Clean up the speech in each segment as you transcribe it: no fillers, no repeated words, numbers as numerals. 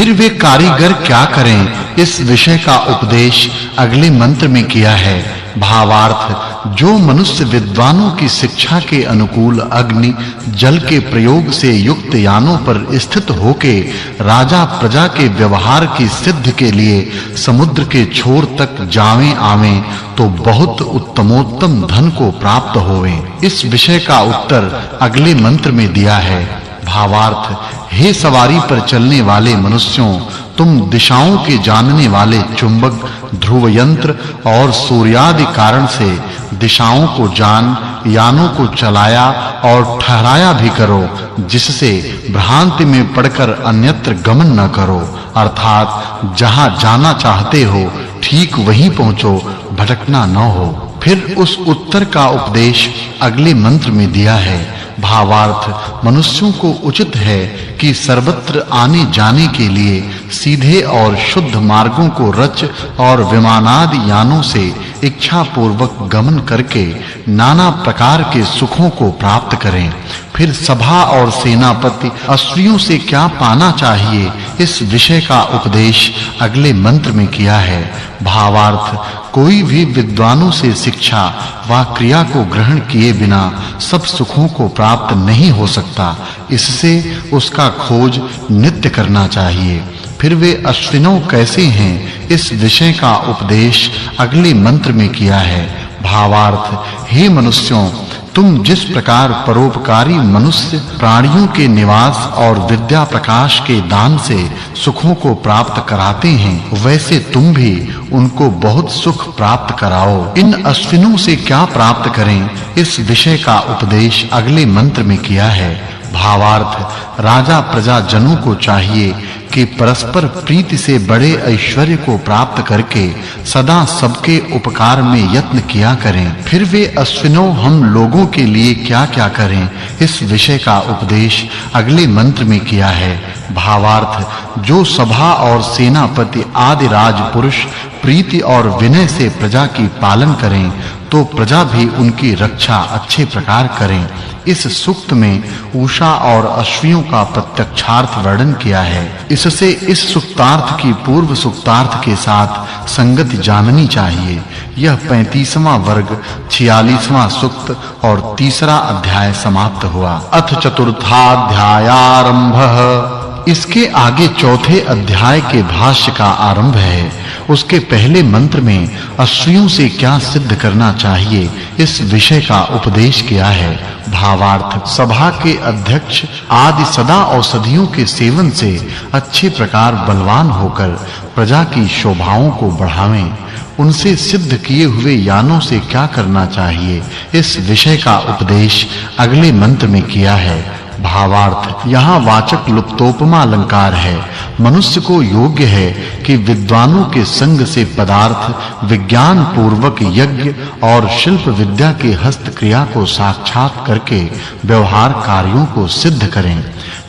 फिर वे कारीगर क्या करें, इस विषय का उपदेश अगले मंत्र में किया है। भावार्थ, जो मनुष्य विद्वानों की शिक्षा के अनुकूल अग्नि जल के प्रयोग से युक्त यानों पर स्थित होके राजा प्रजा के व्यवहार की सिद्धि के लिए समुद्र के छोर तक जावें आवें तो बहुत उत्तमोत्तम धन को प्राप्त होवें। इस विषय का उत्तर अगले मंत्र में दिया है। भावार्थ, हे सवारी पर चलने वाले मनुष्यों, तुम दिशाओं के जानने वाले चुंबक, ध्रुव यंत्र और सूर्यादि कारण से दिशाओं को जान यानों को चलाया और ठहराया भी करो, जिससे भ्रांति में पड़कर अन्यत्र गमन न करो। अर्थात जहां जाना चाहते हो ठीक वहीं पहुंचो, भटकना न हो। फिर उस उत्तर का उपदेश अगले मंत्र में दिया है। भावार्थ, मनुष्यों को उचित है कि सर्वत्र आने जाने के लिए सीधे और शुद्ध मार्गों को रच और विमानादि यानों से इच्छा पूर्वक गमन करके नाना प्रकार के सुखों को प्राप्त करें। फिर सभा और सेनापति अश्वियों से क्या पाना चाहिए, इस विषय का उपदेश अगले मंत्र में किया है। भावार्थ, कोई भी विद्वानों से शिक्षा व क्रिया को ग्रहण किए बिना सब सुखों को प्राप्त नहीं हो सकता, इससे उसका खोज नित्य करना चाहिए। फिर वे अश्विनों कैसे हैं, इस विषय का उपदेश अगले मंत्र में किया है। भावार्थ, हे मनुष्यों, तुम जिस प्रकार परोपकारी मनुष्य प्राणियों के निवास और विद्या प्रकाश के दान से सुखों को प्राप्त कराते हैं, वैसे तुम भी उनको बहुत सुख प्राप्त कराओ। इन अश्विनों से क्या प्राप्त करें, इस विषय का उपदेश अगले मंत्र में किया है। भावार्थ, राजा प्रजा जनों को चाहिए कि परस्पर प्रीति से बड़े ऐश्वर्य को प्राप्त करके सदा सबके उपकार में यत्न किया करें। फिर वे अश्विनों हम लोगों के लिए क्या-क्या करें, इस विषय का उपदेश अगले मंत्र में किया है। भावार्थ, जो सभा और सेनापति आदि राजपुरुष प्रीति और विनय से प्रजा की पालन करें तो प्रजा भी उनकी रक्षा अच्छे प्रकार करें। इस सूक्त में उषा और अश्वियों का प्रत्यक्षार्थ वर्णन किया है। इससे इस सूक्तार्थ की पूर्व सूक्तार्थ के साथ संगति जाननी चाहिए। यह 35वां वर्ग 46वां सूक्त और तीसरा अध्याय समाप्त हुआ। अथ चतुर्थाध्यायारंभः। इसके आगे चौथे अध्याय के भाष्य का आरंभ है। उसके पहले मंत्र में अश्वियों से क्या सिद्ध करना चाहिए, इस विषय का उपदेश किया है। भावार्थ, सभा के अध्यक्ष आदि सदा औषधियों के सेवन से अच्छे प्रकार बलवान होकर प्रजा की शोभाओं को बढ़ावें। उनसे सिद्ध किए हुए यानों से क्या करना चाहिए, इस विषय का उपदेश अगले मंत्र में किया है। भावार्थ, यहाँ वाचक् लुप्तोपमा अलंकार है। मनुष्य को योग्य है कि विद्वानों के संग से पदार्थ विज्ञान पूर्वक यज्ञ और शिल्प विद्या के हस्त क्रिया को साक्षात करके व्यवहार कार्यों को सिद्ध करें।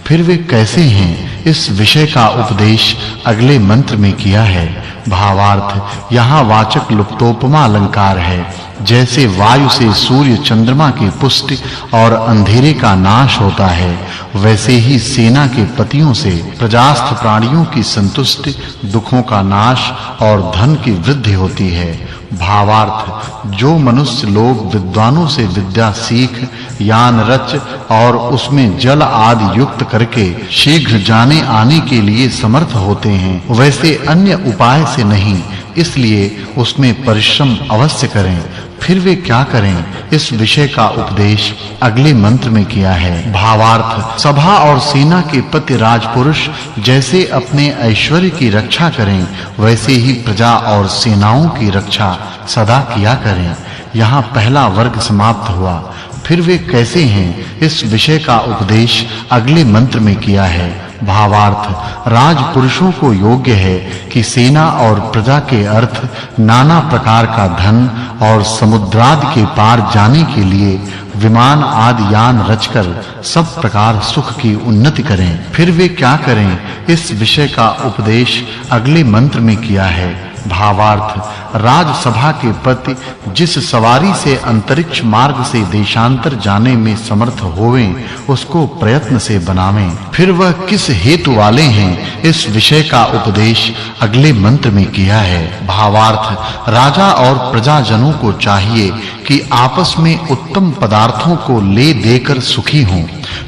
फिर वे कैसे हैं, इस विषय का उपदेश अगले मंत्र में किया है। भावार्थ, यहाँ वाचक् लुप्तोपमा अलंकार है। जैसे वायु से सूर्य चंद्रमा की पुष्टि और अंधेरे का नाश होता है, वैसे ही सेना के पतियों से प्रजास्थ प्राणियों की संतुष्टि, दुखों का नाश और धन की वृद्धि होती है। भावार्थ, जो मनुष्य लोग विद्वानों से विद्या सीख यान रच और उसमें जल आदि युक्त करके शीघ्र जाने आने के लिए समर्थ होते हैं, वैसे अन्य उपाय से नहीं, इसलिए उसमें परिश्रम अवश्य करें। फिर वे क्या करें, इस विषय का उपदेश अगले मंत्र में किया है। भावार्थ, सभा और सेना के पति राजपुरुष जैसे अपने ऐश्वर्य की रक्षा करें, वैसे ही प्रजा और सेनाओं की रक्षा सदा किया करें। यहाँ पहला वर्ग समाप्त हुआ। फिर वे कैसे हैं, इस विषय का उपदेश अगले मंत्र में किया है। भावार्थ, राजपुरुषों को योग्य है कि सेना और प्रजा के अर्थ नाना प्रकार का धन और समुद्रादि के पार जाने के लिए विमान आदि यान रचकर सब प्रकार सुख की उन्नति करें। फिर वे क्या करें, इस विषय का उपदेश अगले मंत्र में किया है। भावार्थ राजसभा के प्रति जिस सवारी से अंतरिक्ष मार्ग से देशांतर जाने में समर्थ होवें उसको प्रयत्न से बनावें। फिर वह किस हेतु वाले हैं इस विषय का उपदेश अगले मंत्र में किया है। भावार्थ राजा और प्रजाजनों को चाहिए कि आपस में उत्तम पदार्थों को ले देकर सुखी हों।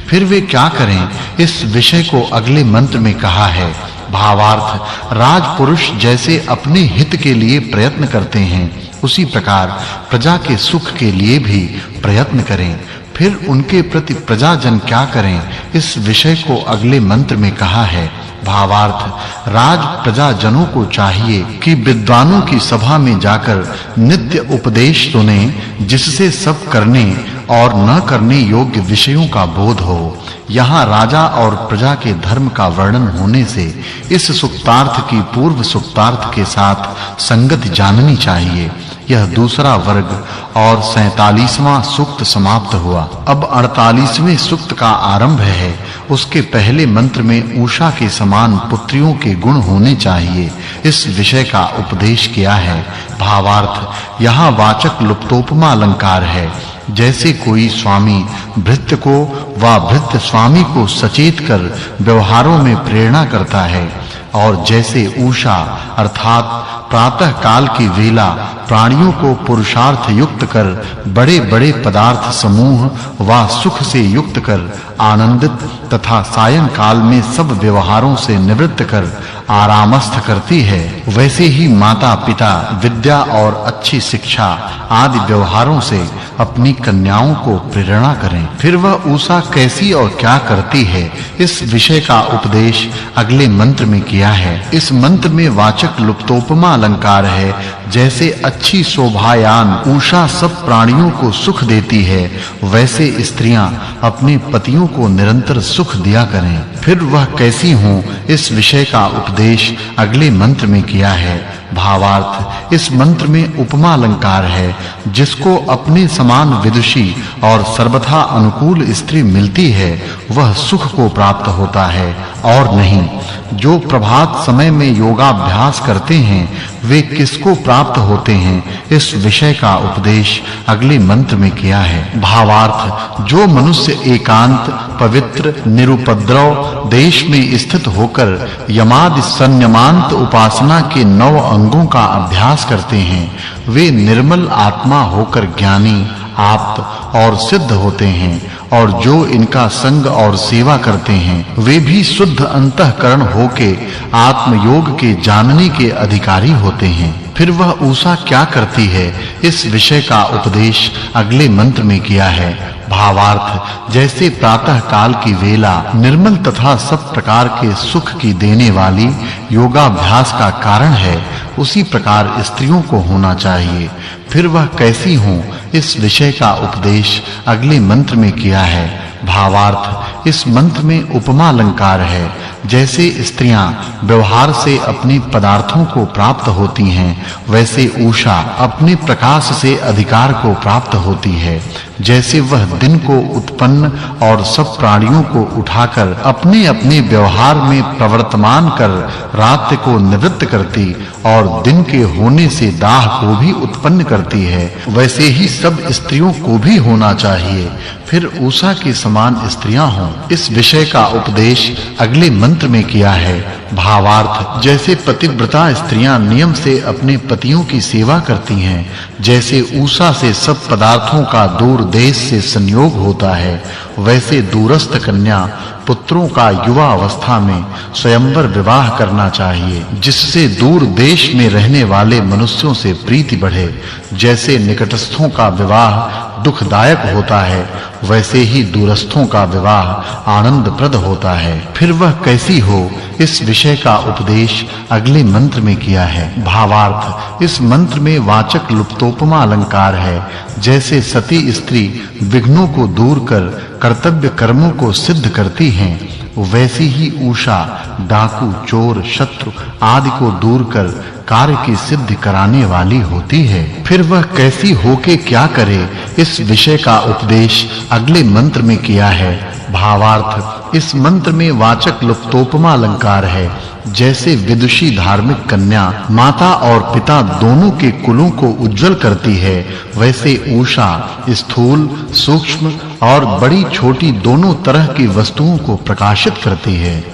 फिर वे क्या करें इस विषय को अगले मंत्र में कहा है। भावार्थ राजपुरुष जैसे अपने हित के लिए प्रयत्न करते हैं उसी प्रकार प्रजा के सुख के लिए भी प्रयत्न करें। फिर उनके प्रति प्रजाजन क्या करें इस विषय को अगले मंत्र में कहा है। भावार्थ राज प्रजाजनों को चाहिए कि विद्वानों की सभा में जाकर नित्य उपदेश सुनें जिससे सब करने और न करने योग्य विषयों का बोध हो। यहाँ राजा और प्रजा के धर्म का वर्णन होने से इस सुक्तार्थ की पूर्व सुक्तार्थ के साथ संगति जाननी चाहिए। यह दूसरा वर्ग और 47वां सूक्त समाप्त हुआ। अब 48वें सूक्त का आरंभ है। उसके पहले मंत्र में उषा के समान पुत्रियों के गुण होने चाहिए इस विषय का उपदेश किया है। भावार्थ यहाँ वाचक् लुप्तोपमा अलंकार है। जैसे कोई स्वामी भृत्य को व भृत्य स्वामी को सचेत कर व्यवहारों में प्रेरणा करता है और जैसे उषा अर्थात प्रातः काल की वेला प्राणियों को पुरुषार्थ युक्त कर बड़े-बड़े पदार्थ समूह व सुख से युक्त कर आनंदित तथा सायं काल में सब व्यवहारों से निवृत्त कर आरामस्थ करती है, वैसे ही माता-पिता विद्या और अच्छी शिक्षा आदि व्यवहारों से अपनी कन्याओं को प्रेरणा करें। फिर वह उषा कैसी और क्या करती है इस विषय का उपदेश अगले मंत्र में किया है। इस मंत्र में वाचक् लुप्तोपमा अलंकार है। जैसे अच्छी शोभायान उषा सब प्राणियों को सुख देती है वैसे स्त्रियां अपने पतियों को निरंतर सुख दिया करें। फिर वह कैसी हों इस विषय का उपदेश अगले मंत्र में किया है। भावार्थ इस मंत्र में उपमा अलंकार है। जिसको अपने समान विदुषी और सर्वथा अनुकूल स्त्री मिलती है वह सुख को प्राप्त होता है और नहीं। जो प्रभात समय में योगाभ्यास करते हैं वे किसको प्राप्त होते हैं इस विषय का उपदेश अगले मंत्र में किया है। भावार्थ जो मनुष्य एकांत पवित्र निरुपद्रव देश में स्थित होकर यमादि संयमांत उपासना के 9 अंगों का अभ्यास करते हैं वे निर्मल आत्मा होकर ज्ञानी आप्त और सिद्ध होते हैं और जो इनका संग और सेवा करते हैं वे भी शुद्ध अंतःकरण होके आत्मयोग के जानने के अधिकारी होते हैं। फिर वह उषा क्या करती है इस विषय का उपदेश अगले मंत्र में किया है। भावार्थ जैसे प्रातः काल की वेला निर्मल तथा सब प्रकार के सुख की देने वाली योगाभ्यास का कारण है उसी प्रकार स्त्रियों को होना चाहिए। फिर वह कैसी हों इस विषय का उपदेश अगले मंत्र में किया है। भावार्थ इस मंत्र में उपमा अलंकार है। जैसे स्त्रियां व्यवहार से अपने पदार्थों को प्राप्त होती हैं वैसे उषा अपने प्रकाश से अधिकार को प्राप्त होती है। जैसे वह दिन को उत्पन्न और सब प्राणियों को उठाकर अपने-अपने व्यवहार में प्रवर्तमान कर रात्रि को निवृत्त करती और दिन के होने से दाह को भी उत्पन्न करती है वैसे ही सब स्त्रियों को भी होना चाहिए। फिर उषा के समान स्त्रियां हों इस विषय का उपदेश अगले मंत्र में किया है। भावार्थ जैसे पतिव्रता स्त्रियां नियम से अपने पतियों की सेवा करती हैं जैसे उषा से सब पदार्थों का दूर देश से संयोग होता है वैसे दूरस्थ कन्या पुत्रों का युवा अवस्था में स्वयंवर विवाह करना चाहिए जिससे दूर देश में रहने वाले मनुष्यों से प्रीति बढ़े। जैसे निकटस्थों का विवाह दुखदायक होता है वैसे ही दूरस्थों का विवाह आनंदप्रद होता है। फिर वह कैसी हो इस विषय का उपदेश अगले मंत्र में किया है। भावार्थ इस मंत्र में वाचक् लुप्तोपमा अलंकार है। जैसे सती स्त्री विघ्नों को दूर कर कर्तव्य कर्मों को सिद्ध करती हैं वैसी ही उषा डाकू चोर शत्रु आदि को दूर कर कार्य की सिद्धि कराने वाली होती है। फिर वह कैसी होके क्या करे इस विषय का उपदेश अगले मंत्र में किया है। भावार्थ इस मंत्र में वाचक् लुप्तोपमा अलंकार है। जैसे विदुषी धार्मिक कन्या माता और पिता दोनों के कुलों को उज्जवल करती है, वैसे उषा स्थूल, सूक्ष्म और बड़ी छोटी दोनों तरह की वस्तुओं को प्रकाशित करती है।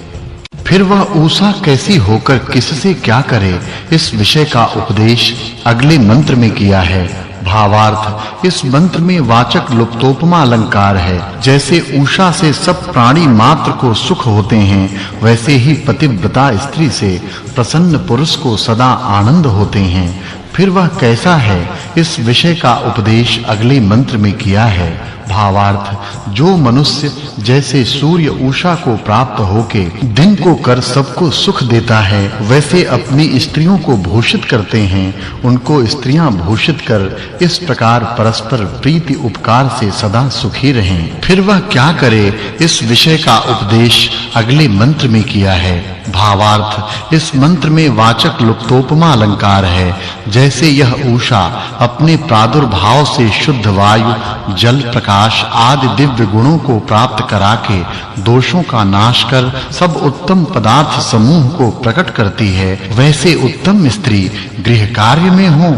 फिर वह उषा कैसी होकर किससे क्या करे, इस विषय का उपदेश अगले मंत्र में किया है। भावार्थ इस मंत्र में वाचक् लुप्तोपमा अलंकार है। जैसे उषा से सब प्राणी मात्र को सुख होते हैं, वैसे ही पतिव्रता स्त्री से प्रसन्न पुरुष को सदा आनंद होते हैं। फिर वह कैसा है, इस विषय का उपदेश अगले मंत्र में किया है। भावार्थ जो मनुष्य जैसे सूर्य उषा को प्राप्त होके दिन को कर सबको सुख देता है, वैसे अपनी स्त्रियों को भूषित करते हैं, उनको स्त्रियां भूषित कर इस प्रकार परस्पर प्रीति उपकार से सदा सुखी रहें। फिर वह क्या करे, इस विषय का उपदेश अगले मंत्र में किया है। भावार्थ इस मंत्र में वाचक् लुप्तोपमा अलंकार है। जैसे यह उषा अपने प्रादुर्भाव से शुद्ध वायु, जल, प्रकाश आदि दिव्य गुणों को प्राप्त करा के दोषों का नाश कर सब उत्तम पदार्थ समूह को प्रकट करती है, वैसे उत्तम स्त्री गृह कार्य में हो।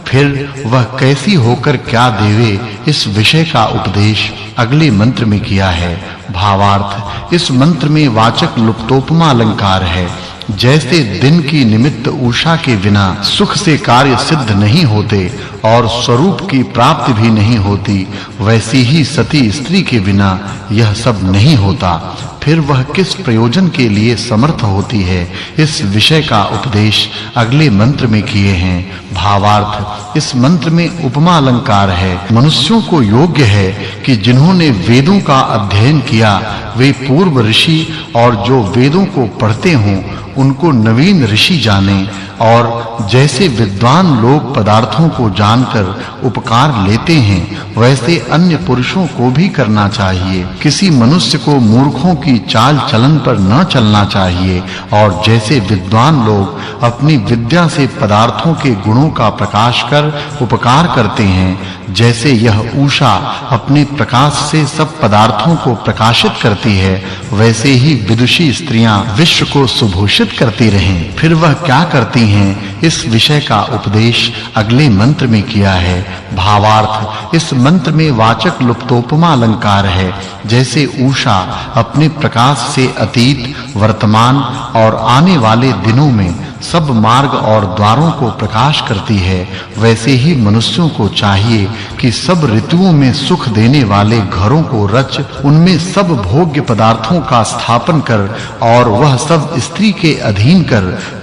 फिर वह कैसी होकर क्या देवे, इस विषय का उपदेश अगले मंत्र में किया है। भावार्थ इस मंत्र में वाचक् लुप्तोपमा अलंकार है। जैसे दिन की निमित्त उषा के बिना सुख से कार्य सिद्ध नहीं होते और स्वरूप की प्राप्ति भी नहीं होती, वैसी ही सती स्त्री के बिना यह सब नहीं होता। फिर वह किस प्रयोजन के लिए समर्थ होती है, इस विषय का उपदेश अगले मंत्र में किए हैं। भावार्थ इस मंत्र में उपमा अलंकार है। मनुष्यों को योग्य है कि जिन्होंने वेदों का अध्ययन किया वे पूर्व ऋषि, और जो वेदों को पढ़ते हों उनको नवीन ऋषि जाने, और जैसे विद्वान लोग पदार्थों को जानकर उपकार लेते हैं, वैसे अन्य पुरुषों को भी करना चाहिए। किसी मनुष्य को मूर्खों की चाल चलन पर न चलना चाहिए, और जैसे विद्वान लोग अपनी विद्या से पदार्थों के गुणों का प्रकाश कर उपकार करते हैं, जैसे यह उषा अपने प्रकाश से सब पदार्थों को प्रकाशित करती है, वैसे ही विदुषी स्त्रियां विश्व को सुभूषित करती रहें। फिर वह क्या करती हैं, इस विषय का उपदेश अगले मंत्र में किया है। भावार्थ इस मंत्र में वाचक् लुप्तोपमा अलंकार है। जैसे उषा अपने प्रकाश से अतीत, वर्तमान और आने वाले दिनों में सब मार्ग और द्वारों को प्रकाश करती है, वैसे ही मनुष्यों को चाहिए कि सब ऋतुओं में सुख देने वाले घरों को रच उनमें सब भोग्य पदार्थों का स्थापन कर और वह सब स्त्री के अधीन कर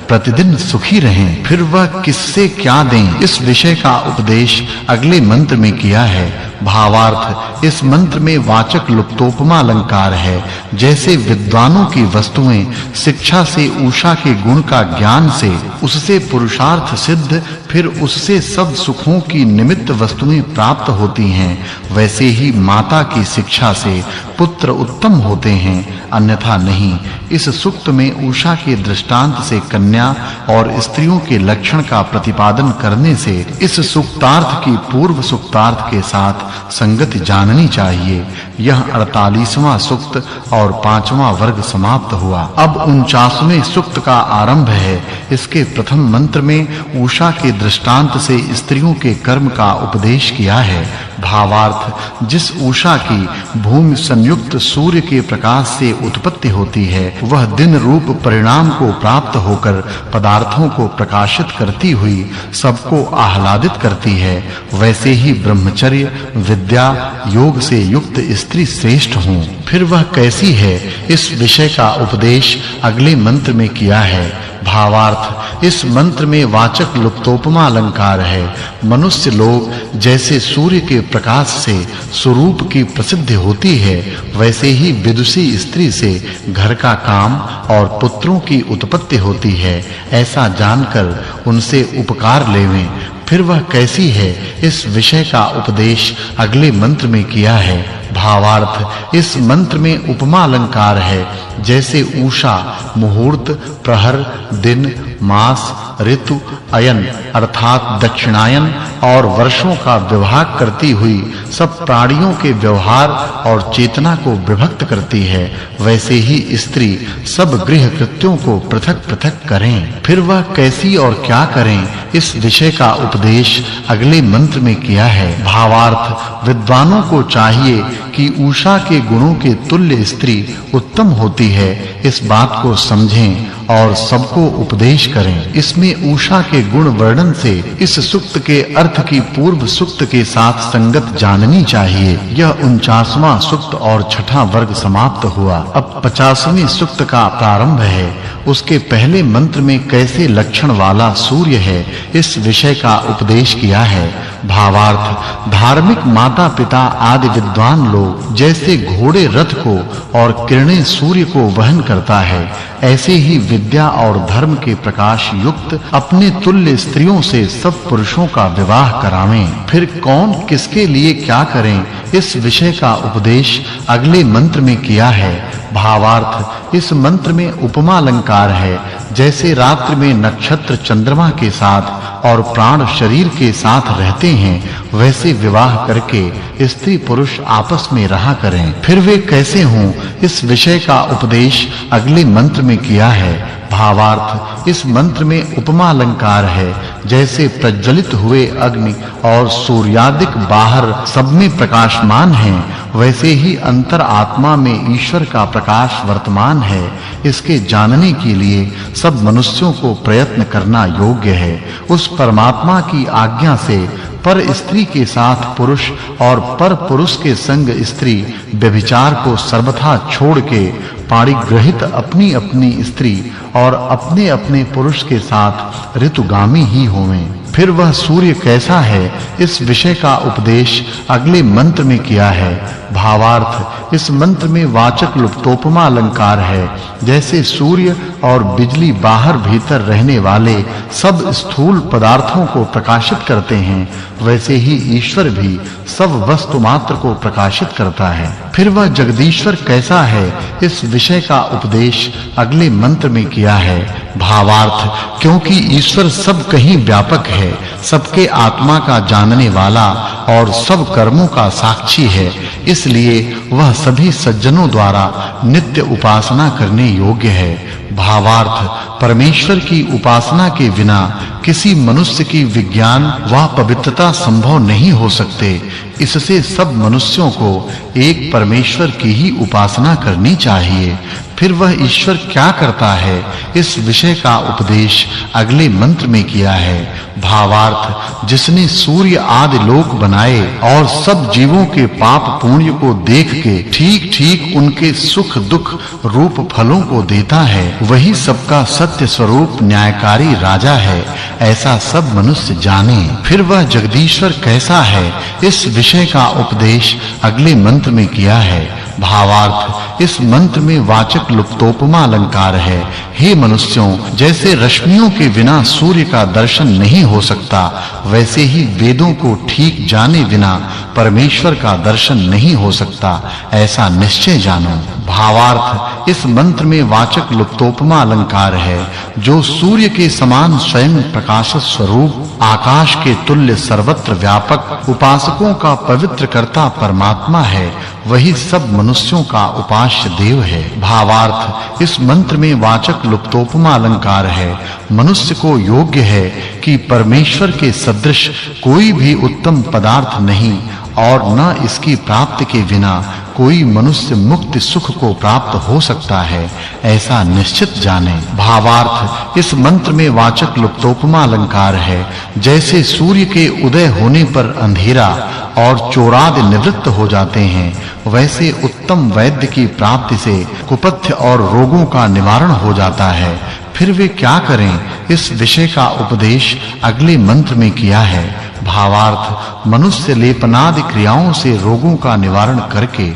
प्रतिदिन सुखी रहें। फिर वह किससे क्या दें, इस विषय का उपदेश अगले मंत्र में किया है। भावार्थ इस मंत्र में वाचक् लुप्तोपमा अलंकार है। जैसे विद्वानों की वस्तुएं शिक्षा से उषा के गुण का ज्ञान से उससे पुरुषार्थ सिद्ध, फिर उससे सब सुखों की निमित्त वस्तुएं प्राप्त होती हैं, वैसे ही माता की शिक्षा से पुत्र उत्तम होते हैं, अन्यथा नहीं। इस सूक्त में उषा के दृष्टांत से कन्या और स्त्रियों के लक्षण का प्रतिपादन करने से इस सूक्तार्थ की पूर्व सूक्तार्थ के साथ संगति जाननी चाहिए। यह 48वां सूक्त और 5वां वर्ग समाप्त हुआ। अब 49वें सूक्त का आरंभ है। इसके प्रथम मंत्र में उषा के दृष्टांत से स्त्रियों के कर्म का उपदेश किया है। भावार्थ जिस उषा की भूमि संयुक्त सूर्य के प्रकाश से उत्पत्ति होती है, वह दिन रूप परिणाम को प्राप्त होकर पदार्थों को प्रकाशित करती हुई सबको आह्लादित करती है, वैसे ही ब्रह्मचर्य, विद्या, योग से युक्त स्त्री श्रेष्ठ हों। फिर वह कैसी है, इस विषय का उपदेश अगले मंत्र में किया है। भावार्थ इस मंत्र में वाचक् लुप्तोपमा अलंकार है। मनुष्य लोग जैसे सूर्य के प्रकाश से स्वरूप की प्रसिद्धि होती है, वैसे ही विदुषी स्त्री से घर का काम और पुत्रों की उत्पत्ति होती है, ऐसा जानकर उनसे उपकार लेवें। फिर वह कैसी है, इस विषय का उपदेश अगले मंत्र में किया है। भावार्थ इस मंत्र में उपमा अलंकार है। जैसे उषा मुहूर्त, प्रहर, दिन, मास, ऋतु अयन अर्थात दक्षिणायन और वर्षों का विभाग करती हुई सब प्राणियों के व्यवहार और चेतना को विभक्त करती है, वैसे ही स्त्री सब गृह कृत्यों को पृथक-पृथक करें। फिर वह कैसी और क्या करें, इस विषय का उपदेश अगले मंत्र में किया है। भावार्थ, विद्वानों को चाहिए कि उषा के गुणों के तुल्य स्त्री उत्तम होती है, इस बात को समझें और सबको उपदेश करें। इसमें उषा के गुण वर्णन से इस सूक्त के अर्थ की पूर्व सूक्त के साथ संगत जाननी चाहिए। यह 49वां सूक्त और छठा वर्ग समाप्त हुआ। अब 50वें सूक्त का प्रारंभ है। उसके पहले मंत्र में कैसे लक्षण वाला सूर्य है, इस विषय का उपदेश किया है। भावार्थ, धार्मिक माता-पिता आदि विद्वान लोग जैसे घोड़े रथ को और किरणें सूर्य को वहन करता है, ऐसे ही विद्या और धर्म के प्रकाश युक्त अपने तुल्य स्त्रियों से सब पुरुषों का विवाह करावें। फिर कौन किसके लिए क्या करें, इस विषय का उपदेश अगले मंत्र में किया है। भावार्थ, इस मंत्र में उपमा अलंकार है। जैसे रात्रि में नक्षत्र चंद्रमा के साथ और प्राण शरीर के साथ रहते हैं, वैसे विवाह करके स्त्री पुरुष आपस में रहा करें। फिर वे कैसे हों, इस विषय का उपदेश अगले मंत्र में किया है। भावार्थ, इस मंत्र में उपमा अलंकार है। जैसे प्रज्वलित हुए अग्नि और सूर्यादिक बाहर सब में प्रकाशमान हैं, वैसे ही अंतर आत्मा में ईश्वर का प्रकाश वर्तमान है। इसके जानने के लिए सब मनुष्यों को प्रयत्न करना योग्य है। उस परमात्मा की आज्ञा से पर स्त्री के साथ पुरुष और पर पुरुष के संग स्त्री व्यभिचार को सर्वथा छोड़ के पाणिग्रहित अपनी-अपनी स्त्री और अपने-अपने पुरुष के साथ ऋतुगामी ही होवें। फिर वह सूर्य कैसा है, इस विषय का उपदेश अगले मंत्र में किया है। भावार्थ, इस मंत्र में वाचक् लुप्तोपमा अलंकार है। जैसे सूर्य और बिजली बाहर भीतर रहने वाले सब स्थूल पदार्थों को प्रकाशित करते हैं, वैसे ही ईश्वर भी सब वस्तु मात्र को प्रकाशित करता है। फिर वह जगदीश्वर कैसा है, इस विषय का उपदेश अगले मंत्र में किया है। भावार्थ, क्योंकि ईश्वर सब कहीं व्यापक है, सबके आत्मा का जानने वाला और सब कर्मों का साक्षी है, इसलिए वह सभी सज्जनों द्वारा नित्य उपासना करने योग्य है। भावार्थ, परमेश्वर की उपासना के बिना किसी मनुष्य की विज्ञान व पवित्रता संभव नहीं हो सकते। इससे सब मनुष्यों को एक परमेश्वर की ही उपासना करनी चाहिए। फिर वह ईश्वर क्या करता है, इस विषय का उपदेश अगले मंत्र में किया है। भावार्थ, जिसने सूर्य आदि लोक बनाए और सब जीवों के पाप पुण्य को देख के ठीक-ठीक उनके सुख दुख रूप फलों को देता है, वही सबका सत्य स्वरूप न्यायकारी राजा है, ऐसा सब मनुष्य जाने। फिर वह जगदीश्वर कैसा है, इस विषय का उपदेश अगले मंत्र में किया है। भावार्थ, इस मंत्र में वाचक् लुप्तोपमा अलंकार है। हे मनुष्यों, जैसे रश्मियों के बिना सूर्य का दर्शन नहीं हो सकता, वैसे ही वेदों को ठीक जाने बिना परमेश्वर का दर्शन नहीं हो सकता, ऐसा निश्चय जानो। भावार्थ, इस मंत्र में वाचक् लुप्तोपमा अलंकार है। जो सूर्य के समान स्वयं प्रकाश स्वरूप आकाश के तुल्य सर्वत्र व्यापक उपासकों का पवित्र करता परमात्मा है, वही सब मनुष्यों का उपास्य देव है। भावार्थ, इस मंत्र में वाचक् लुप्तोपमा अलंकार है। मनुष्य को योग्य है कि परमेश्वर के सदृश कोई भी उत्तम पदार्थ नहीं और न इसकी प्राप्ति के बिना कोई मनुष्य मुक्ति सुख को प्राप्त हो सकता है, ऐसा निश्चित जाने। भावार्थ, इस मंत्र में वाचक् लुप्तोपमा अलंकार है। जैसे सूर्य के उदय होने पर अंधेरा और चोराद निवृत्त हो जाते हैं, वैसे उत्तम वैद्य की प्राप्ति से कुपथ्य और रोगों का निवारण हो जाता है। फिर वे क्या करें, इस विषय का उपदेश अगले मंत्र में किया है। भावार्थ मनुष्य लेपनादि क्रियाओं से रोगों का निवारण करके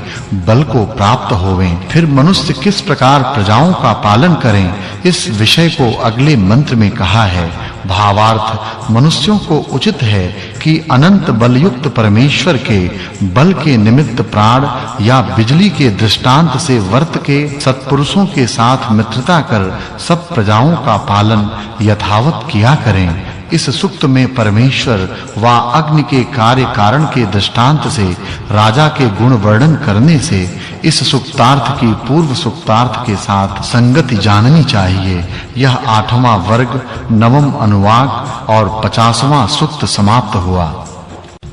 बल को प्राप्त होवें। फिर मनुष्य किस प्रकार प्रजाओं का पालन करें, इस विषय को अगले मंत्र में कहा है। भावार्थ मनुष्यों को उचित है कि अनंत बल युक्त परमेश्वर के बल के निमित्त प्राण या बिजली के दृष्टांत से वर्त के सत्पुरुषों के साथ मित्रता कर सब प्रजाओं का पालन यथावत किया करें। इस सुक्त में परमेश्वर व अग्नि के कार्य कारण के दृष्टांत से राजा के गुण वर्णन करने से इस सुक्तार्थ की पूर्व सुक्तार्थ के साथ संगति जाननी चाहिए। यह 8वां वर्ग 9वां अनुवाक और 50वां सुक्त समाप्त हुआ।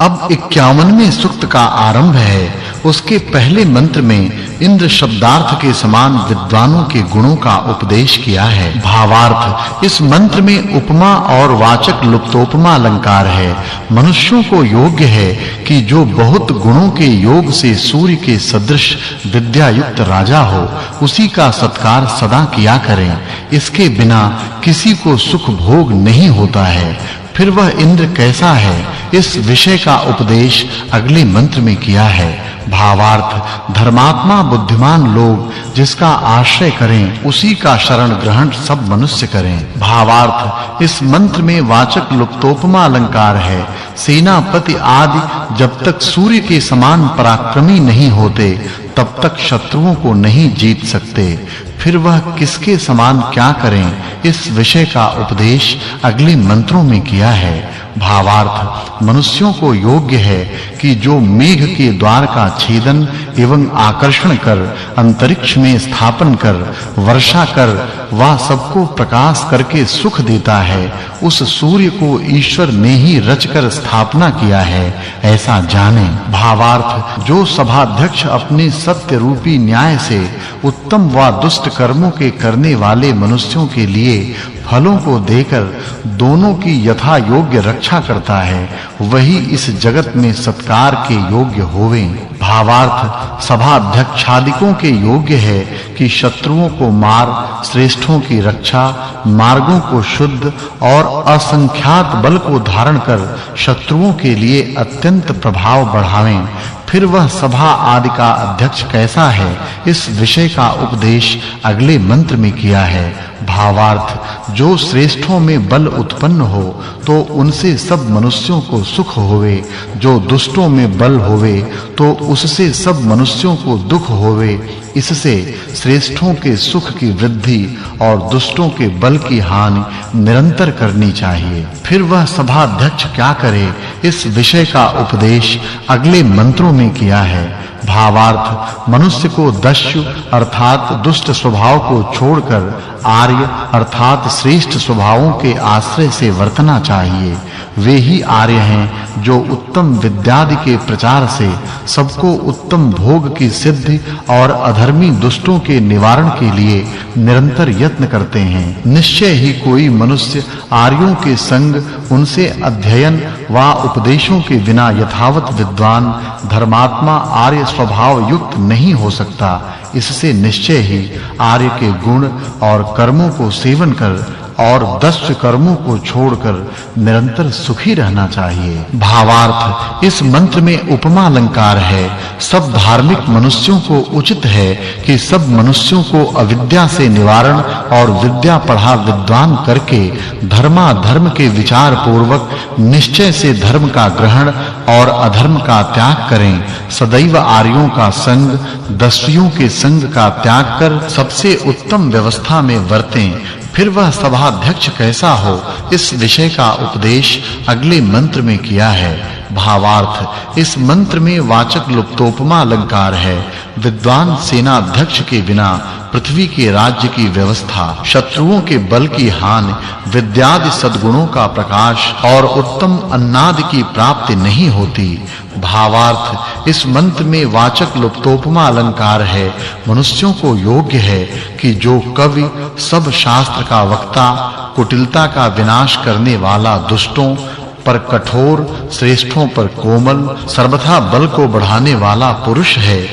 अब 51वें सुक्त का आरंभ है। उसके पहले मंत्र में इंद्र शब्दार्थ के समान विद्वानों के गुणों का उपदेश किया है। भावार्थ इस मंत्र में उपमा और वाचक् लुप्तोपमा अलंकार है। मनुष्यों को योग्य है कि जो बहुत गुणों के योग से सूर्य के सदृश विद्या युक्त राजा हो, उसी का सत्कार सदा किया करें। इसके बिना किसी को सुख भोग नहीं होता है। फिर वह इंद्र कैसा है, इस विषय का उपदेश अगले मंत्र में किया है। भावार्थ धर्मात्मा बुद्धिमान लोग जिसका आश्रय करें, उसी का शरण ग्रहण सब मनुष्य करें। भावार्थ इस मंत्र में वाचक् लुप्तोपमा अलंकार है। सेनापति आदि जब तक सूर्य के समान पराक्रमी नहीं होते, तब तक शत्रुओं को नहीं जीत सकते। फिर वह किसके समान क्या करें, इस विषय का उपदेश अगले मंत्रों में किया है। भावार्थ मनुष्यों को योग्य है कि जो मेघ के द्वार का छेदन एवं आकर्षण कर अंतरिक्ष में स्थापन कर वर्षा कर वह सबको प्रकाश करके सुख देता है, उस सूर्य को ईश्वर ने ही रचकर स्थापना किया है, ऐसा जाने। भावार्थ जो सभाध्यक्ष अपने सत्य रूपी न्याय से उत्तम व दुष्ट कर्मों के करने वाले मनुष्यों के लिए फलों को देकर दोनों की यथा योग्य रक्षा करता है, वही इस जगत में सत्कार के योग्य होवें। भावार्थ सभाध्यक्षादिकों के योग्य है कि शत्रुओं को मार, श्रेष्ठों की रक्षा, मार्गों को शुद्ध और असंख्यात बल को धारण कर शत्रुओं के लिए अत्यंत प्रभाव बढ़ावें। फिर वह सभा आदि का अध्यक्ष कैसा है, इस विषय का उपदेश अगले मंत्र में किया है। भावार्थ जो श्रेष्ठों में बल उत्पन्न हो तो उनसे सब मनुष्यों को सुख होवे, जो दुष्टों में बल होवे तो उससे सब मनुष्यों को दुख होवे। इससे श्रेष्ठों के सुख की वृद्धि और दुष्टों के बल की हानि निरंतर करनी चाहिए। फिर वह सभाध्यक्ष क्या करे, इस विषय का उपदेश अगले मंत्रों में किया है। भावार्थ मनुष्य को दस्यु अर्थात दुष्ट स्वभाव को छोड़कर आर्य अर्थात श्रेष्ठ स्वभावों के आश्रय से वर्तना चाहिए। वे ही आर्य हैं जो उत्तम विद्यादि के प्रचार से सबको उत्तम भोग की सिद्धि और अधर्मी दुष्टों के निवारण के लिए निरंतर यत्न करते हैं। निश्चय ही कोई मनुष्य आर्यों के संग, उनसे अध्ययन व उपदेशों के बिना यथावत विद्वान धर्मात्मा आर्य स्वभाव युक्त नहीं हो सकता। इससे निश्चय ही आर्य के गुण और कर्मों को सेवन कर और दस्यु कर्मों को छोड़कर निरंतर सुखी रहना चाहिए। भावार्थ इस मंत्र में उपमा अलंकार है। सब धार्मिक मनुष्यों को उचित है कि सब मनुष्यों को अविद्या से निवारण और विद्या पढ़ा विद्वान करके धर्माधर्म के विचार पूर्वक निश्चय से धर्म का ग्रहण और अधर्म का त्याग करें। सदैव आर्यों का संग, दस्युओं के संग का त्याग कर सबसे उत्तम व्यवस्था में वर्तें। फिर वह सभाध्यक्ष कैसा हो, इस विषय का उपदेश अगले मंत्र में किया है। भावार्थ इस मंत्र में वाचक् लुप्तोपमा अलंकार है। विद्वान सेनाध्यक्ष के बिना पृथ्वी के राज्य की व्यवस्था, शत्रुओं के बल की हानि, विद्यादि सद्गुणों का प्रकाश और उत्तम अन्नादि की प्राप्ति नहीं होती। भावार्थ इस मंत्र में वाचक् लुप्तोपमा अलंकार है। मनुष्यों को योग्य है कि जो कवि, सब शास्त्र का वक्ता, कुटिलता का विनाश करने वाला दुष्टों पर कठोर, श्रेष्ठों पर कोमल, सर्वथा बल को बढ़ाने वाला पुरुष है,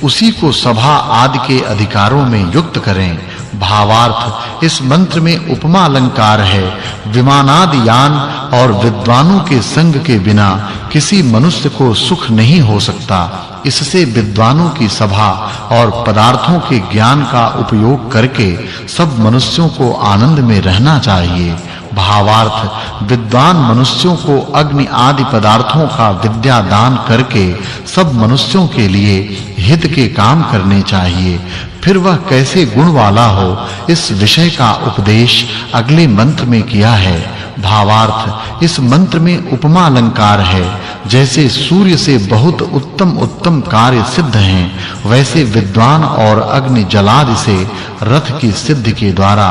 उसी को सभा आदि के अधिकारों में युक्त करें। भावार्थ इस मंत्र में उपमा अलंकार है। विमानादि यान और विद्वानों के संग के बिना किसी मनुष्य को सुख नहीं हो सकता। इससे विद्वानों की सभा और पदार्थों के ज्ञान का उपयोग करके सब मनुष्यों को आनंद में रहना चाहिए। भावार्थ विद्वान मनुष्यों को अग्नि आदि पदार्थों का विद्या दान करके सब मनुष्यों के लिए हित के काम करने चाहिए। फिर वह कैसे गुण वाला हो, इस विषय का उपदेश अगले मंत्र में किया है। भावार्थ इस मंत्र में उपमा अलंकार है। जैसे सूर्य से बहुत उत्तम कार्य सिद्ध हैं, वैसे विद्वान और अग्नि जलादि से रथ की सिद्धि के द्वारा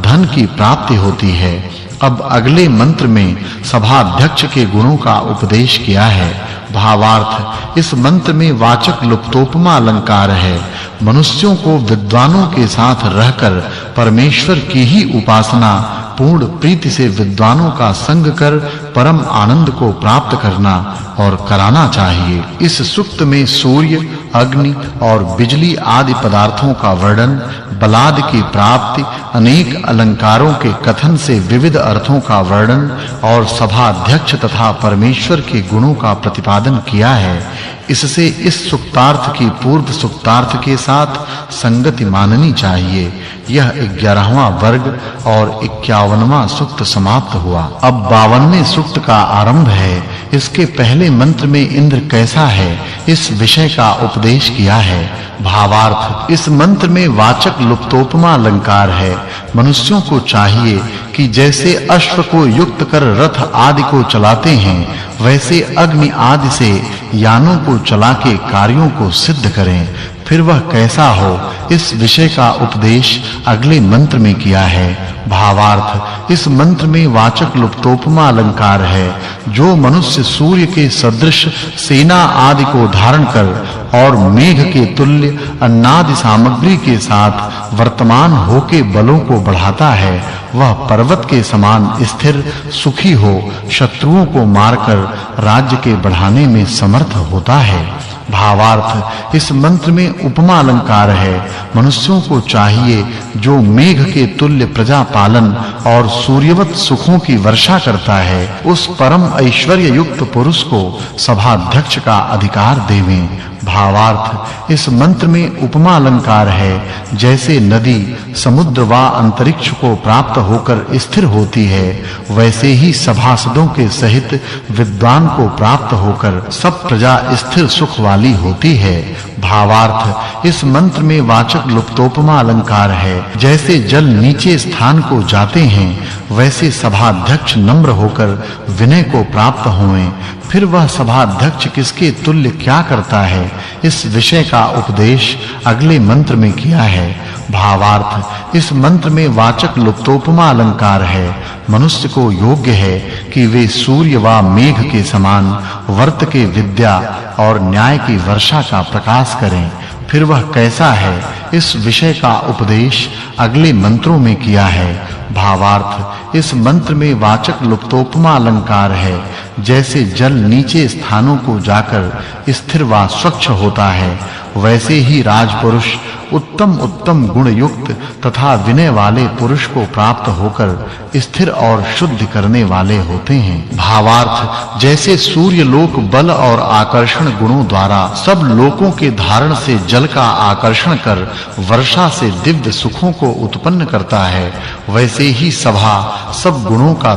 धन की प्राप्ति होती है। अब अगले मंत्र में सभाध्यक्ष के गुणों का उपदेश किया है। भावार्थ इस मंत्र में वाचक् लुप्तोपमा अलंकार है। मनुष्यों को विद्वानों के साथ रहकर परमेश्वर की ही उपासना पूर्ण प्रीति से विद्वानों का संग कर परम आनंद को प्राप्त करना और कराना चाहिए। इस सूक्त में सूर्य, अग्नि और बिजली आदि पदार्थों का वर्णन, बलाद की प्राप्ति, अनेक अलंकारों के कथन से विविध अर्थों का वर्णन और सभाध्यक्ष तथा परमेश्वर के गुणों का प्रतिपादन किया है। इससे इस सुक्तार्थ की पूर्व सुक्तार्थ के साथ संगति माननी चाहिए। यह 11वां वर्ग और 51वां सूक्त समाप्त हुआ। अब 52वें सूक्त का आरंभ है। इसके पहले मंत्र में इंद्र कैसा है, इस विषय का उपदेश किया है। भावार्थ इस मंत्र में वाचक् लुप्तोपमा अलंकार है। मनुष्यों को चाहिए कि जैसे अश्व को युक्त कर रथ आदि को चलाते हैं, वैसे अग्नि आदि से यानों को चला के कार्यों को सिद्ध करें। फिर वह कैसा हो, इस विषय का उपदेश अगले मंत्र में किया है। भावार्थ इस मंत्र में वाचक् लुप्तोपमा अलंकार है। जो मनुष्य सूर्य के सदृश सेना आदि को धारण कर और मेघ के तुल्य अन्नादि सामग्री के साथ वर्तमान होके बलों को बढ़ाता है, वह पर्वत के समान स्थिर सुखी हो शत्रुओं को मारकर राज्य के बढ़ाने में समर्थ होता है। भावार्थ इस मंत्र में उपमा अलंकार है। मनुष्यों को चाहिए जो मेघ के तुल्य प्रजा पालन और सूर्यवत सुखों की वर्षा करता है, उस परम ऐश्वर्य युक्त पुरुष को सभाध्यक्ष का अधिकार देवें। भावार्थ इस मंत्र में उपमा अलंकार है। जैसे नदी समुद्र व अंतरिक्ष को प्राप्त होकर स्थिर होती है, वैसे ही सभासदों के सहित विद्वान को प्राप्त होकर सब प्रजा स्थिर सुख वाली होती है। भावार्थ इस मंत्र में वाचक् लुप्तोपमा अलंकार है। जैसे जल नीचे स्थान को जाते हैं, वैसे सभाध्यक्ष नम्र होकर विनय को प्राप्त होवें। फिर वह सभाध्यक्ष किसके तुल्य क्या करता है, इस विषय का उपदेश अगले मंत्र में किया है। भावार्थ इस मंत्र में वाचक् लुप्तोपमा अलंकार है। मनुष्य को योग्य है कि वे सूर्य व मेघ के समान वर्त के विद्या और न्याय की वर्षा का प्रकाश करें। फिर वह कैसा है, इस विषय का उपदेश अगले मंत्रों में किया है। भावार्थ इस मंत्र में वाचक् लुप्तोपमा अलंकार है। जैसे जल नीचे स्थानों को जाकर स्थिर व स्वच्छ होता है, वैसे ही राजपुरुष उत्तम गुण युक्त तथा विनय वाले पुरुष को प्राप्त होकर स्थिर और शुद्ध करने वाले होते हैं। भावार्थ जैसे सूर्य लोक बल और आकर्षण गुणों द्वारा सब लोकों के धारण से जल का आकर्षण कर वर्षा से दिव्य सुखों को उत्पन्न करता है, वैसे ही सभा सब गुणों का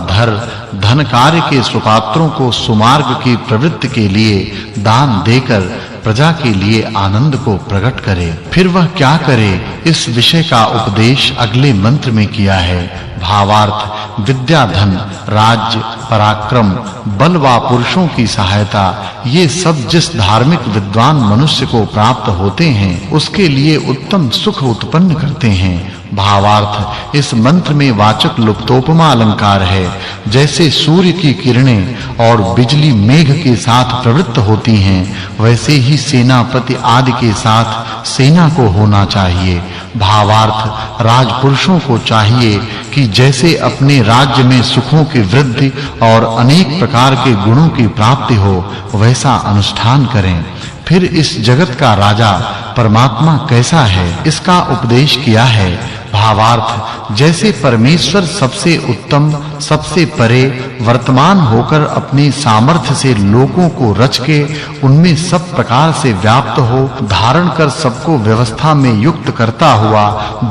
धन कार्य के सुपात्रों को सुमार्ग की प्रवृत्ति के लिए दान देकर प्रजा के लिए आनंद को प्रकट करे। फिर वह क्या करे, इस विषय का उपदेश अगले मंत्र में किया है। भावार्थ विद्या, धन, राज्य, पराक्रम, बल व पुरुषों की सहायता, ये सब जिस धार्मिक विद्वान मनुष्य को प्राप्त होते हैं, उसके लिए उत्तम सुख उत्पन्न करते हैं। भावार्थ इस मंत्र में वाचक् लुप्तोपमा अलंकार है। जैसे सूर्य की किरणें और बिजली मेघ के साथ प्रवृत्त होती हैं, वैसे ही सेनापति आदि के साथ सेना को होना चाहिए। भावार्थ राजपुरुषों को चाहिए कि जैसे अपने राज्य में सुखों की वृद्धि और अनेक प्रकार के गुणों की प्राप्ति हो, वैसा अनुष्ठान करें। फिर इस जगत का राजा परमात्मा कैसा है, इसका उपदेश किया है। भावार्थ जैसे परमेश्वर सबसे उत्तम सबसे परे वर्तमान होकर अपनी सामर्थ्य से लोगों को रच के उनमें सब प्रकार से व्याप्त हो धारण कर सबको व्यवस्था में युक्त करता हुआ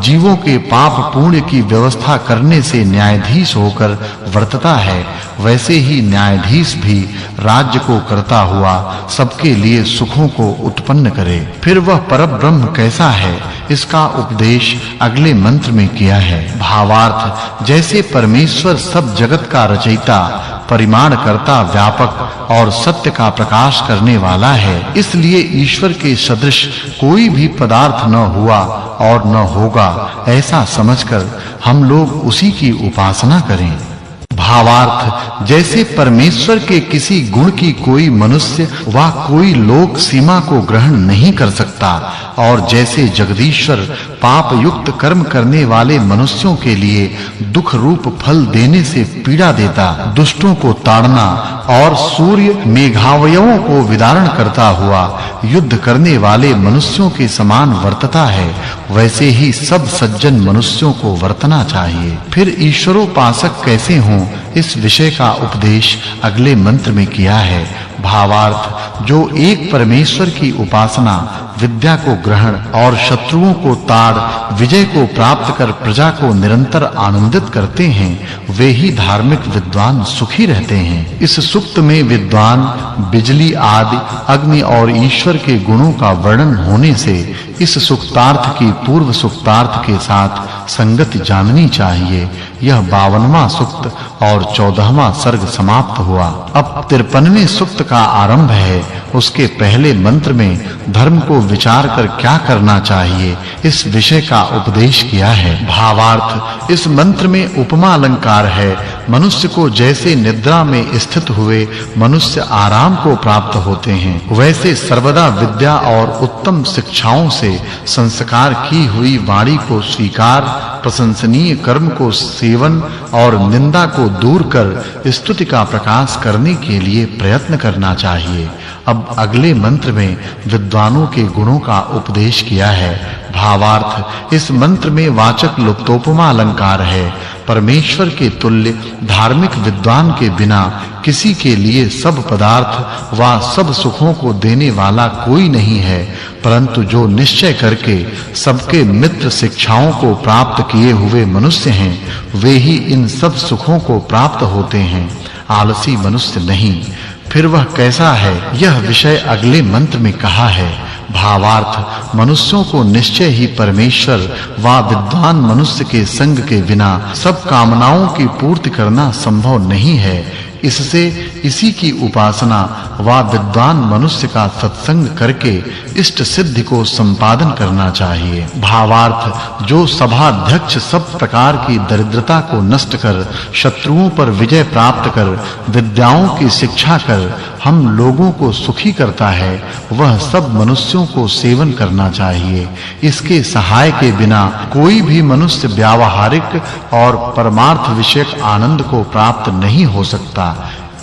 जीवों के पाप पुण्य की व्यवस्था करने से न्यायाधीश होकर वर्तता है वैसे ही न्यायाधीश भी राज्य को करता हुआ सबके लिए सुखों को उत्पन्न करे फिर वह परब्रह्म कैसा है इसका उपदेश अगले मंत्र में किया है भावार्थ जैसे परमेश्वर सब जगत का रचयिता परिमाण करता व्यापक और सत्य का प्रकाश करने वाला है इसलिए ईश्वर के सदृश कोई भी पदार्थ न हुआ और न होगा ऐसा समझकर हम लोग उसी की उपासना करें भावार्थ जैसे परमेश्वर के किसी गुण की कोई मनुष्य वा कोई लोक सीमा को ग्रहण नहीं कर सकता और जैसे जगदीश्वर पाप युक्त कर्म करने वाले मनुष्यों के लिए दुख रूप फल देने से पीड़ा देता दुष्टों को ताड़ना और सूर्य मेघावयों को विदारण करता हुआ युद्ध करने वाले मनुष्यों के समान वर्तता है वैसे ही सब सज्जन मनुष्यों को वर्तना चाहिए फिर ईश्वरोपासक कैसे हों इस विषय का उपदेश अगले मंत्र में किया है भावार्थ जो एक परमेश्वर की उपासना विद्या को ग्रहण और शत्रुओं को ताड़ विजय को प्राप्त कर प्रजा को निरंतर आनंदित करते हैं वे ही धार्मिक विद्वान सुखी रहते हैं इस सुक्त में विद्वान बिजली आदि अग्नि और ईश्वर के गुणों का वर्णन होने से इस सुक्तार्थ की पूर्व सुक्तार्थ के साथ संगति जाननी चाहिए यह 52वां सुक्त और 14वां सर्ग समाप्त हुआ अब 53वें सुक्त का आरंभ है उसके पहले मंत्र में धर्म को विचार कर क्या करना चाहिए इस विषय का उपदेश किया है भावार्थ इस मंत्र में उपमा अलंकार है मनुष्य को जैसे निद्रा में स्थित हुए मनुष्य आराम को प्राप्त होते हैं वैसे सर्वदा विद्या और उत्तम शिक्षाओं से संस्कार की हुई वाणी को स्वीकार प्रशंसनीय कर्म को सेवन और निंदा को दूर कर स्तुति का प्रकाश करने के लिए प्रयत्न करना चाहिए अब अगले मंत्र में विद्वानों के गुणों का उपदेश किया है भावार्थ इस मंत्र में वाचक् लुप्तोपमा अलंकार है परमेश्वर के तुल्य धार्मिक विद्वान के बिना किसी के लिए सब पदार्थ व सब सुखों को देने वाला कोई नहीं है परंतु जो निश्चय करके सबके मित्र शिक्षाओं को प्राप्त किए हुए मनुष्य हैं वे ही इन सब सुखों को प्राप्त होते हैं आलसी मनुष्य नहीं फिर वह कैसा है यह विषय अगले मंत्र में कहा है भावार्थ मनुष्यों को निश्चय ही परमेश्वर व विद्वान मनुष्य के संग के बिना सब कामनाओं की पूर्ति करना संभव नहीं है इससे इसी की उपासना व विद्वान मनुष्य का सत्संग करके इष्ट सिद्धि को संपादन करना चाहिए भावार्थ जो सभाध्यक्ष सब प्रकार की दरिद्रता को नष्ट कर शत्रुओं पर विजय प्राप्त कर विद्याओं की शिक्षा कर हम लोगों को सुखी करता है वह सब मनुष्यों को सेवन करना चाहिए इसके सहाय के बिना कोई भी मनुष्य व्यावहारिक और परमार्थ विषयक आनंद को प्राप्त नहीं हो सकता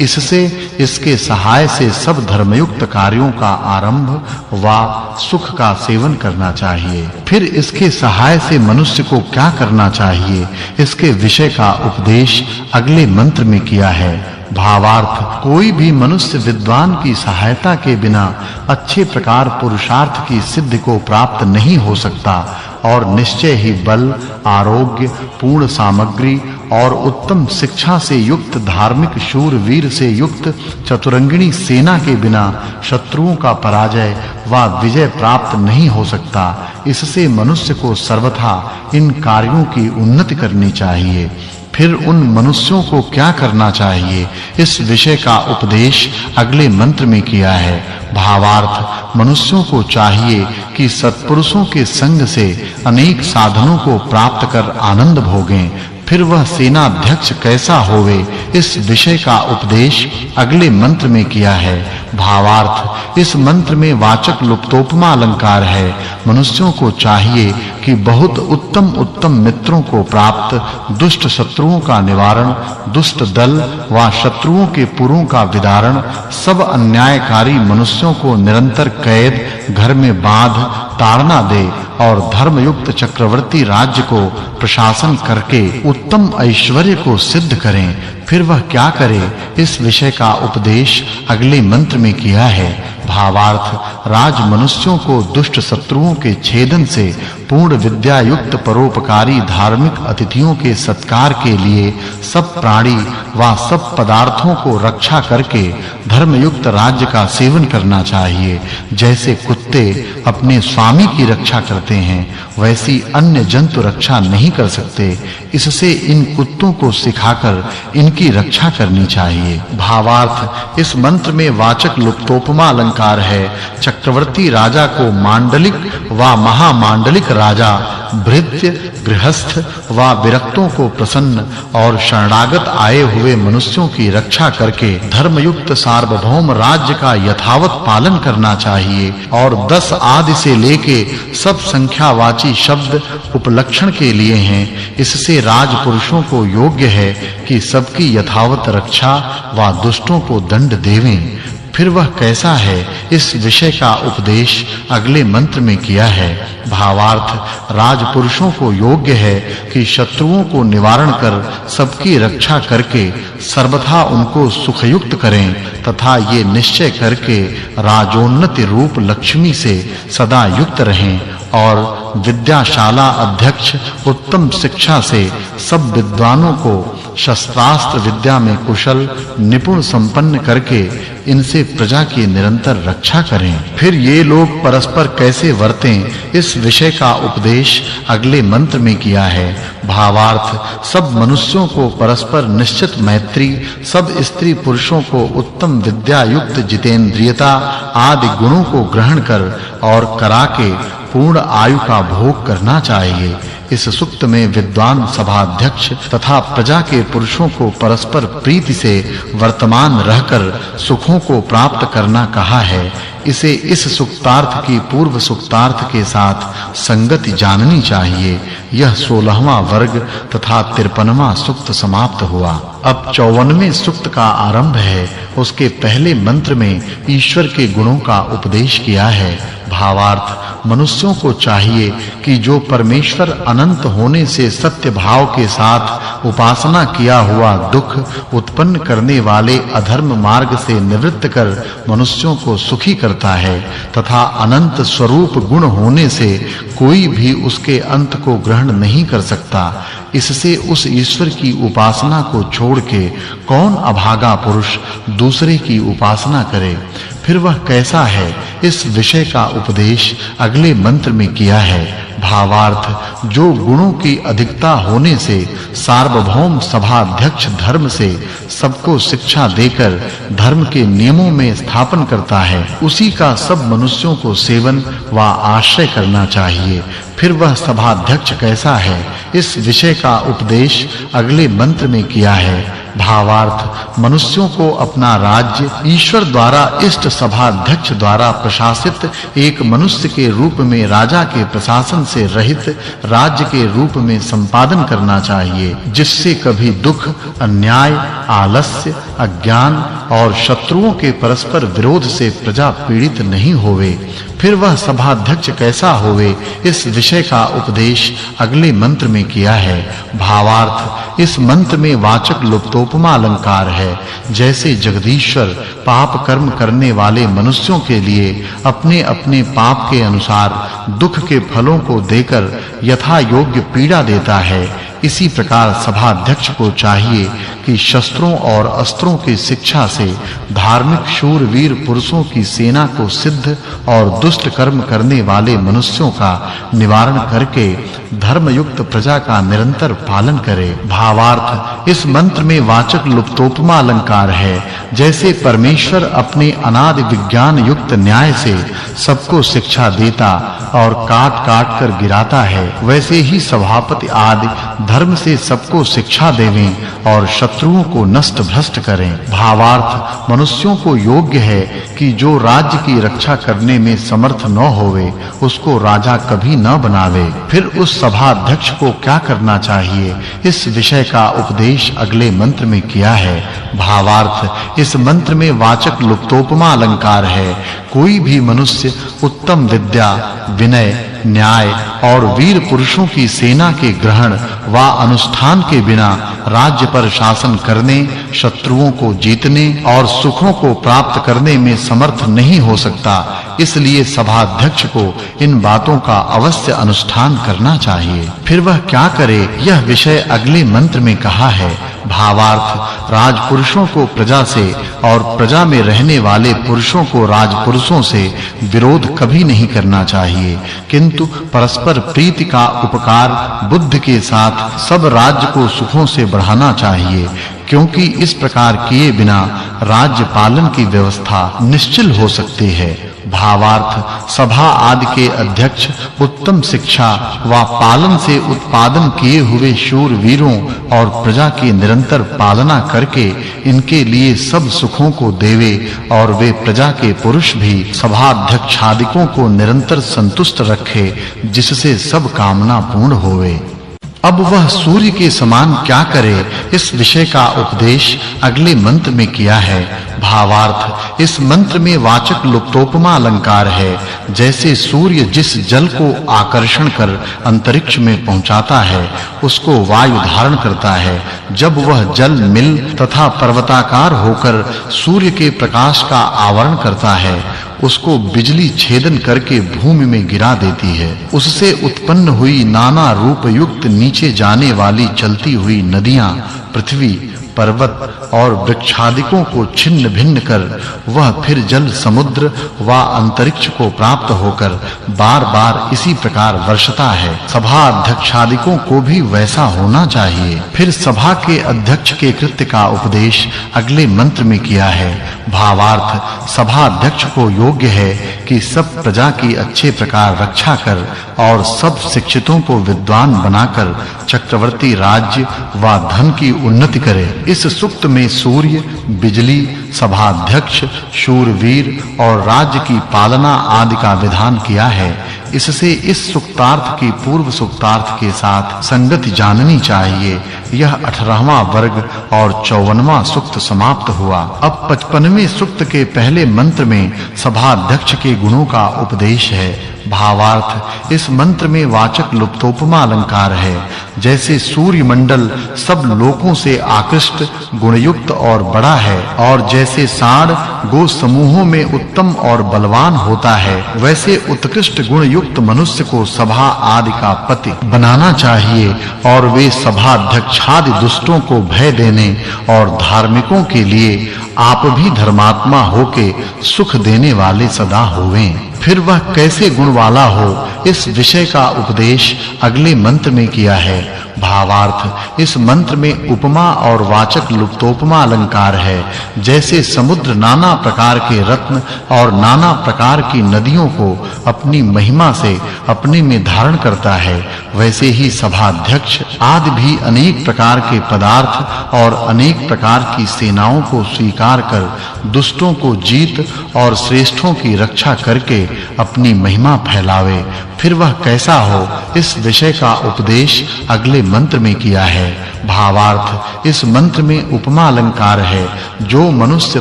इससे इसके सहाय से सब धर्मयुक्त कार्यों का आरंभ व सुख का सेवन करना चाहिए फिर इसके सहाय से मनुष्य को क्या करना चाहिए इसके विषय का उपदेश अगले मंत्र में किया है भावार्थ कोई भी मनुष्य विद्वान की सहायता के बिना अच्छे प्रकार पुरुषार्थ की सिद्धि को प्राप्त नहीं हो सकता और निश्चय ही बल आरोग्य पूर्ण सामग्री और उत्तम शिक्षा से युक्त धार्मिक शूरवीर से युक्त चतुरंगिणी सेना के बिना शत्रुओं का पराजय व विजय प्राप्त नहीं हो सकता इससे मनुष्य को सर्वथा इन कार्यों की उन्नति करनी चाहिए फिर उन मनुष्यों को क्या करना चाहिए इस विषय का उपदेश अगले मंत्र में किया है भावार्थ मनुष्यों को चाहिए कि सत्पुरुषों के संग से अनेक साधनों को प्राप्त कर आनंद भोगें फिर वह सेनाध्यक्ष कैसा होवे इस विषय का उपदेश अगले मंत्र में किया है भावार्थ इस मंत्र में वाचक् लुप्तोपमा अलंकार है मनुष्यों को चाहिए कि बहुत उत्तम मित्रों को प्राप्त दुष्ट शत्रुओं का निवारण दुष्ट दल व शत्रुओं के पुरों का विदारण सब अन्यायकारी मनुष्यों को निरंतर कैद घर में बांध ताड़ना दे और धर्मयुक्त चक्रवर्ती राज्य को प्रशासन करके उत्तम ऐश्वर्य को सिद्ध करें, फिर वह क्या करे, इस विषय का उपदेश अगले मंत्र में किया है। भावार्थ, राज मनुष्यों को दुष्ट शत्रुओं के छेदन से पूर्ण विद्या युक्त परोपकारी धार्मिक अतिथियों के सत्कार के लिए सब प्राणी व सब पदार्थों को रक्षा करके धर्मयुक्त राज्य का सेवन करना चाहिए। जैसे कुत्ते अपने स्वामी की रक्षा करते हैं, वैसी अन्य जंतु रक्षा नहीं कर सकते। इससे इन कुत्तों को सिखाकर इनकी रक्षा करनी चाहिए। भावार्थ, इस मंत्र में वाचक् लुप्तोपमा अलंकार है। चक्रवर्ती राजा को मांडलिक व महामांडलिक राजा, भृत्य, गृहस्थ व विरक्तों को प्रसन्न और शरणागत आए हुए मनुष्यों की रक्षा करके धर्मयुक्त सार्वभौम राज्य का यथावत पालन करना चाहिए। और 10 आदि से लेके सब संख्यावाची शब्द उपलक्षण के लिए हैं। इससे राजपुरुषों को योग्य है कि सबकी यथावत रक्षा व दुष्टों को दंड देवें। फिर वह कैसा है, इस विषय का उपदेश अगले मंत्र में किया है। भावार्थ, राजपुरुषों को योग्य है कि शत्रुओं को निवारण कर सबकी रक्षा करके सर्वथा उनको सुखयुक्त करें तथा ये निश्चय करके राजोन्नति रूप लक्ष्मी से सदा युक्त रहें और विद्याशाला अध्यक्ष उत्तम शिक्षा से सब विद्वानों को शस्त्रास्त्र विद्या में कुशल निपुण संपन्न करके इनसे प्रजा की निरंतर रक्षा करें। फिर ये लोग परस्पर कैसे वर्तें, इस विषय का उपदेश अगले मंत्र में किया है। भावार्थ, सब मनुष्यों को परस्पर निश्चित मैत्री, सब स्त्री पुरुषों को उत्तम विद्या युक्त जितेंद्रियता आदि गुणों को ग्रहण कर और करा के पूर्ण आयु का भोग करना चाहिए। इस सुक्त में विद्वान सभाध्यक्ष तथा प्रजा के पुरुषों को परस्पर प्रीति से वर्तमान रहकर सुखों को प्राप्त करना कहा है। इसे इस सुक्तार्थ की पूर्व सुक्तार्थ के साथ संगति जाननी चाहिए। यह 16वां वर्ग तथा 53वां सुक्त समाप्त हुआ। अब 54वें सुक्त का आरंभ है। उसके पहले मंत्र में ईश्वर के गुणों का उपदेश किया है। भावार्थ, मनुष्यों को चाहिए कि जो परमेश्वर अनंत होने से सत्य भाव के साथ उपासना किया हुआ दुख उत्पन्न करने वाले अधर्म मार्ग से निवृत्त कर मनुष्यों को सुखी करता है तथा अनंत स्वरूप गुण होने से कोई भी उसके अंत को ग्रहण नहीं कर सकता, इससे उस ईश्वर की उपासना को छोड़ के कौन अभागा पुरुष दूसरे की उपासना करे। फिर वह कैसा है, इस विषय का उपदेश अगले मंत्र में किया है। भावार्थ, जो गुणों की अधिकता होने से सार्वभौम सभाध्यक्ष धर्म से सबको शिक्षा देकर धर्म के नियमों में स्थापन करता है, उसी का सब मनुष्यों को सेवन व आश्रय करना चाहिए। फिर वह सभाध्यक्ष कैसा है, इस विषय का उपदेश अगले मंत्र में किया है। भावार्थ, मनुष्यों को अपना राज्य ईश्वर द्वारा इष्ट सभाध्यक्ष द्वारा प्रशासित एक मनुष्य के रूप में राजा के प्रशासन से रहित राज्य के रूप में संपादन करना चाहिए, जिससे कभी दुख, अन्याय, आलस्य, अज्ञान और शत्रुओं के परस्पर विरोध से प्रजा पीड़ित नहीं होवे। फिर वह सभाध्यक्ष कैसा होवे, इस विषय का उपदेश अगले मंत्र में किया है। भावार्थ, इस मंत्र में वाचक् लुप्तोपमा अलंकार है। जैसे जगदीश्वर पाप कर्म करने वाले मनुष्यों के लिए अपने-अपने पाप के अनुसार दुख के फलों को देकर यथा योग्य पीड़ा देता है, इसी प्रकार सभाध्यक्ष को चाहिए कि शस्त्रों और अस्त्रों की शिक्षा से धार्मिक शूरवीर पुरुषों की सेना को सिद्ध और दुष्ट कर्म करने वाले मनुष्यों का निवारण करके धर्मयुक्त प्रजा का निरंतर पालन करे। भावार्थ, इस मंत्र में वाचक् लुप्तोपमा अलंकार है। जैसे परमेश्वर अपने अनादि विज्ञान युक्त न्याय से सबको शिक्षा देता और काट-काट कर गिराता है, वैसे ही सभापति आदि धर्म से सबको शिक्षा देवें और शत्रुओं को नष्ट भ्रष्ट करें। भावार्थ, मनुष्यों को योग्य है कि जो राज्य की रक्षा करने में समर्थ न होवे, उसको राजा कभी न बनावे। फिर उस सभाध्यक्ष को क्या करना चाहिए, इस विषय का उपदेश अगले मंत्र में किया है। भावार्थ, इस मंत्र में वाचक् लुप्तोपमा अलंकार है। कोई भी मनुष्य उत्तम विद्या, विनय, न्याय और वीर पुरुषों की सेना के ग्रहण व अनुष्ठान के बिना राज्य पर शासन करने, शत्रुओं को जीतने और सुखों को प्राप्त करने में समर्थ नहीं हो सकता। इसलिए सभाध्यक्ष को इन बातों का अवश्य अनुष्ठान करना चाहिए। फिर वह क्या करे, यह विषय अगले मंत्र में कहा है। भावार्थ, राजपुरुषों को प्रजा से और प्रजा में रहने वाले पुरुषों को राजपुरुषों से विरोध कभी नहीं करना चाहिए, किंतु परस्पर प्रीति का उपकार बुद्धि के साथ सब राज्य को सुखों से बढ़ाना चाहिए, क्योंकि इस प्रकार किए बिना राज्य पालन की व्यवस्था निश्चल हो सकती है। भावार्थ, सभा आदि के अध्यक्ष उत्तम शिक्षा व पालन से उत्पादन किए हुए शूर वीरों और प्रजा की निरंतर पालना करके इनके लिए सब सुखों को देवे और वे प्रजा के पुरुष भी सभाध्यक्ष आदिकों को निरंतर संतुष्ट रखे, जिससे सब कामना पूर्ण होवे। अब वह सूर्य के समान क्या करे, इस विषय का उपदेश अगले मंत्र में किया है। भावार्थ, इस मंत्र में वाचक् लुप्तोपमा अलंकार है। जैसे सूर्य जिस जल को आकर्षण कर अंतरिक्ष में पहुंचाता है, उसको वायु धारण करता है। जब वह जल मिल तथा पर्वताकार होकर सूर्य के प्रकाश का आवरण करता है, उसको बिजली छेदन करके भूमि में गिरा देती है। उससे उत्पन्न हुई नाना रूप युक्त नीचे जाने वाली चलती हुई नदियां पृथ्वी, पर्वत और वृक्षादिकों को छिन्न भिन्न कर वह फिर जल समुद्र व अंतरिक्ष को प्राप्त होकर बार-बार इसी प्रकार वर्षता है। सभा अध्यक्षादिकों को भी वैसा होना चाहिए। फिर सभा के अध्यक्ष के कृत्य का उपदेश अगले मंत्र में किया है। भावार्थ, सभा अध्यक्ष को योग्य है कि सब प्रजा की अच्छे प्रकार रक्षा कर और सब शिक्षितों को विद्वान बनाकर चक्रवर्ती राज्य व धन की उन्नति करे। इस सूक्त में सूर्य, बिजली, सभाध्यक्ष, शूरवीर और राज्य की पालना आदि का विधान किया है। इससे इस सूक्तार्थ की पूर्व सूक्तार्थ के साथ संगति जाननी चाहिए। यह 18वां वर्ग और 54वां सूक्त समाप्त हुआ। अब 55वें सूक्त के पहले मंत्र में सभाध्यक्ष के गुणों का उपदेश है। भावार्थ, इस मंत्र में वाचक् लुप्तोपमा अलंकार है। जैसे सूर्य मंडल सब लोकों से आकृष्ट, गुणयुक्त और बड़ा है, और जैसे साढ़ गो समूहों में उत्तम और बलवान होता है, वैसे उत्कृष्ट गुणयुक्त मनुष्य को सभा आदि का पति बनाना चाहिए और वे सभाध्यक्षादि दुष्टों को भय देने और धार्मिकों के लिए आप भी धर्मात्मा होके सुख देने वाले सदा होवें। फिर वह कैसे गुण वाला हो, इस विषय का उपदेश अगले मंत्र में किया है। भावार्थ, इस मंत्र में उपमा और वाचक् लुप्तोपमा अलंकार है। जैसे समुद्र नाना प्रकार के रत्न और नाना प्रकार की नदियों को अपनी महिमा से अपने में धारण करता है, वैसे ही सभाध्यक्ष आदि भी अनेक प्रकार के पदार्थ और अनेक प्रकार की सेनाओं को स्वीकार कर दुष्टों को जीत और श्रेष्ठों की रक्षा करके अपनी महिमा फैलावे। फिर वह कैसा हो, इस विषय का उपदेश अगले मंत्र में किया है। भावार्थ, इस मंत्र में उपमा अलंकार है। जो मनुष्य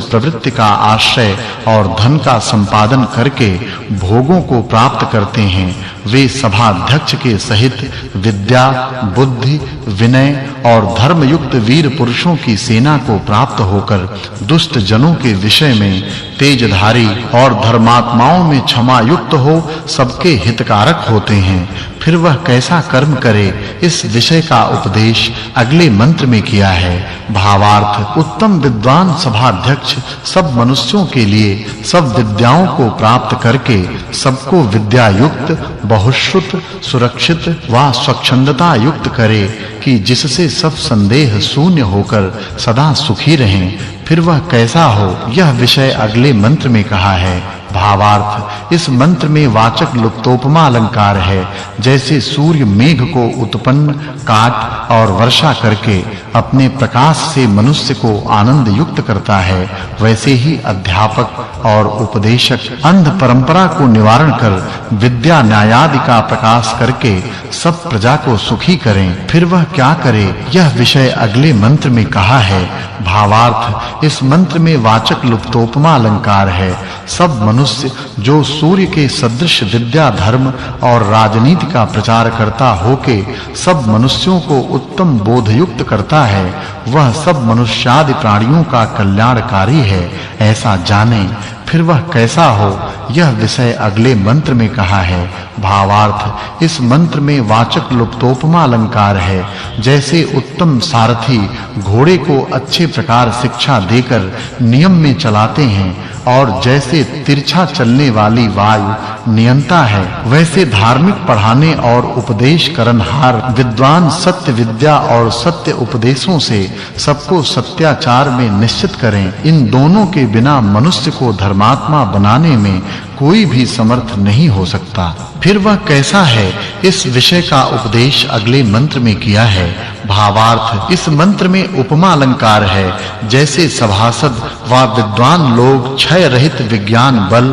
प्रवृत्ति का आश्रय और धन का संपादन करके भोगों को प्राप्त करते हैं, वे सभाध्यक्ष के सहित विद्या, बुद्धि, विनय और धर्म युक्त वीर पुरुषों की सेना को प्राप्त होकर दुष्ट जनों के विषय में तेजधारी और धर्मात्माओं में क्षमा युक्त हो सबके हितकारक होते हैं। फिर वह कैसा कर्म करे, इस विषय का उपदेश अगले मंत्र में किया है। भावार्थ, उत्तम विद्वान सभाध्यक्ष सब मनुष्यों के लिए सब विद्याओं को प्राप्त करके सबको विद्या युक्त, बहुश्रुत, सुरक्षित व स्वच्छंदता युक्त करे कि जिससे सब संदेह शून्य होकर सदा सुखी रहें। फिर वह कैसा हो, यह विषय अगले मंत्र में कहा है। भावार्थ, इस मंत्र में वाचक् लुप्तोपमा अलंकार है। जैसे सूर्य मेघ को उत्पन्न, काट और वर्षा करके अपने प्रकाश से मनुष्य को आनंद युक्त करता है, वैसे ही अध्यापक और उपदेशक अंध परंपरा को निवारण कर विद्या न्यायादि का प्रकाश करके सब प्रजा को सुखी करें। फिर वह क्या करे, यह विषय अगले मंत्र में कहा है। भावार्थ, इस मंत्र में वाचक् लुप्तोपमा अलंकार है। सब मनुष्य मनुष्य जो सूर्य के सदृश विद्या, धर्म और राजनीति का प्रचार करता होके सब मनुष्यों को उत्तम बोधयुक्त करता है, वह सब मनुष्यादि प्राणियों का कल्याणकारी है, ऐसा जाने। फिर वह कैसा हो, यह विषय अगले मंत्र में कहा है। भावार्थ, इस मंत्र में वाचक् लुप्तोपमा अलंकार है। जैसे उत्तम सारथी घोड़े को अच्छे प्रकार शिक्षा देकर नियम में चलाते हैं और जैसे तिरछा चलने वाली वायु नियंता है, वैसे धार्मिक पढ़ाने और उपदेश करनहार विद्वान सत्य विद्या और सत्य उपदेशों से सबको सत्याचार में निश्चित करें। इन दोनों के बिना मनुष्य को धर्मात्मा बनाने में कोई भी समर्थ नहीं हो सकता। फिर वह कैसा है, इस विषय का उपदेश अगले मंत्र में किया है। भावार्थ, इस मंत्र में उपमा अलंकार है। जैसे सभासद व विद्वान लोग क्षय रहित विज्ञान, बल,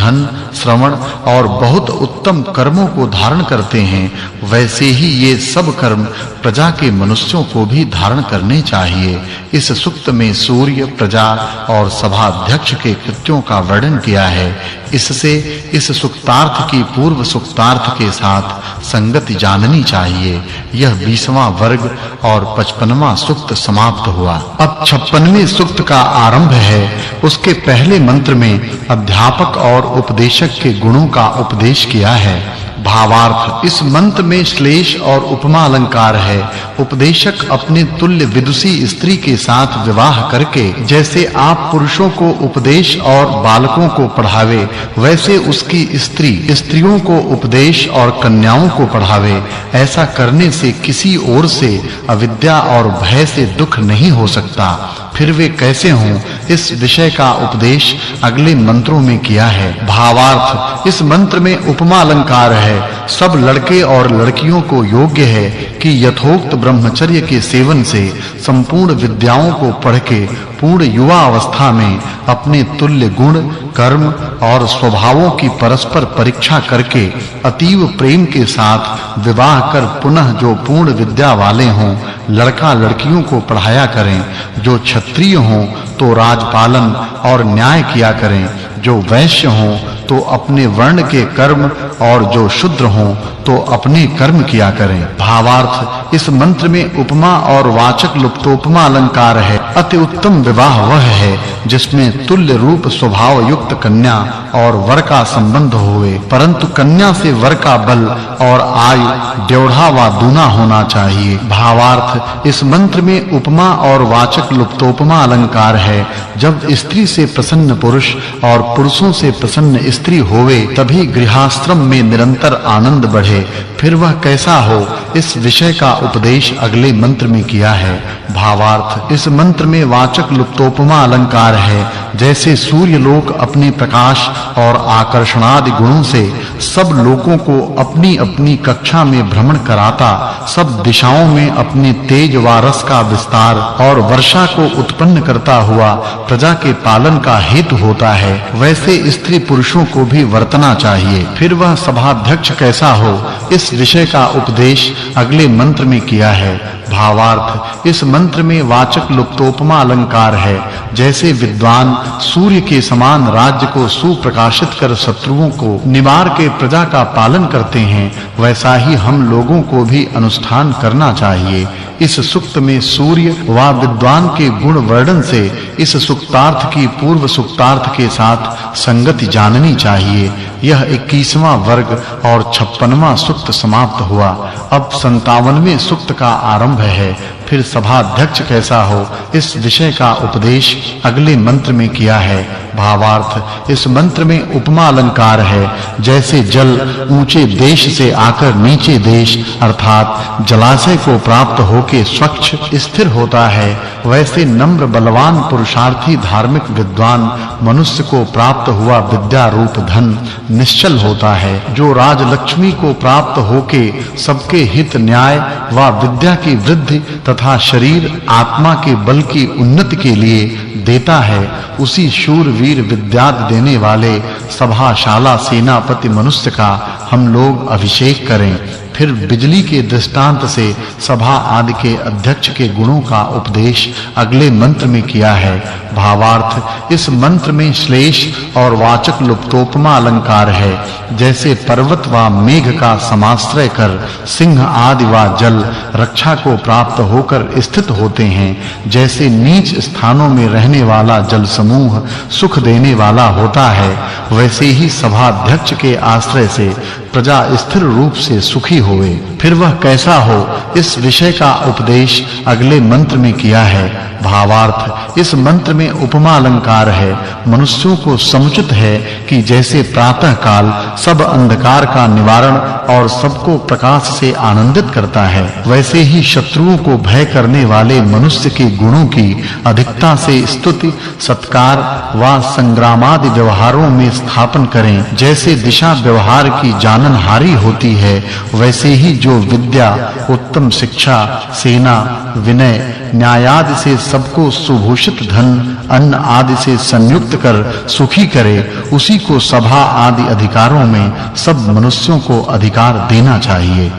धन, श्रवण और बहुत उत्तम कर्मों को धारण करते हैं, वैसे ही ये सब कर्म प्रजा के मनुष्यों को भी धारण करने चाहिए। इस सूक्त में सूर्य, प्रजा और सभाध्यक्ष के कृत्यों का वर्णन किया है। इससे इस सूक्तार्थ की पूर्व सूक्तार्थ के साथ संगति जाननी चाहिए। यह 20वां वर्ग और 55वां सूक्त समाप्त हुआ। अब 56वें सूक्त का आरंभ है। उसके पहले मंत्र में अध्यापक और उपदेशक के गुणों का उपदेश किया है। भावार्थ, इस मंत्र में श्लेष और उपमा अलंकार है। उपदेशक अपने तुल्य विदुषी स्त्री के साथ विवाह करके जैसे आप पुरुषों को उपदेश और बालकों को पढ़ावे, वैसे उसकी स्त्रियों को उपदेश और कन्याओं को पढ़ावे। ऐसा करने से किसी ओर से अविद्या और भय से दुख नहीं हो सकता। फिर वे कैसे हों, इस विषय का उपदेश अगले मंत्रों में किया है। भावार्थ, इस मंत्र में उपमा अलंकार है। सब लड़के और लड़कियों को योग्य है कि यथोक्त ब्रह्मचर्य के सेवन से संपूर्ण विद्याओं को पढ़ के पूर्ण युवा अवस्था में अपने तुल्य गुण, कर्म और स्वभावों की परस्पर परीक्षा करके अतीव प्रेम के साथ विवाह कर पुनः जो पूर्ण विद्या वाले हों, लड़का लड़कियों को पढ़ाया करें। जो क्षत्रिय हों तो राजपालन और न्याय किया करें, जो वैश्य हों तो अपने वर्ण के कर्म और जो शूद्र हों तो अपने कर्म किया करें। भावार्थ, इस मंत्र में उपमा और वाचक् लुप्तोपमा अलंकार है। अति उत्तम विवाह वह है जिसमें तुल्य रूप स्वभाव युक्त कन्या और वर का संबंध होवे, परंतु कन्या से वर का बल और आयु डेढ़ा व दूना होना चाहिए। भावार्थ, इस मंत्र में उपमा और वाचक् लुप्तोपमा अलंकार है। जब स्त्री से प्रसन्न पुरुष और पुरुषों से प्रसन्न स्त्री होवे, तभी गृहस्थ्रम में निरंतर आनंद बढ़े। फिर वह कैसा हो, इस विषय का उपदेश अगले मंत्र में किया है। भावार्थ, इस मंत्र में वाचक् लुप्तोपमा अलंकार है। जैसे सूर्य लोक अपने प्रकाश और आकर्षणादि गुणों से सब लोगों को अपनी-अपनी कक्षा में भ्रमण कराता, सब दिशाओं में अपने तेज व रस का विस्तार और वर्षा को उत्पन्न करता हुआ प्रजा के पालन का हेतु होता है, वैसे स्त्री पुरुषों को भी वर्तना चाहिए। फिर वह सभाध्यक्ष कैसा हो, इस विषय का उपदेश अगले मंत्र में किया है। भावार्थ, इस मंत्र में वाचक् लुप्तोपमा अलंकार है। जैसे विद्वान सूर्य के समान राज्य को सुप्रकाशित कर शत्रुओं को निवार के प्रजा का पालन करते हैं, वैसा ही हम लोगों को भी अनुष्ठान करना चाहिए। इस सूक्त में सूर्य व विद्वान के गुण वर्णन से इस सूक्तार्थ की पूर्व सूक्तार्थ के साथ संगति जाननी चाहिए। यह 21वां वर्ग और 56वां सूक्त समाप्त हुआ। अब 57वें सूक्त का आरंभ है। फिर सभाध्यक्ष कैसा हो, इस विषय का उपदेश अगले मंत्र में किया है। भावार्थ, इस मंत्र में उपमा अलंकार है। जैसे जल ऊंचे देश से आकर नीचे देश अर्थात जलाशय को प्राप्त होके स्वच्छ स्थिर होता है, वैसे नम्र बलवान पुरुषार्थी धार्मिक विद्वान मनुष्य को प्राप्त हुआ विद्या रूप धन निश्चल होता है। जो राजलक्ष्मी को प्राप्त होके सबके हित, न्याय व विद्या की वृद्धि तथा शरीर आत्मा के बल की उन्नति के लिए देता है, उसी शूरवीर विद्यात देने वाले सभाशाला सेनापति मनुष्य का हम लोग अभिषेक करें। फिर बिजली के दृष्टांत से सभा आदि के अध्यक्ष के गुणों का उपदेश अगले मंत्र में किया है। भावार्थ इस मंत्र में श्लेष और वाचक् लुप्तोपमा अलंकार है। जैसे पर्वत व मेघ का समाश्रय कर सिंह आदि व जल रक्षा को प्राप्त होकर स्थित होते हैं, जैसे नीच स्थानों में रहने वाला जल समूह सुख देने वाला होता है, वैसे ही सभाध्यक्ष के आश्रय से प्रजा स्थिर रूप से सुखी होवे। फिर वह कैसा हो, इस विषय का उपदेश अगले मंत्र में किया है। भावार्थ इस मंत्र में उपमा अलंकार है। मनुष्यों को समुचित है कि जैसे प्रातः काल सब अंधकार का निवारण और सबको प्रकाश से आनंदित करता है, वैसे ही शत्रुओं को भय करने वाले मनुष्य के गुणों की अधिकता से स्तुति, सत्कार व संग्रामादि व्यवहारों में स्थापन करें। जैसे दिशा व्यवहार की जाननहारी होती है, वैसे ही जो विद्या, उत्तम शिक्षा, सेना, विनय, न्यायादि से सबको सुभूषित धन, अन्न आदि से संयुक्त कर सुखी करे, उसी को सभा आदि अधिकारों में सब मनुष्यों को अधिकार देना चाहिए।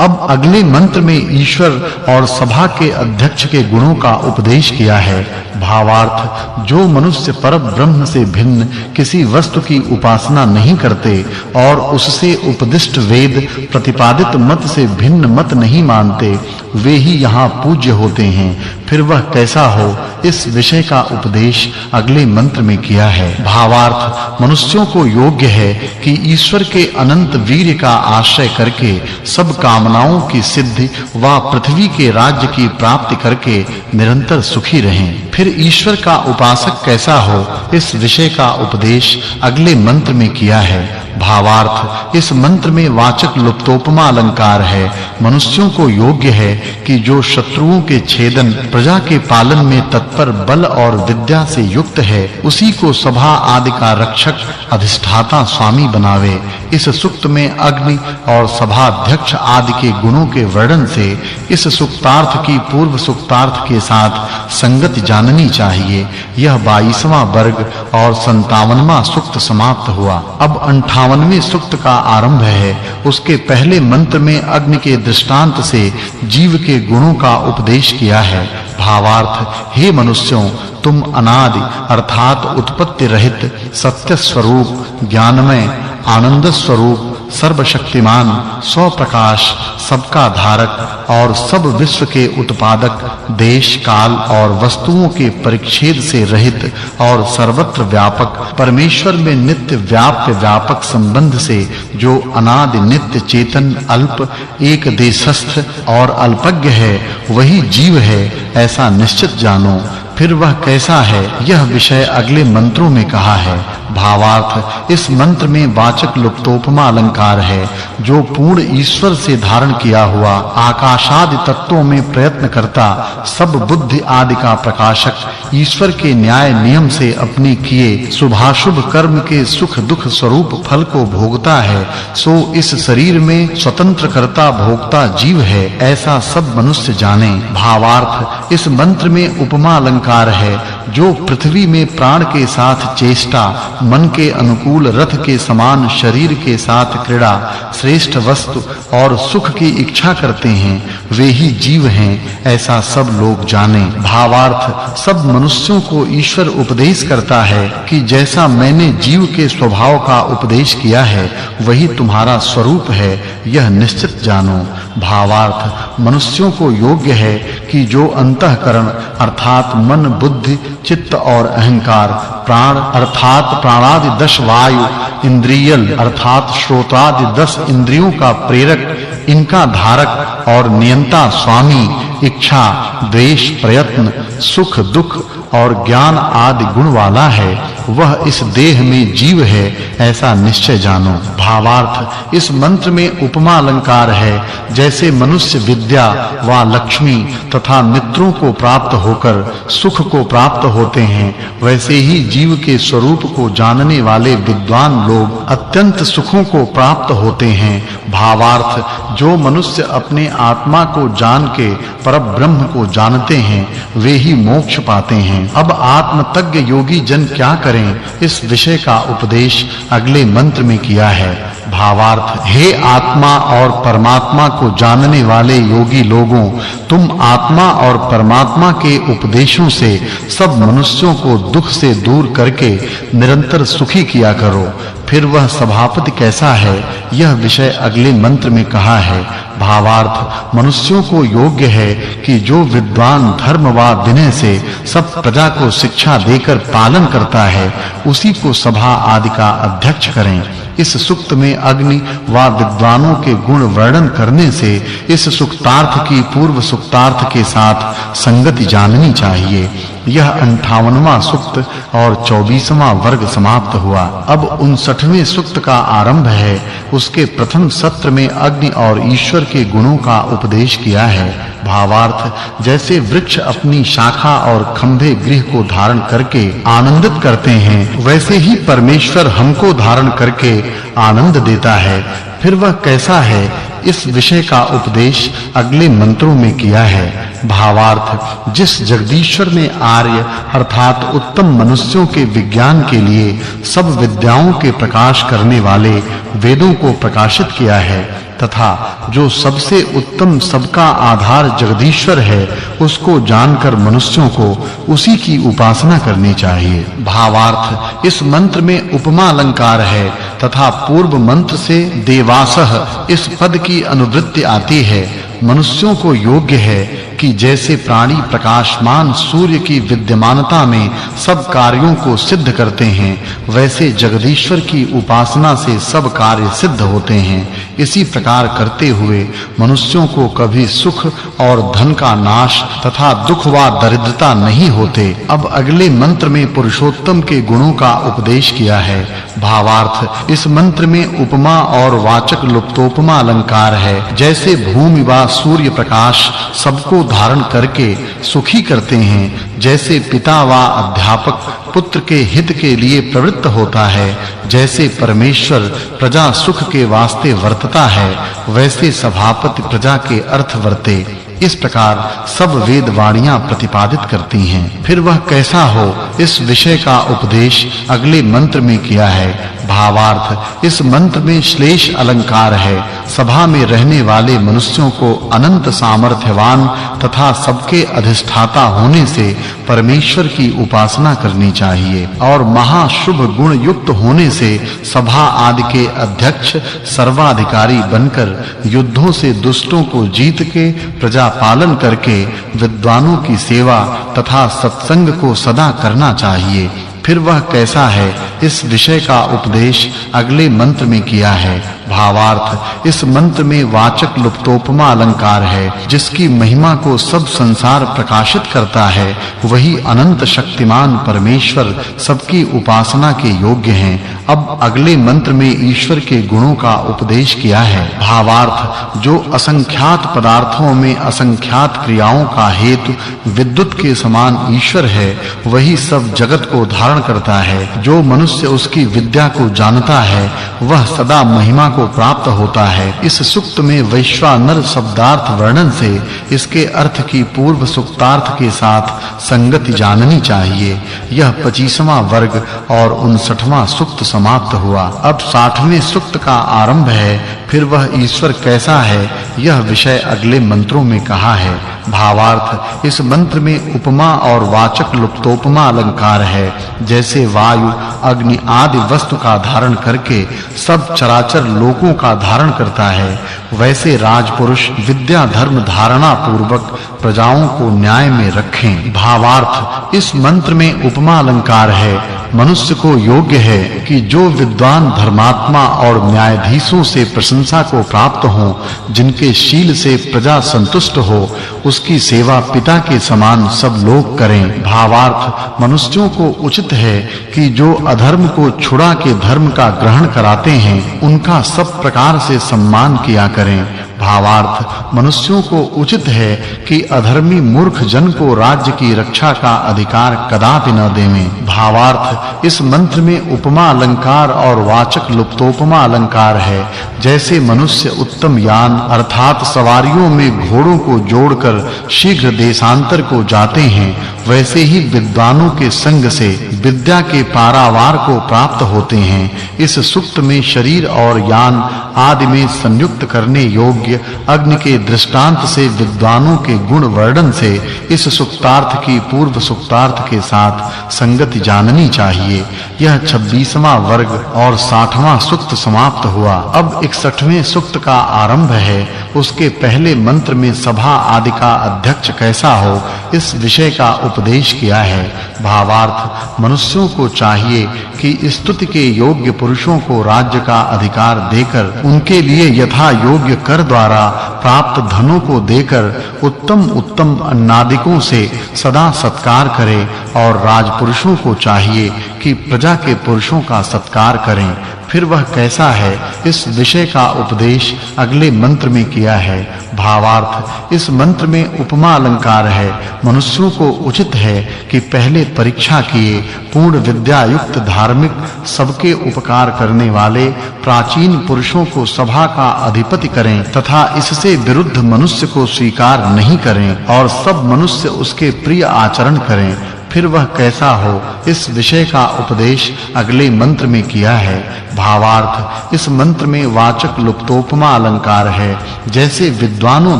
अब अगले मंत्र में ईश्वर और सभा के अध्यक्ष के गुणों का उपदेश किया है। भावार्थ जो मनुष्य परब्रह्म से भिन्न किसी वस्तु की उपासना नहीं करते और उससे उपदिष्ट वेद प्रतिपादित मत से भिन्न मत नहीं मानते, वे ही यहाँ पूज्य होते हैं। फिर वह कैसा हो, इस विषय का उपदेश अगले मंत्र में किया है। भावार्थ मनुष्यों को योग्य है कि ईश्वर के अनंत वीर्य का आश्रय करके सब कामनाओं की सिद्धि व पृथ्वी के राज्य की प्राप्ति करके निरंतर सुखी रहें। फिर ईश्वर का उपासक कैसा हो, इस विषय का उपदेश अगले मंत्र में किया है। भावार्थ इस मंत्र में वाचक् लुप्तोपमा अलंकार है। मनुष्यों को योग्य है कि जो शत्रुओं के छेदन, प्रजा के पालन में तत्पर, बल और विद्या से युक्त है, उसी को सभा आदि का रक्षक, अधिष्ठाता, स्वामी बनावे। इस सूक्त में अग्नि और सभाध्यक्ष आदि के गुणों के वर्णन से इस सूक्तार्थ की पूर्व सूक्तार्थ के साथ संगति जाननी चाहिए। यह 22वां वर्ग और 57वां सूक्त समाप्त हुआ। अब 58वें सूक्त का आरंभ है। उसके पहले मंत्र में अग्नि के दृष्टांत से जीव के गुणों का उपदेश किया है। भावार्थ हे मनुष्यों, तुम अनादि अर्थात उत्पत्ति रहित, सत्य स्वरूप, ज्ञानमय, आनंद स्वरूप, सर्वशक्तिमान, स्वप्रकाश, सबका धारक और सब विश्व के उत्पादक, देश काल और वस्तुओं के परिच्छेद से रहित और सर्वत्र व्यापक, परमेश्वर में नित्य व्याप्य व्यापक संबंध से जो अनादि नित्य चेतन, अल्प, एक देशस्थ और अल्पज्ञ है, वही जीव है, ऐसा निश्चित जानो। फिर वह कैसा है, यह विषय अगले मंत्रों में कहा है। भावार्थ इस मंत्र में वाचक् लुप्तोपमा अलंकार है। जो पूर्ण ईश्वर से धारण किया हुआ आकाशादि तत्वों में प्रयत्न करता, सब बुद्धि आदि का प्रकाशक, ईश्वर के न्याय नियम से अपने किए शुभाशुभ कर्म के सुख दुख स्वरूप फल को भोगता है, सो इस शरीर में स्वतंत्र कर्ता भोक्ता जीव है, ऐसा सब मनुष्य जाने। भावार्थ इस मंत्र में उपमा अलंकार है। जो पृथ्वी में प्राण के साथ चेष्टा, मन के अनुकूल रथ के समान शरीर के साथ क्रीड़ा, श्रेष्ठ वस्तु और सुख की इच्छा करते हैं, वे ही जीव हैं, ऐसा सब लोग जाने। भावार्थ सब मनुष्यों को ईश्वर उपदेश करता है कि जैसा मैंने जीव के स्वभाव का उपदेश किया है, वही तुम्हारा स्वरूप है, यह निश्चित जानो। भावार्थ मनुष्यों को योग्य है कि जो अंतःकरण अर्थात मन, बुद्धि, चित्त और अहंकार, प्राण अर्थात प्राणादि 10 वायु, इंद्रियल अर्थात श्रोत्रादि 10 इंद्रियों का प्रेरक, इनका धारक और नियंता, स्वामी, इच्छा, द्वेष, प्रयत्न, सुख दुख और ज्ञान आदि गुण वाला है, वह इस देह में जीव है, ऐसा निश्चय जानो। भावार्थ इस मंत्र में उपमा अलंकार है। जैसे मनुष्य विद्या व लक्ष्मी तथा मित्रों को प्राप्त होकर सुख को प्राप्त होते हैं, वैसे ही जीव के स्वरूप को जानने वाले विद्वान लोग अत्यंत सुखों को प्राप्त होते हैं। भावार्थ जो मनुष्य अपने आत्मा को जान के परब्रह्म को जानते हैं, वे ही मोक्ष पाते हैं। अब आत्मतज्ञ योगी जन क्या करें? करें इस विषय का उपदेश अगले मंत्र में किया है। भावार्थ, हे आत्मा और परमात्मा को जानने वाले योगी लोगों, तुम आत्मा और परमात्मा के उपदेशों से सब मनुष्यों को दुख से दूर करके निरंतर सुखी किया करो। फिर वह सभापति कैसा है, यह विषय अगले मंत्र में कहा है। भावार्थ, मनुष्यों को योग्य है कि जो विद्वान धर्म व विनय से सब प्रजा को शिक्षा देकर पालन करता है, उसी को सभा आदि का अध्यक्ष करें। इस सूक्त में अग्नि व विद्वानों के गुण वर्णन करने से इस सूक्तार्थ की पूर्व सूक्तार्थ के साथ संगति जाननी चाहिए। यह 58वां सूक्त और 24वां वर्ग समाप्त हुआ। अब 59वें सूक्त का आरंभ है। उसके प्रथम सत्र में अग्नि और ईश्वर के गुणों का उपदेश किया है। भावार्थ, जैसे वृक्ष अपनी शाखा और खंभे गृह को धारण करके आनंदित करते हैं, वैसे ही परमेश्वर हमको धारण करके आनंद देता है। फिर वह कैसा है, इस विषय का उपदेश अगले मंत्रों में किया है। भावार्थ, जिस जगदीश्वर ने आर्य अर्थात उत्तम मनुष्यों के विज्ञान के लिए सब विद्याओं के प्रकाश करने वाले वेदों को प्रकाशित किया है तथा जो सबसे उत्तम सबका आधार जगदीश्वर है, उसको जानकर मनुष्यों को उसी की उपासना करनी चाहिए। भावार्थ, इस मंत्र में उपमा अलंकार है तथा पूर्व मंत्र से देवासः इस पद की अनुवृत्ति आती है। मनुष्यों को योग्य है कि जैसे प्राणी प्रकाशमान सूर्य की विद्यमानता में सब कार्यों को सिद्ध करते हैं, वैसे जगदीश्वर की उपासना से सब कार्य सिद्ध होते हैं। इसी प्रकार करते हुए मनुष्यों को कभी सुख और धन का नाश तथा दुख व दरिद्रता नहीं होते। अब अगले मंत्र में पुरुषोत्तम के गुणों का उपदेश किया है। भावार्थ, इस मंत्र में उपमा और वाचक् लुप्तोपमा अलंकार है। जैसे भूमि व सूर्य प्रकाश सबको धारण करके सुखी करते हैं, जैसे पिता व अध्यापक पुत्र के हित के लिए प्रवृत्त होता है, जैसे परमेश्वर प्रजा सुख के वास्ते वर्तता है, वैसे सभापति प्रजा के अर्थ वर्ते। इस प्रकार सब वेद वाणियां प्रतिपादित करती हैं। फिर वह कैसा हो, इस विषय का उपदेश अगले मंत्र में किया है। भावार्थ, इस मंत्र में श्लेष अलंकार है। सभा में रहने वाले मनुष्यों को अनंत सामर्थ्यवान तथा सबके अधिष्ठाता होने से परमेश्वर की उपासना करनी चाहिए और महाशुभ गुण युक्त होने से सभा आदि के अध्यक्ष सर्वाधिकारी बनकर युद्धों से दुष्टों को जीत के प्रजा पालन करके विद्वानों की सेवा तथा सत्संग को सदा करना चाहिए। फिर वह कैसा है, इस विषय का उपदेश अगले मंत्र में किया है। भावार्थ, इस मंत्र में वाचक् लुप्तोपमा अलंकार है। जिसकी महिमा को सब संसार प्रकाशित करता है, वही अनंत शक्तिमान परमेश्वर सबकी उपासना के योग्य हैं। अब अगले मंत्र में ईश्वर के गुणों का उपदेश किया है। भावार्थ, जो असंख्यात पदार्थों में असंख्यात क्रियाओं का हेतु विद्युत के समान ईश्वर है, वही सब जगत को धारण करता है। जो मनुष्य उसकी विद्या को जानता है, वह सदा महिमा को प्राप्त होता है। इस सूक्त में वैश्वानर शब्दार्थ वर्णन से इसके अर्थ की पूर्व सूक्तार्थ के साथ संगति जाननी चाहिए। यह 25वां वर्ग और 59वां सूक्त समाप्त हुआ। अब 60वें सूक्त का आरंभ है। फिर वह ईश्वर कैसा है, यह विषय अगले मंत्रों में कहा है। भावार्थ, इस मंत्र में उपमा और वाचक् लुप्तोपमा अलंकार है। जैसे वायु अग्नि आदि वस्तु का धारण करके सब चराचर लोकों का धारण करता है, वैसे राजपुरुष विद्या धर्म धारणा पूर्वक प्रजाओं को न्याय में रखें। भावार्थ, इस मंत्र में उपमा अलंकार है। मनुष्य को योग्य है कि जो विद्वान धर्मात्मा और न्यायाधीशों से प्रशंसा को प्राप्त हो, जिनके शील से प्रजा संतुष्ट हो, उसकी सेवा पिता के समान सब लोग करें। भावार्थ, मनुष्यों को उचित है कि जो अधर्म को छुड़ा के धर्म का ग्रहण कराते हैं, उनका सब प्रकार से सम्मान किया करें। भावार्थ मनुष्यों को उचित है कि अधर्मी मूर्ख जन को राज्य की रक्षा का अधिकार कदापि न देवें। भावार्थ इस मंत्र में उपमा अलंकार और वाचक् लुप्तोपमा अलंकार है। जैसे मनुष्य उत्तम यान अर्थात सवारियों में घोड़ों को जोड़कर शीघ्र देशांतर को जाते हैं, वैसे ही विद्वानों के संग से विद्या के पारावार को प्राप्त होते हैं। इस सुक्त में शरीर और यान आदि में संयुक्त करने योग्य अग्नि के दृष्टांत से विद्वानों के गुण वर्णन से इस सुक्तार्थ की पूर्व सुक्तार्थ के साथ संगति जाननी चाहिए। यह 26वां वर्ग और 60वां सुक्त समाप्त हुआ। अब 61वें सुक्त का आरंभ है। उसके पहले मंत्र में सभा आदि का अध्यक्ष कैसा हो, इस विषय का उपदेश किया है। भावार्थ मनुष्यों को चाहिए कि स्तुति के योग्य पुरुषों को राज्य का अधिकार देकर उनके लिए यथा योग्य कर द्वारा प्राप्त धनों को देकर उत्तम अन्नादिकों से सदा सत्कार करे, और राजपुरुषों को चाहिए कि प्रजा के पुरुषों का सत्कार करें। फिर वह कैसा है, इस विषय का उपदेश अगले मंत्र में किया है। भावार्थ इस मंत्र में उपमा अलंकार है। मनुष्यों को उचित है कि पहले परीक्षा किए पूर्ण विद्या युक्त धार्मिक सबके उपकार करने वाले प्राचीन पुरुषों को सभा का अधिपति करें तथा इससे विरुद्ध मनुष्य को स्वीकार नहीं करें, और सब मनुष्य उसके प्रिय आचरण करें। फिर वह कैसा हो, इस विषय का उपदेश अगले मंत्र में किया है। भावार्थ इस मंत्र में वाचक् लुप्तोपमा अलंकार है। जैसे विद्वानों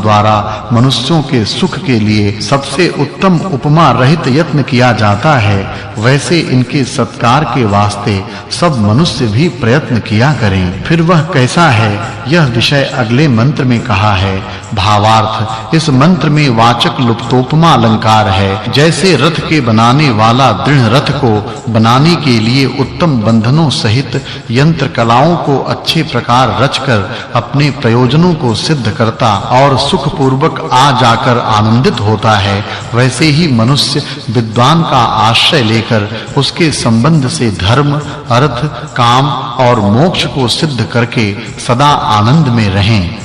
द्वारा मनुष्यों के सुख के लिए सबसे उत्तम उपमा रहित यत्न किया जाता है, वैसे इनके सत्कार के वास्ते सब मनुष्य भी प्रयत्न किया करें। फिर वह कैसा है, यह विषय अगले मंत्र में कहा है। भावार्थ इस मंत्र में वाचक् लुप्तोपमा अलंकार है। जैसे रथ के बनाने वाला दृढ़ रथ को बनाने के लिए उत्तम बंधनों सहित यंत्र कलाओं को अच्छे प्रकार रचकर अपने प्रयोजनों को सिद्ध करता और सुख पूर्वक आ जाकर आनंदित होता है, वैसे ही मनुष्य विद्वान का आश्रय लेकर उसके संबंध से धर्म, अर्थ, काम और मोक्ष को सिद्ध करके सदा आनंद में रहें।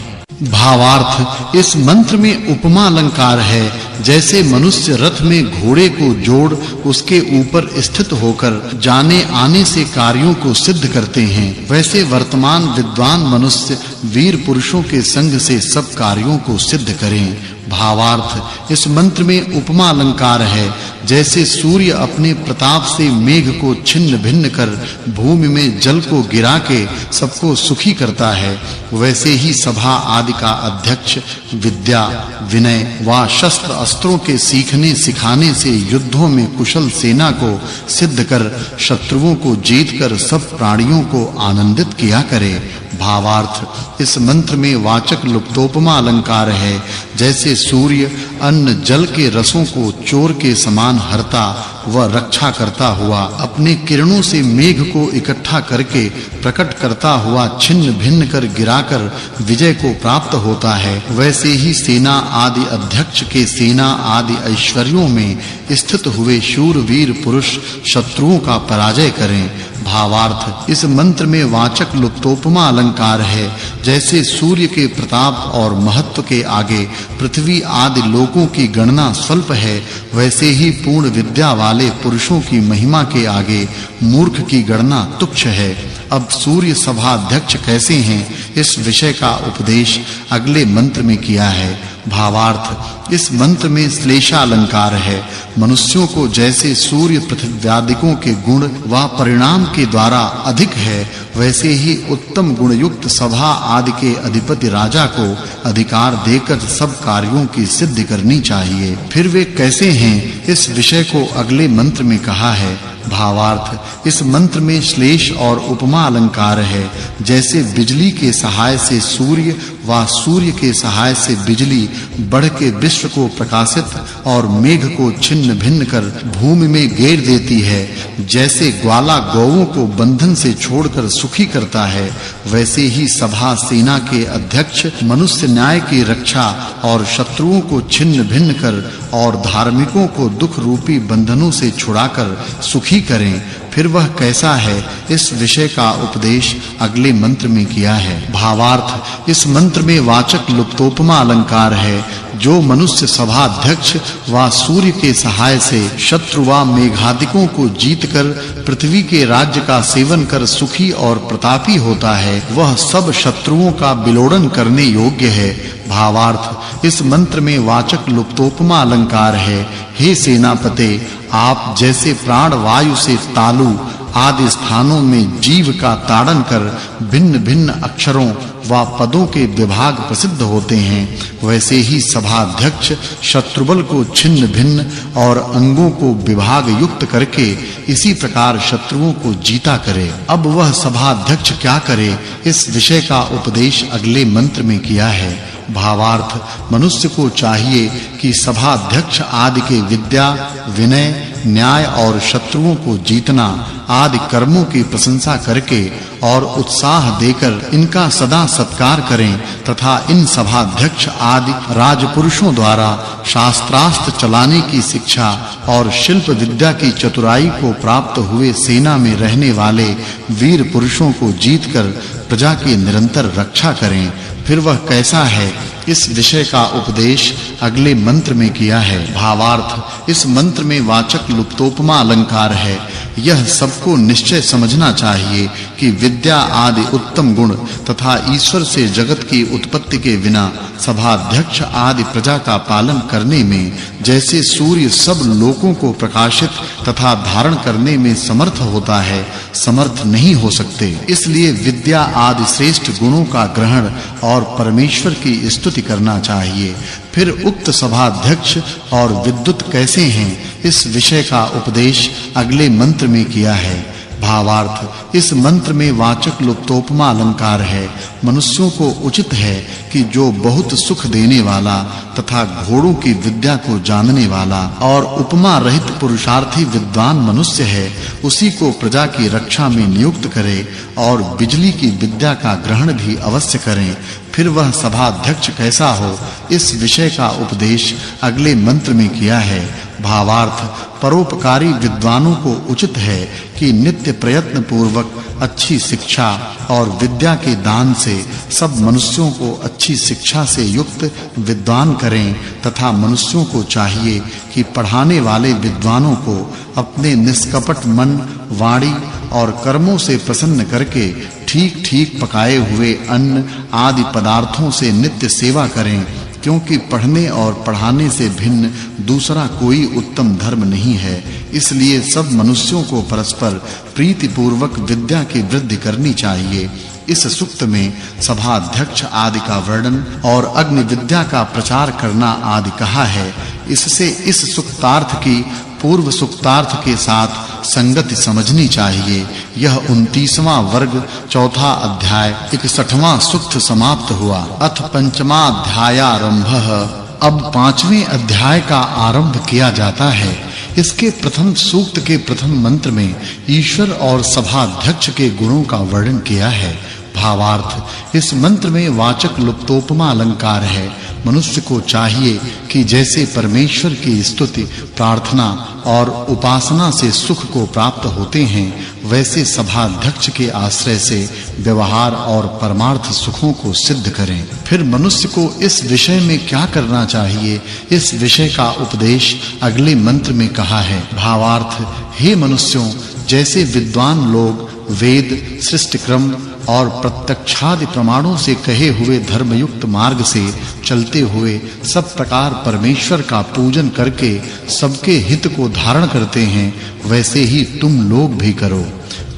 भावार्थ इस मंत्र में उपमा अलंकार है। जैसे मनुष्य रथ में घोड़े को जोड़ उसके ऊपर स्थित होकर जाने आने से कार्यों को सिद्ध करते हैं, वैसे वर्तमान विद्वान मनुष्य वीर पुरुषों के संग से सब कार्यों को सिद्ध करें। भावार्थ इस मंत्र में उपमा अलंकार है। जैसे सूर्य अपने प्रताप से मेघ को छिन्न भिन्न कर भूमि में जल को गिरा के सबको सुखी करता है, वैसे ही सभा आदि का अध्यक्ष विद्या, विनय व शस्त्र अस्त्रों के सीखने सिखाने से युद्धों में कुशल सेना को सिद्ध कर शत्रुओं को जीतकर सब प्राणियों को आनंदित किया करे। भावार्थ इस मंत्र में वाचक् लुप्तोपमा अलंकार है। जैसे सूर्य अन्न जल के रसों को चोर के समान हरता व रक्षा करता हुआ अपने किरणों से मेघ को इकट्ठा करके प्रकट करता हुआ छिन्न भिन्न कर गिराकर विजय को प्राप्त होता है, वैसे ही सेना आदि अध्यक्ष के सेना आदि ऐश्वर्यों में स्थित हुए शूरवीर पुरुष शत्रुओं का पराजय करें। भावार्थ इस मंत्र में वाचक् लुप्तोपमा अलंकार है। जैसे सूर्य के प्रताप और महत्व के आगे पृथ्वी आदि लोकों की गणना स्वल्प है, वैसे ही पूर्ण विद्या वाले पुरुषों की महिमा के आगे मूर्ख की गणना तुच्छ है। अब सूर्य सभा अध्यक्ष कैसे हैं, इस विषय का उपदेश अगले मंत्र में किया है। भावार्थ इस मंत्र में श्लेषा अलंकार है। मनुष्यों को जैसे सूर्य पृथ्व्यादिकों के गुण व परिणाम के द्वारा अधिक है, वैसे ही उत्तम गुण युक्त सभा आदि के अधिपति राजा को अधिकार देकर सब कार्यों की सिद्धि करनी चाहिए। फिर वे कैसे हैं, इस विषय को अगले मंत्र में कहा है। भावार्थ इस मंत्र में श्लेष और उपमा अलंकार है। जैसे बिजली के सहाय से सूर्य व सूर्य के सहाय से बिजली बढ़ के विश्व को प्रकाशित और मेघ को छिन्न भिन्न कर भूमि में घेर देती है, जैसे ग्वाला गौओं को बंधन से छोड़कर सुखी करता है, वैसे ही सभा सेना के अध्यक्ष मनुष्य न्याय की रक्षा और शत्रुओं को छिन्न भिन्न कर और धार्मिकों को दुख रूपी बंधनों से छुड़ाकर सुखी करें। फिर वह कैसा है, इस विषय का उपदेश अगले मंत्र में किया है। भावार्थ, इस मंत्र में वाचक् लुप्तोपमा अलंकार है। जो मनुष्य सभाध्यक्ष व सूर्य के सहाय से शत्रु व मेघादिकों को जीतकर पृथ्वी के राज्य का सेवन कर सुखी और प्रतापी होता है, वह सब शत्रुओं का विलोड़न करने योग्य है। भावार्थ, इस मंत्र में वाचक् लुप्तोपमा अलंकार है। हे सेनापते, आप जैसे प्राण वायु से तालु आदि स्थानों में जीव का ताड़न कर भिन्न-भिन्न अक्षरों व पदों के विभाग प्रसिद्ध होते हैं, वैसे ही सभाध्यक्ष शत्रुबल को छिन्न-भिन्न और अंगों को विभाग युक्त करके इसी प्रकार शत्रुओं को जीता करे। अब वह सभाध्यक्ष क्या करे, इस विषय का उपदेश अगले मंत्र में किया है। भावार्थ, मनुष्य को चाहिए कि सभाध्यक्ष आदि के विद्या, विनय, न्याय और शत्रुओं को जीतना आदि कर्मों की प्रशंसा करके और उत्साह देकर इनका सदा सत्कार करें तथा इन सभाध्यक्ष आदि राजपुरुषों द्वारा शास्त्रास्त्र चलाने की शिक्षा और शिल्प विद्या की चतुराई को प्राप्त हुए सेना में रहने वाले वीर पुरुषों को जीतकर प्रजा की निरंतर रक्षा करें। फिर वह कैसा है, इस विषय का उपदेश अगले मंत्र में किया है। भावार्थ, इस मंत्र में वाचक् लुप्तोपमा अलंकार है। यह सबको निश्चय समझना चाहिए कि विद्या आदि उत्तम गुण तथा ईश्वर से जगत की उत्पत्ति के बिना सभाध्यक्ष आदि प्रजा का पालन करने में जैसे सूर्य सब लोकों को प्रकाशित तथा धारण करने में समर्थ होता है, समर्थ नहीं हो सकते। इसलिए विद्या आदि श्रेष्ठ गुणों का ग्रहण और परमेश्वर की स्तुति करना चाहिए। फिर उक्त सभाध्यक्ष और विद्युत कैसे हैं, इस विषय का उपदेश अगले मंत्र में किया है। भावार्थ, इस मंत्र में वाचक् लुप्तोपमा अलंकार है। मनुष्यों को उचित है कि जो बहुत सुख देने वाला तथा घोड़ों की विद्या को जानने वाला और उपमा रहित पुरुषार्थी विद्वान मनुष्य है, उसी को प्रजा की रक्षा में नियुक्त करे और बिजली की विद्या का ग्रहण भी अवश्य करें। फिर वह सभाध्यक्ष कैसा हो, इस विषय का उपदेश अगले मंत्र में किया है। भावार्थ, परोपकारी विद्वानों को उचित है कि नित्य प्रयत्न पूर्वक अच्छी शिक्षा और विद्या के दान से सब मनुष्यों को अच्छी शिक्षा से युक्त विद्वान करें तथा मनुष्यों को चाहिए कि पढ़ाने वाले विद्वानों को अपने निष्कपट मन, वाणी और कर्मों से प्रसन्न करके ठीक-ठीक पकाए हुए अन्न आदि पदार्थों से नित्य सेवा करें, क्योंकि पढ़ने और पढ़ाने से भिन्न दूसरा कोई उत्तम धर्म नहीं है। इसलिए सब मनुष्यों को परस्पर प्रीति पूर्वक विद्या की वृद्धि करनी चाहिए। इस सूक्त में सभाध्यक्ष आदि का वर्णन और अग्नि विद्या का प्रचार करना आदि कहा है। इससे इस सूक्तार्थ की पूर्व सूक्तार्थ के साथ संगति समझनी चाहिए। यह 29वां वर्ग, चौथा अध्याय, 61वां सूक्त समाप्त हुआ। अथ पंचमा अध्यायारंभः। अब 5वें अध्याय का आरंभ किया जाता है। इसके प्रथम सूक्त के प्रथम मंत्र में ईश्वर और सभाध्यक्ष के गुणों का वर्णन किया है। भावार्थ, इस मंत्र में वाचक् लुप्तोपमा अलंकार है। मनुष्य को चाहिए कि जैसे परमेश्वर की स्तुति, प्रार्थना और उपासना से सुख को प्राप्त होते हैं, वैसे सभाध्यक्ष के आश्रय से व्यवहार और परमार्थ सुखों को सिद्ध करें। फिर मनुष्य को इस विषय में क्या करना चाहिए, इस विषय का उपदेश अगले मंत्र में कहा है। भावार्थ, हे मनुष्यों, जैसे विद्वान लोग वेद, सृष्टि क्रम और प्रत्यक्षादि प्रमाणों से कहे हुए धर्मयुक्त मार्ग से चलते हुए सब प्रकार परमेश्वर का पूजन करके सबके हित को धारण करते हैं, वैसे ही तुम लोग भी करो।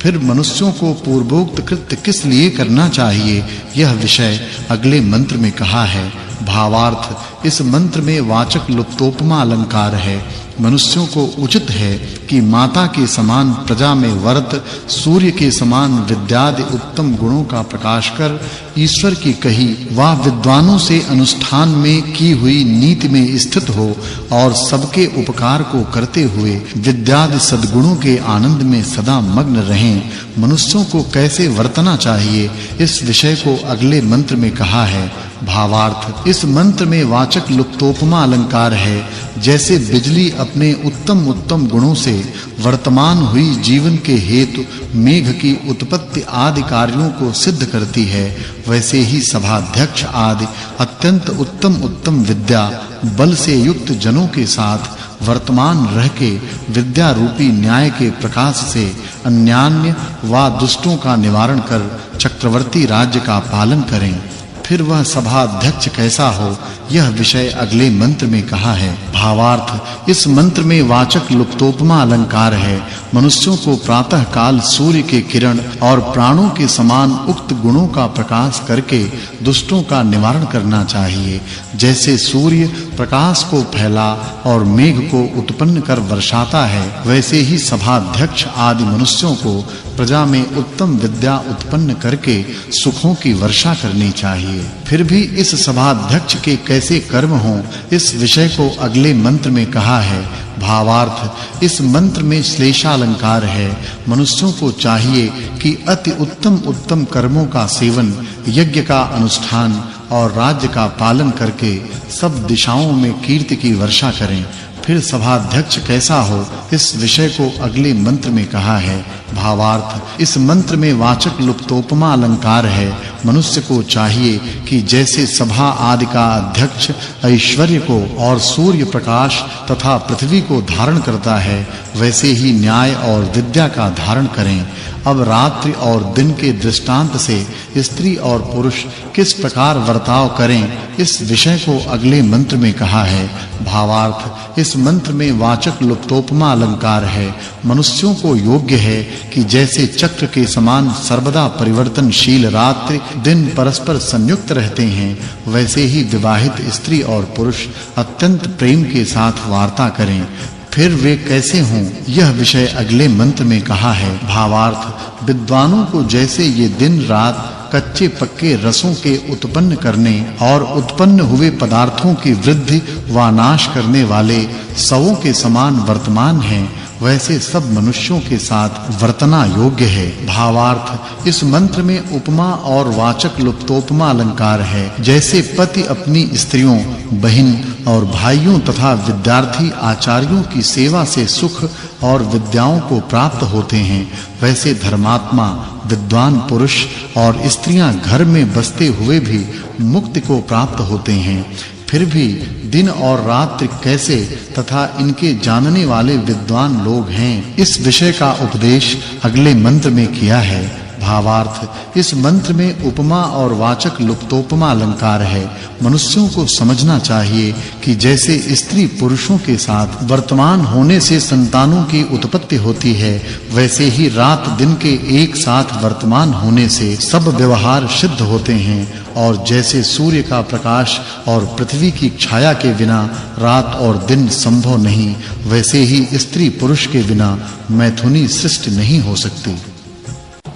फिर मनुष्यों को पूर्वोक्त कृत्य किस लिए करना चाहिए, यह विषय अगले मंत्र में कहा है। भावार्थ, इस मंत्र में वाचक् लुप्तोपमा अलंकार है। मनुष्यों को उचित है कि माता के समान प्रजा में वर्त, सूर्य के समान विद्यादि उत्तम गुणों का प्रकाश कर ईश्वर की कही व विद्वानों से अनुष्ठान में की हुई नीति में स्थित हो और सबके उपकार को करते हुए विद्यादि सद्गुणों के आनंद में सदा मग्न रहें। मनुष्यों को कैसे वर्तना चाहिए, इस विषय को अगले मंत्र में कहा है। भावार्थ, इस मंत्र में वाचक् लुप्तोपमा अलंकार है। जैसे बिजली अपने उत्तम गुणों से वर्तमान हुई जीवन के हेतु मेघ की उत्पत्ति आदि कार्यों को सिद्ध करती है, वैसे ही सभाध्यक्ष आदि अत्यंत उत्तम विद्या बल से युक्त जनों के साथ वर्तमान रह के विद्या रूपी न्याय के प्रकाश से अन्यान्य व दुष्टों का निवारण कर चक्रवर्ती राज्य का पालन करें। फिर वह सभाध्यक्ष कैसा हो, यह विषय अगले मंत्र में कहा है। भावार्थ, इस मंत्र में वाचक् लुप्तोपमा अलंकार है। मनुष्यों को प्रातः काल सूर्य के किरण और प्राणों के समान उक्त गुणों का प्रकाश करके दुष्टों का निवारण करना चाहिए। जैसे सूर्य प्रकाश को फैला और मेघ को उत्पन्न कर वर्षाता है, वैसे ही सभाध्यक्ष आदि मनुष्यों को प्रजा में उत्तम विद्या उत्पन्न करके सुखों की वर्षा करनी चाहिए। फिर भी इस सभाध्यक्ष के कैसे कर्म हों, इस विषय को अगले मंत्र में कहा है। भावार्थ, इस मंत्र में श्लेषालंकार है। मनुष्यों को चाहिए कि अति उत्तम कर्मों का सेवन, यज्ञ का अनुष्ठान और राज्य का पालन करके सब दिशाओं में कीर्ति की वर्षा करें। फिर सभाध्यक्ष कैसा हो, इस विषय को अगले मंत्र में कहा है। भावार्थ, इस मंत्र में वाचक् लुप्तोपमा अलंकार है। मनुष्य को चाहिए कि जैसे सभा आदि का अध्यक्ष ऐश्वर्य को और सूर्य प्रकाश तथा पृथ्वी को धारण करता है, वैसे ही न्याय और विद्या का धारण करें। अब रात्रि और दिन के दृष्टांत से स्त्री और पुरुष किस प्रकार वर्ताव करें, इस विषय को अगले मंत्र में कहा है। भावार्थ, इस मंत्र में वाचक् लुप्तोपमा अलंकार है। मनुष्यों को योग्य है कि जैसे चक्र के समान सर्वदा परिवर्तनशील रात्रि दिन परस्पर संयुक्त रहते हैं, वैसे ही विवाहित स्त्री और पुरुष अत्यंत प्रेम के साथ वार्ता करें। फिर वे कैसे हों, यह विषय अगले मंत्र में कहा है। भावार्थ, विद्वानों को जैसे ये दिन रात कच्चे पक्के रसों के उत्पन्न करने और उत्पन्न हुए पदार्थों की वृद्धि व नाश करने वाले सवों के समान वर्तमान हैं, वैसे सब मनुष्यों के साथ वर्तना योग्य है। भावार्थ, इस मंत्र में उपमा और वाचक् लुप्तोपमा अलंकार है। जैसे पति अपनी स्त्रियों, बहन और भाइयों तथा विद्यार्थी आचार्यों की सेवा से सुख और विद्याओं को प्राप्त होते हैं, वैसे धर्मात्मा विद्वान पुरुष और स्त्रियां घर में बसते हुए भी मुक्ति को प्राप्त होते हैं। फिर भी दिन और रात्रि कैसे तथा इनके जानने वाले विद्वान लोग हैं, इस विषय का उपदेश अगले मंत्र में किया है। भावार्थ, इस मंत्र में उपमा और वाचक् लुप्तोपमा अलंकार है। मनुष्यों को समझना चाहिए कि जैसे स्त्री पुरुषों के साथ वर्तमान होने से संतानों की उत्पत्ति होती है, वैसे ही रात दिन के एक साथ वर्तमान होने से सब व्यवहार सिद्ध होते हैं। और जैसे सूर्य का प्रकाश और पृथ्वी की छाया के बिना रात और दिन संभव नहीं, वैसे ही स्त्री पुरुष के बिना मैथुनी सृष्टि नहीं हो सकती।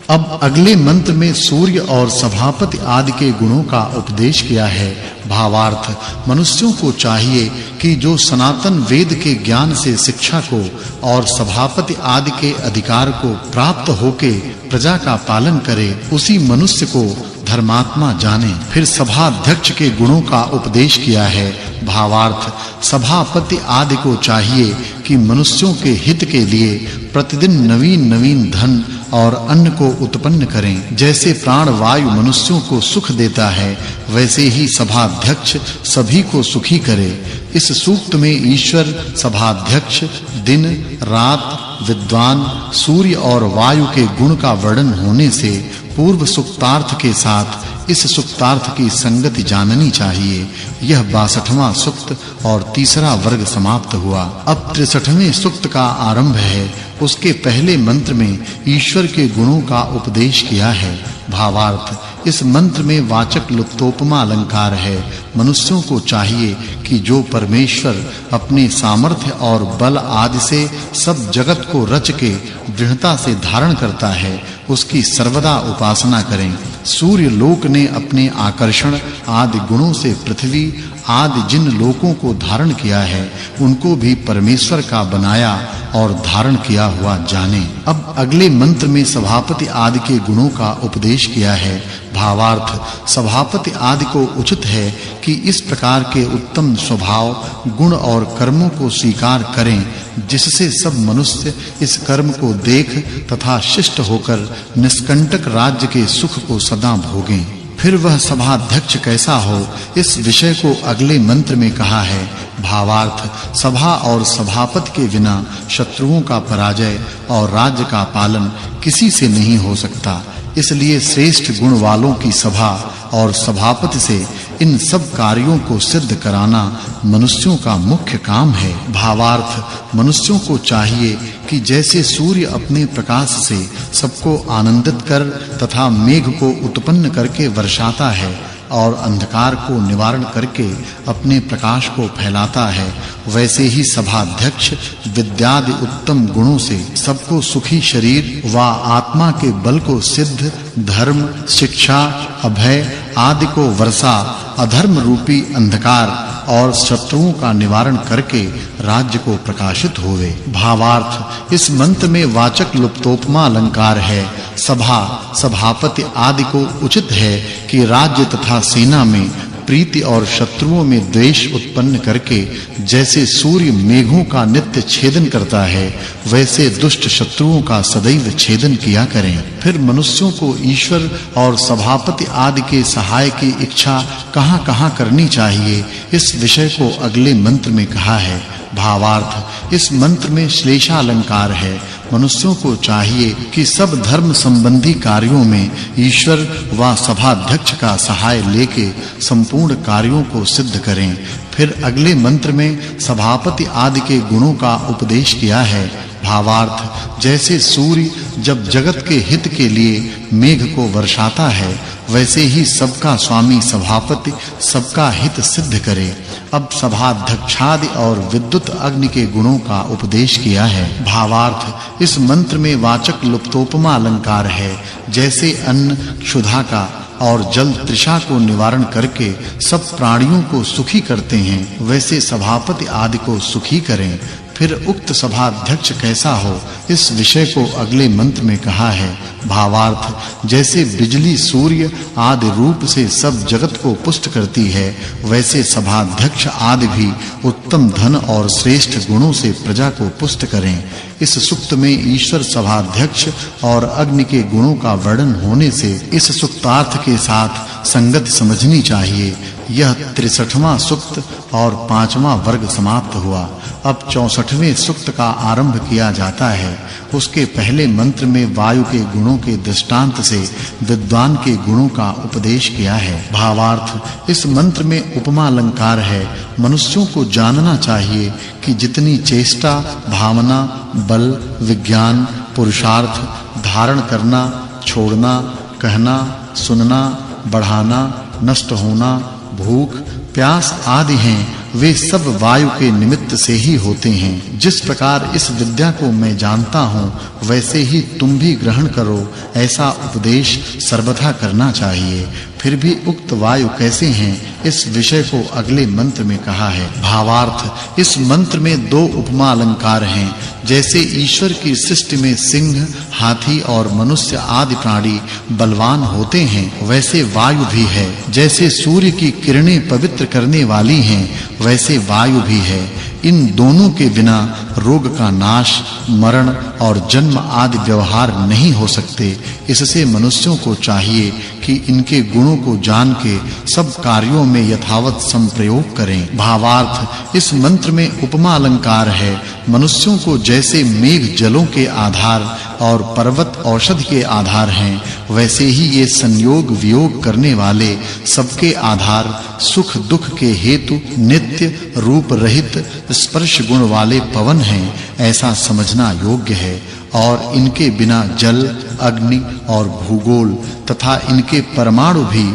अब अगले मंत्र में सूर्य और सभापति आदि के गुणों का उपदेश किया है। भावार्थ, मनुष्यों को चाहिए कि जो सनातन वेद के ज्ञान से शिक्षा को और सभापति आदि के अधिकार को प्राप्त होके प्रजा का पालन करे, उसी मनुष्य को धर्मात्मा जाने। फिर सभाध्यक्ष के गुणों का उपदेश किया है। भावार्थ, सभापति आदि को चाहिए कि मनुष्यों के हित के लिए प्रतिदिन नवीन धन और अन्न को उत्पन्न करें। जैसे प्राण वायु मनुष्यों को सुख देता है, वैसे ही सभाध्यक्ष सभी को सुखी करे। इस सूक्त में ईश्वर, सभाध्यक्ष, दिन, रात, विद्वान, सूर्य और वायु के गुण का वर्णन होने से पूर्व सुक्तार्थ के साथ इस सुक्तार्थ की संगति जाननी चाहिए। यह 62वां सुक्त और तीसरा वर्ग समाप्त हुआ। अब 63वें सुक्त का आरंभ है। उसके पहले मंत्र में ईश्वर के गुणों का उपदेश किया है। भावार्थ, इस मंत्र में वाचक् लुप्तोपमा अलंकार है। मनुष्यों को चाहिए कि जो परमेश्वर अपने सामर्थ्य और बल आदि से सब जगत को रच के दृढ़ता से धारण करता है, उसकी सर्वदा उपासना करें। सूर्य लोक ने अपने आकर्षण आदि गुणों से पृथ्वी, आदि जिन लोकों को धारण किया है उनको भी परमेश्वर का बनाया और धारण किया हुआ जाने। अब अगले मंत्र में सभापति आदि के गुणों का उपदेश किया है। भावार्थ सभापति आदि को उचित है कि इस प्रकार के उत्तम स्वभाव, गुण और कर्मों को स्वीकार करें जिससे सब मनुष्य इस कर्म को देख तथा शिष्ट होकर निष्कंटक राज्य के सुख को सदा भोगें। फिर वह सभाध्यक्ष कैसा हो इस विषय को अगले मंत्र में कहा है। भावार्थ सभा और सभापति के बिना शत्रुओं का पराजय और राज्य का पालन किसी से नहीं हो सकता। इसलिए श्रेष्ठ गुण वालों की सभा और सभापति से इन सब कार्यों को सिद्ध कराना मनुष्यों का मुख्य काम है। भावार्थ मनुष्यों को चाहिए कि जैसे सूर्य अपने प्रकाश से सबको आनंदित कर तथा मेघ को उत्पन्न करके वर्षाता है और अंधकार को निवारण करके अपने प्रकाश को फैलाता है, वैसे ही सभाध्यक्ष विद्यादि उत्तम गुणों से सबको सुखी शरीर व आत्मा के बल को सिद्ध धर्म, शिक्षा, अभय आदि को वर्षा, अधर्म रूपी अंधकार और शत्रुओं का निवारण करके राज्य को प्रकाशित होवे। भावार्थ इस मंत्र में वाचक् लुप्तोपमा अलंकार है। सभा, सभापति आदि को उचित है कि राज्य तथा सेना में प्रीति और शत्रुओं में द्वेष उत्पन्न करके जैसे सूर्य मेघों का नित्य छेदन करता है वैसे दुष्ट शत्रुओं का सदैव छेदन किया करें। फिर मनुष्यों को ईश्वर और सभापति आदि के सहाय की इच्छा कहां-कहां करनी चाहिए इस विषय को अगले मंत्र में कहा है। भावार्थ इस मंत्र में श्लेषा अलंकार है। मनुष्यों को चाहिए कि सब धर्म संबंधी कार्यों में ईश्वर व सभाध्यक्ष का सहाय लेके संपूर्ण कार्यों को सिद्ध करें। फिर अगले मंत्र में सभापति आदि के गुणों का उपदेश किया है। भावार्थ जैसे सूर्य जब जगत के हित के लिए मेघ को वर्षाता है वैसे ही सबका स्वामी सभापति सबका हित सिद्ध करे। अब सभाध्यक्षादि और विद्युत अग्नि के गुणों का उपदेश किया है। भावार्थ इस मंत्र में वाचक् लुप्तोपमा अलंकार है। जैसे अन्न क्षुधा का और जल तृषा को निवारण करके सब प्राणियों को सुखी करते हैं वैसे सभापति आदि को सुखी करें। फिर उक्त सभाध्यक्ष कैसा हो इस विषय को अगले मंत्र में कहा है। भावार्थ जैसे बिजली सूर्य आदि रूप से सब जगत को पुष्ट करती है वैसे सभाध्यक्ष आदि भी उत्तम धन और श्रेष्ठ गुणों से प्रजा को पुष्ट करें। इस सूक्त में ईश्वर सभाध्यक्ष और अग्नि के गुणों का वर्णन होने से इस सूक्तार्थ के साथ संगति समझनी चाहिए। यह 63वां सूक्त और 5वां वर्ग समाप्त हुआ। अब 64वें सूक्त का आरंभ किया जाता है। उसके पहले मंत्र में वायु के गुणों के दृष्टांत से विद्वान के गुणों का उपदेश किया है। भावार्थ इस मंत्र में उपमा अलंकार है। मनुष्यों को जानना चाहिए कि जितनी चेष्टा, भावना, बल, विज्ञान, पुरुषार्थ, धारण करना, छोड़ना, कहना, सुनना, बढ़ाना, नष्ट होना, भूख, प्यास आदि हैं वे सब वायु के निमित्त से ही होते हैं। जिस प्रकार इस विद्या को मैं जानता हूँ वैसे ही तुम भी ग्रहण करो ऐसा उपदेश सर्वथा करना चाहिए। फिर भी उक्त वायु कैसे हैं इस विषय को अगले मंत्र में कहा है। भावार्थ इस मंत्र में 2 उपमा अलंकार हैं। जैसे ईश्वर की सृष्टि में सिंह, हाथी और मनुष्य आदि प्राणी बलवान होते हैं वैसे वायु भी है। जैसे सूर्य की किरणें पवित्र करने वाली हैं वैसे वायु भी है। इन दोनों के बिना रोग का नाश, मरण और जन्म आदि व्यवहार नहीं हो सकते। इससे मनुष्यों को चाहिए कि इनके गुणों को जान के सब कार्यों में यथावत संप्रयोग करें। भावार्थ इस मंत्र में उपमा अलंकार है। मनुष्यों को जैसे मेघ जलों के आधार और पर्वत औषधि के आधार हैं वैसे ही ये संयोग वियोग करने वाले सबके आधार सुख दुख के हेतु नित्य रूप रहित स्पर्श गुण वाले पवन हैं ऐसा समझना योग्य है। और इनके बिना जल, अग्नि और भूगोल तथा इनके परमाणु भी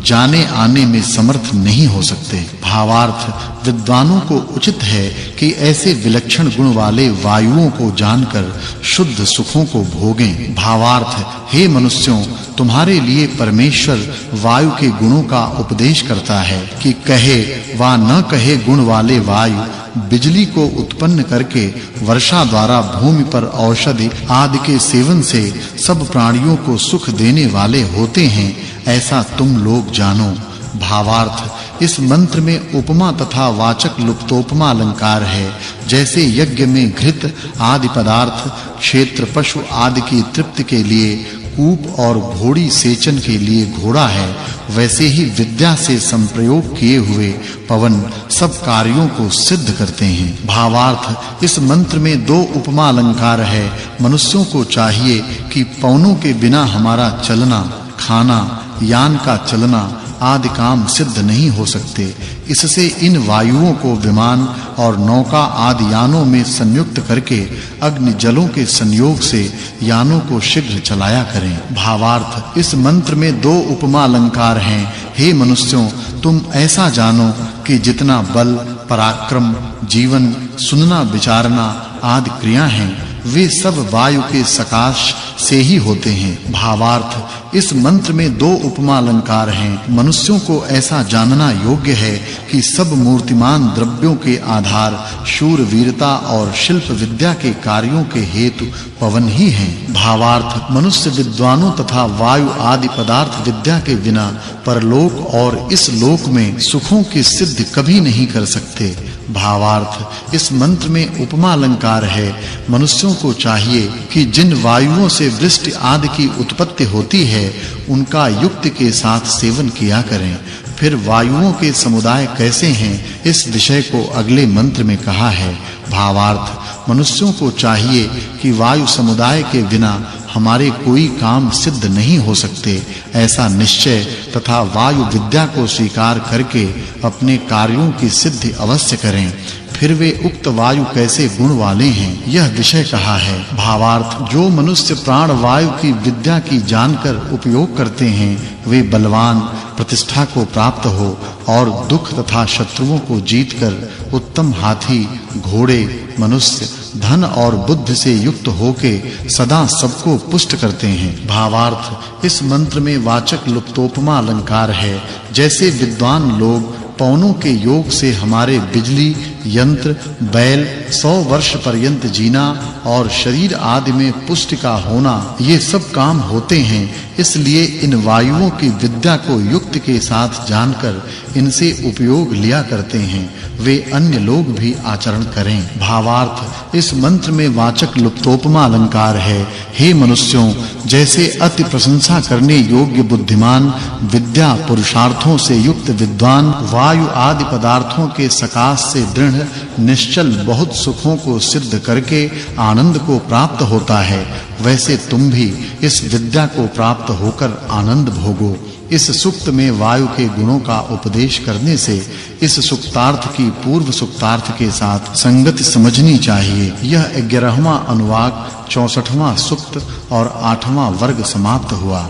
जाने आने में समर्थ नहीं हो सकते। भावार्थ, विद्वानों को उचित है कि ऐसे विलक्षण गुण वाले वायुओं को जानकर शुद्ध सुखों को भोगें। भावार्थ, हे मनुष्यों, तुम्हारे लिए परमेश्वर वायु के गुणों का उपदेश करता है कि कहे वा न कहे गुण वाले वायु बिजली को उत्पन्न करके वर्षा द्वारा भूमि पर औषधि आदि के सेवन से सब प्राणियों को सुख देने वाले होते हैं, ऐसा तुम लोग जानो। भावार्थ, इस मंत्र में उपमा तथा वाचक लुप्तोपमा अलंकार है। जैसे यज्ञ में घृत आदि पदार्थ क्षेत्र पशु आदि की तृप्ति के लिए कूप और घोड़ी सेचन के लिए घोड़ा है, वैसे ही विद्या से संप्रयोग किए हुए पवन सब कार्यों को सिद्ध करते हैं। भावार्थ, इस मंत्र में दो उपमा अलंकार है। मनुष्यों को चाहिए कि पवनों के बिना हमारा चलना, खाना, यान का चलना आदि काम सिद्ध नहीं हो सकते। इससे इन वायुओं को विमान और नौका आदि यानों में संयुक्त करके अग्नि जलों के संयोग से यानों को शीघ्र चलाया करें। भावार्थ, इस मंत्र में दो उपमा अलंकार हैं। हे मनुष्यों, तुम ऐसा जानो कि जितना बल, पराक्रम, जीवन, सुनना, विचारना आदि क्रिया हैं, वे सब वायु के सकाश से ही होते हैं। भावार्थ, इस मंत्र में दो उपमा अलंकार हैं। मनुष्यों को ऐसा जानना योग्य है कि सब मूर्तिमान द्रव्यों के आधार शूर वीरता और शिल्प विद्या के कार्यों के हेतु पवन ही हैं। भावार्थ, मनुष्य विद्वानों तथा वायु आदि पदार्थ विद्या के बिना परलोक और इस लोक में सुखों की सिद्धि कभी नहीं कर सकते। भावार्थ, इस मंत्र में उपमा अलंकार है। मनुष्यों को चाहिए कि जिन वायुओं से वृष्टि आदि की उत्पत्ति होती है, उनका युक्ति के साथ सेवन किया करें। फिर वायुओं के समुदाय कैसे हैं, इस विषय को अगले मंत्र में कहा है। भावार्थ, मनुष्यों को चाहिए कि वायु समुदाय के बिना हमारे कोई काम सिद्ध नहीं हो सकते, ऐसा निश्चय तथा वायु विद्या को स्वीकार करके अपने कार्यों की सिद्धि अवश्य करें। फिर वे उक्त वायु कैसे गुण वाले हैं, यह विषय कहा है। भावार्थ, जो मनुष्य प्राण वायु की विद्या की जानकर उपयोग करते हैं, वे बलवान, प्रतिष्ठा को प्राप्त हो और दुख तथा शत्रुओं को जीतकर उत्तम हाथी, घोड़े, मनुष्य, धन और बुद्धि से युक्त होके सदा सबको पुष्ट करते हैं। भावार्थ, इस मंत्र में वाचक् लुप्तोपमा अलंकार है। जैसे विद्वान लोग पवनों के योग से हमारे बिजली, यंत्र, बैल 100 वर्ष पर्यंत जीना और शरीर आदि में पुष्टि का होना, ये सब काम होते हैं। इसलिए इन वायुओं की विद्या को युक्ति के साथ जानकर इनसे उपयोग लिया करते हैं, वे अन्य लोग भी आचरण करें। भावार्थ, इस मंत्र में वाचक् लुप्तोपमा अलंकार है। हे मनुष्यों, जैसे अति प्रशंसा करने योग्य बुद्धिमान, विद्या पुरुषार्थों से युक्त विद्वान वायु आदि पदार्थों के सकाश से दृढ़ निश्चल बहुत सुखों को सिद्ध करके आनंद को प्राप्त होता है, वैसे तुम भी इस विद्या को प्राप्त होकर आनंद भोगो। इस सुक्त में वायु के गुणों का उपदेश करने से इस सुक्तार्थ की पूर्व सुक्तार्थ के साथ संगति समझनी चाहिए। यह 11वां अनुवाक, 64वां सुक्त और 8वां वर्ग समाप्त हुआ।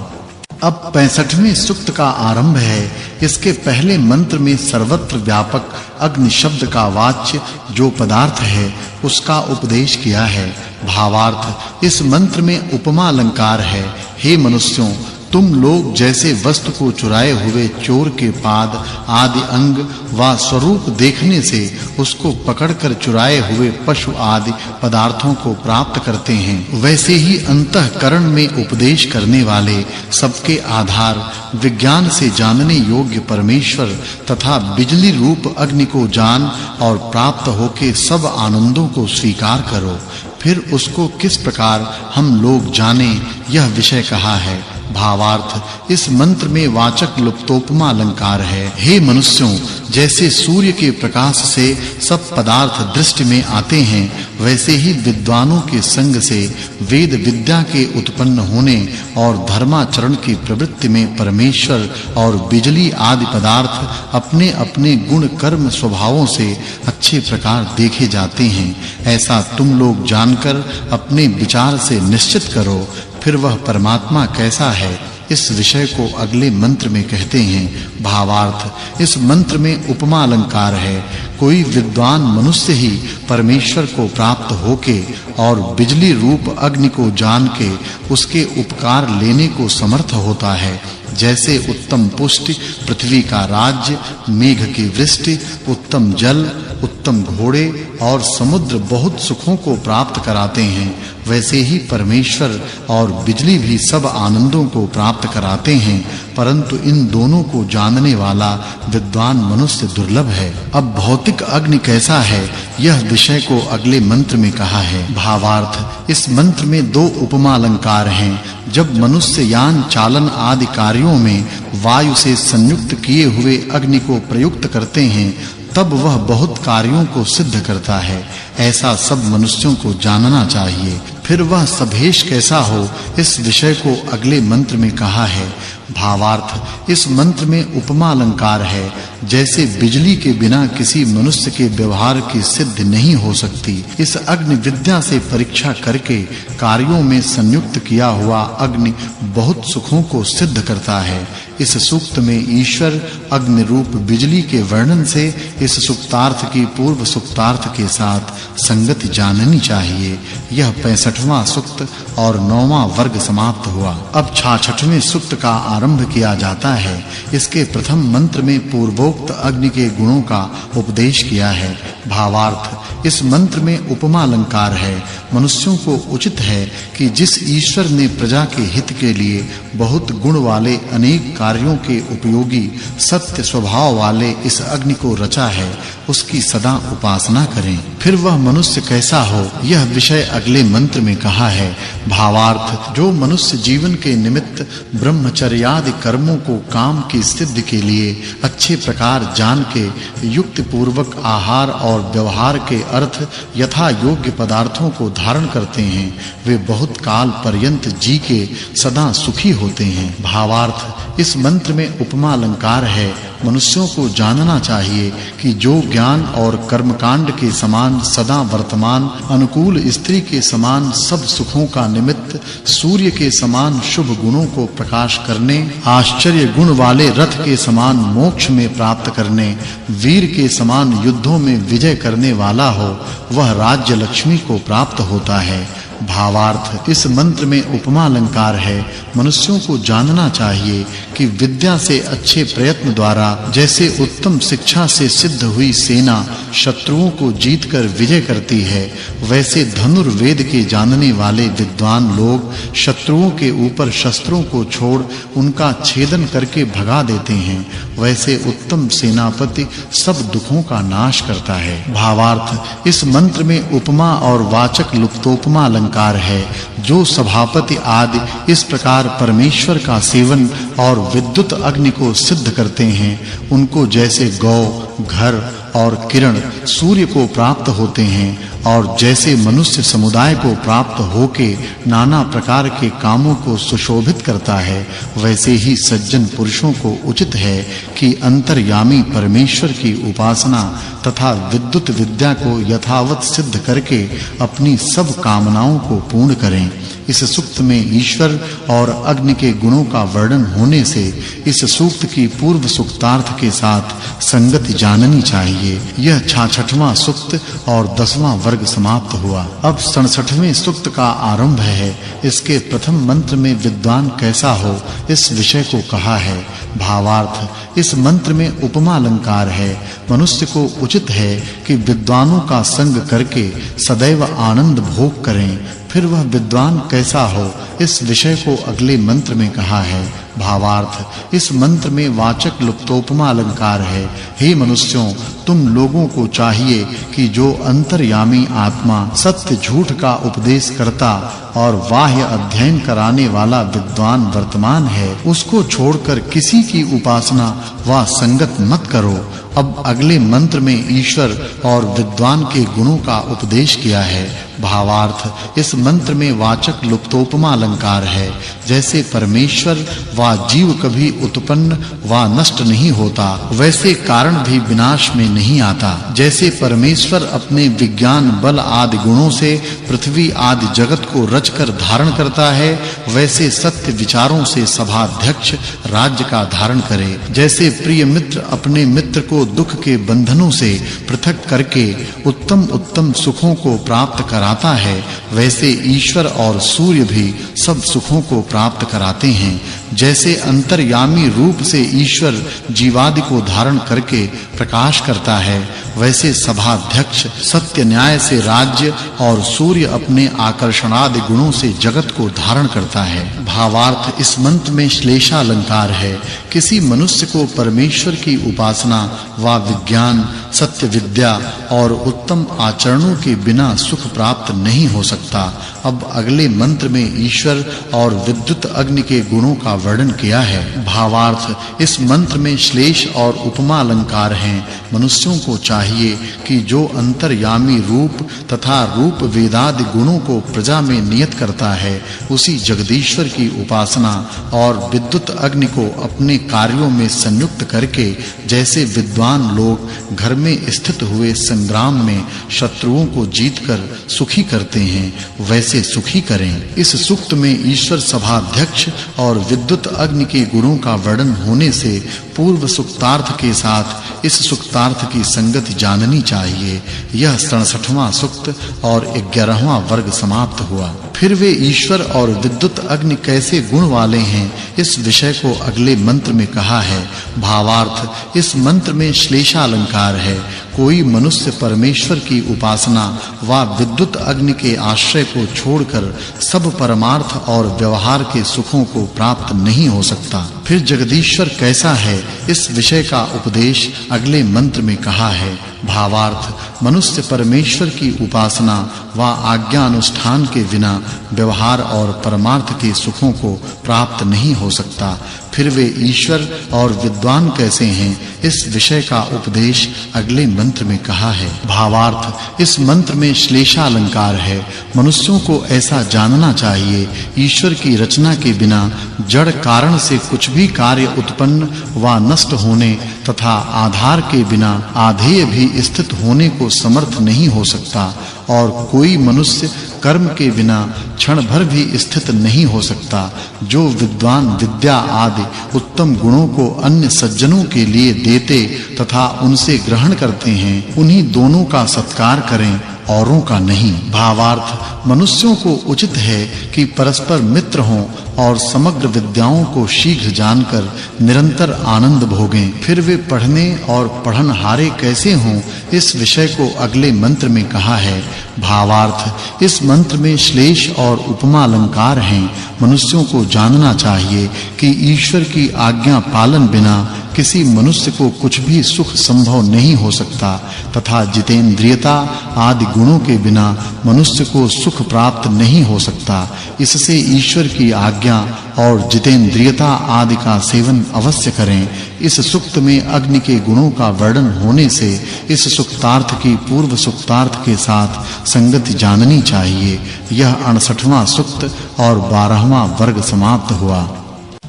अब 65वें सुक्त का आरंभ है। इसके पहले मंत्र में सर्वत्र व्यापक अग्नि शब्द का वाच्य जो पदार्थ है, उसका उपदेश किया है। भावार्थ, इस मंत्र में उपमा अलंकार है। हे मनुष्यों, तुम लोग जैसे वस्तु को चुराए हुए चोर के पाद आदि अंग व स्वरूप देखने से उसको पकड़कर चुराए हुए पशु आदि पदार्थों को प्राप्त करते हैं, वैसे ही अंतःकरण में उपदेश करने वाले सबके आधार विज्ञान से जानने योग्य परमेश्वर तथा बिजली रूप अग्नि को जान और प्राप्त होके सब आनंदों को स्वीकार करो। फिर उसको किस प्रकार हम लोग जाने, यह विषय कहा है। भावार्थ, इस मंत्र में वाचक् लुप्तोपमा अलंकार है। हे मनुष्यों, जैसे सूर्य के प्रकाश से सब पदार्थ दृष्टि में आते हैं, वैसे ही विद्वानों के संग से वेद विद्या के उत्पन्न होने और धर्माचरण की प्रवृत्ति में परमेश्वर और बिजली आदि पदार्थ अपने-अपने गुण कर्म स्वभावों से अच्छे प्रकार देखे जाते हैं। ऐसा तुम लोग जानकर अपने विचार से निश्चित करो। फिर वह परमात्मा कैसा है, इस विषय को अगले मंत्र में कहते हैं। भावार्थ, इस मंत्र में उपमा अलंकार है। कोई विद्वान मनुष्य ही परमेश्वर को प्राप्त होके और बिजली रूप अग्नि को जान के उसके उपकार लेने को समर्थ होता है। जैसे उत्तम पुष्टि, पृथ्वी का राज्य, मेघ की वृष्टि, उत्तम जल, उत्तम घोड़े और समुद्र बहुत सुखों को प्राप्त कराते हैं, वैसे ही परमेश्वर और बिजली भी सब आनंदों को प्राप्त कराते हैं। परंतु इन दोनों को जानने वाला विद्वान मनुष्य दुर्लभ है। अब भौतिक अग्नि कैसा है, यह विषय को अगले मंत्र में कहा है। भावार्थ, इस मंत्र में दो उपमा अलंकार हैं। जब मनुष्य यान चालन आदि कार्यों में वायु से संयुक्त किए हुए अग्नि को प्रयुक्त करते हैं, तब वह बहुत कार्यों को सिद्ध करता है। ऐसा सब मनुष्यों को जानना चाहिए। फिर वह सभेश कैसा हो, इस विषय को अगले मंत्र में कहा है। भावार्थ, इस मंत्र में उपमा अलंकार है। जैसे बिजली के बिना किसी मनुष्य के व्यवहार की सिद्धि नहीं हो सकती, इस अग्नि विद्या से परीक्षा करके कार्यों में संयुक्त किया हुआ अग्नि बहुत सुखों को सिद्ध करता है। इस सूक्त में ईश्वर अग्नि रूप बिजली के वर्णन से इस सुक्तार्थ की पूर्व सुक्तार्थ के साथ संगति जाननी चाहिए। यह 65वां सूक्त और 9वां वर्ग समाप्त हुआ। अब 66वें सूक्त का आरंभ किया जाता है। इसके प्रथम मंत्र में पूर्वोक्त अग्नि के गुणों का उपदेश किया है। भावार्थ, इस मंत्र में उपमा अलंकार है। मनुष्यों को उचित है कि जिस ईश्वर ने प्रजा के हित के लिए बहुत गुण वाले अनेक कार्यों के उपयोगी सत्य स्वभाव वाले इस अग्नि को रचा है, उसकी सदा उपासना करें। फिर वह मनुष्य कैसा हो, यह विषय अगले मंत्र में कहा है। भावार्थ, जो मनुष्य जीवन के निमित्त ब्रह्मचर्यादि कर्मों को काम की सिद्धि के लिए अच्छे प्रकार जान के युक्ति पूर्वक आहार और व्यवहार के अर्थ यथा योग्य पदार्थों को धारण करते हैं, वे बहुत काल पर्यंत जी के सदा सुखी होते हैं। भावार्थ, इस मंत्र में उपमा अलंकार है। मनुष्यों को जानना चाहिए कि जो ज्ञान और कर्मकांड के समान सदा वर्तमान, अनुकूल स्त्री के समान सब सुखों का निमित्त, सूर्य के समान शुभ गुणों को प्रकाश करने, आश्चर्य गुण वाले रथ के समान मोक्ष में प्राप्त करने, वीर के समान युद्धों में विजय करने वाला हो, वह राज्य लक्ष्मी को प्राप्त होता है। भावार्थ, इस मंत्र में उपमा अलंकार है। मनुष्यों को जानना चाहिए कि विद्या से अच्छे प्रयत्न द्वारा जैसे उत्तम शिक्षा से सिद्ध हुई सेना शत्रुओं को जीतकर विजय करती है, वैसे धनुर्वेद के जानने वाले विद्वान लोग शत्रुओं के ऊपर शस्त्रों को छोड़ उनका छेदन करके भगा देते हैं। वैसे उत्तम सेनापति सब दुखों का नाश करता है। भावार्थ, इस मंत्र में उपमा और वाचक् लुप्तोपमा अलंकार है। जो सभापति आदि इस प्रकार परमेश्वर का सेवन और विद्युत अग्नि को सिद्ध करते हैं, उनको जैसे गौ, घर और किरण सूर्य को प्राप्त होते हैं, और जैसे मनुष्य समुदाय को प्राप्त होके नाना प्रकार के कामों को सुशोभित करता है, वैसे ही सज्जन पुरुषों को उचित है कि अंतर्यामी परमेश्वर की उपासना तथा विद्युत विद्या को यथावत सिद्ध करके अपनी सब कामनाओं को पूर्ण करें। इस सूक्त में ईश्वर और अग्नि के गुणों का वर्णन होने से इस सूक्त की पूर्व सूक्तार्थ के साथ संगति जाननी चाहिए। यह 66वां सूक्त और 10वां वर्ग समाप्त हुआ। अब 67वें सूक्त का आरंभ है। इसके प्रथम मंत्र में विद्वान कैसा हो, इस विषय को कहा है। भावार्थ, इस मंत्र में उपमा अलंकार है। मनुष्य को उचित है कि विद्वानों का संग करके सदैव आनंद भोग करें। फिर वह विद्वान कैसा हो, इस विषय को अगले मंत्र में कहा है। भावार्थ इस मंत्र में वाचक् लुप्तोपमा अलंकार है। हे मनुष्यों, तुम लोगों को चाहिए कि जो अंतर्यामी आत्मा सत्य झूठ का उपदेश करता और बाह्य अध्ययन कराने वाला विद्वान वर्तमान है, उसको छोड़कर किसी की उपासना व संगत मत करो। अब अगले मंत्र में ईश्वर और विद्वान के गुणों का उपदेश किया है। भावार्थ इस मंत्र में वाचक् लुप्तोपमा अलंकार है। जैसे परमेश्वर व जीव कभी उत्पन्न व नष्ट नहीं होता, वैसे कारण भी विनाश में नहीं आता। जैसे परमेश्वर अपने विज्ञान बल आदि गुणों से पृथ्वी आदि जगत को रचकर धारण करता है, वैसे सत्य विचारों से सभाध्यक्ष राज्य का धारण करे। जैसे प्रिय मित्र अपने मित्र को दुख के बंधनों से पृथक करके उत्तम सुखों को प्राप्त कराता है, वैसे ईश्वर और सूर्य भी सब सुखों को प्राप्त कराते हैं। जैसे अंतर्यामी रूप से ईश्वर जीवादि को धारण करके प्रकाश करता है, वैसे सभाध्यक्ष सत्य न्याय से राज्य और सूर्य अपने आकर्षणादि गुणों से जगत को धारण करता है। भावार्थ इस मंत्र में श्लेषा अलंकार है। किसी मनुष्य को परमेश्वर की उपासना व विज्ञान, सत्य विद्या और उत्तम आचरणों के बिना सुख प्राप्त नहीं हो सकता। अब अगले मंत्र में ईश्वर और विद्युत अग्नि के गुणों का वर्णन किया है। भावार्थ इस मंत्र में श्लेष और उपमा अलंकार हैं। मनुष्यों को चाहिए कि जो अंतर्यामी रूप तथा रूप वेदादि गुणों को प्रजा में नियत करता है, उसी जगदीश्वर की उपासना और विद्युत अग्नि को अपने कार्यों में संयुक्त करके जैसे विद्वान लोग घर में स्थित हुए संग्राम में शत्रुओं को जीतकर सुखी करते हैं, वैसे सुखी करें। इस सूक्त में ईश्वर सभाध्यक्ष और विद्युत अग्नि के गुणों का वर्णन होने से पूर्व सूक्तार्थ के साथ इस सूक्तार्थ की संगति जाननी चाहिए। यह 67वां सूक्त और 11वां वर्ग समाप्त हुआ। फिर वे ईश्वर और विद्युत अग्नि कैसे गुण वाले हैं, इस विषय को अगले मंत्र में कहा है। भावार्थ इस मंत्र में श्लेषा अलंकार है। कोई मनुष्य परमेश्वर की उपासना व विद्युत अग्नि के आश्रय को छोड़कर सब परमार्थ और व्यवहार के सुखों को प्राप्त नहीं हो सकता। फिर जगदीश्वर कैसा है, इस विषय का उपदेश अगले मंत्र में कहा है। भावार्थ मनुष्य परमेश्वर की उपासना व आज्ञा अनुष्ठान के बिना व्यवहार और परमार्थ के सुखों को प्राप्त नहीं हो सकता। फिर वे ईश्वर और विद्वान कैसे हैं, इस विषय का उपदेश अगले मंत्र में कहा है। भावार्थ इस मंत्र में श्लेषा अलंकार है। मनुष्यों को ऐसा जानना चाहिए, ईश्वर की रचना के बिना जड़ कारण से कुछ भी कार्य उत्पन्न व नष्ट होने तथा आधार के बिना आधेय भी स्थित होने को समर्थ नहीं हो सकता, और कोई मनुष्य कर्म के बिना क्षण भर भी स्थित नहीं हो सकता। जो विद्वान विद्या आदि उत्तम गुणों को अन्य सज्जनों के लिए देते तथा उनसे ग्रहण करते हैं, उन्हीं दोनों का सत्कार करें, औरों का नहीं। भावार्थ मनुष्यों को उचित है कि परस्पर मित्र हों और समग्र विद्याओं को शीघ्र जानकर निरंतर आनंद भोगें। फिर वे पढ़ने और पढ़नहारे कैसे हों, इस विषय को अगले मंत्र में कहा है। भावार्थ इस मंत्र में श्लेष और उपमा अलंकार हैं। मनुष्यों को जानना चाहिए कि ईश्वर की आज्ञा पालन बिना किसी मनुष्य को कुछ भी सुख संभव नहीं हो सकता तथा जितेंद्रियता आदि गुणों के बिना मनुष्य को सुख प्राप्त नहीं हो सकता। इससे ईश्वर की आज्ञा और जितेंद्रियता आदि का सेवन अवश्य करें। इस सूक्त में अग्नि के गुणों का वर्णन होने से इस सूक्तार्थ की पूर्व सूक्तार्थ के साथ संगति जाननी चाहिए। यह 68वां सूक्त और 12वां वर्ग समाप्त हुआ।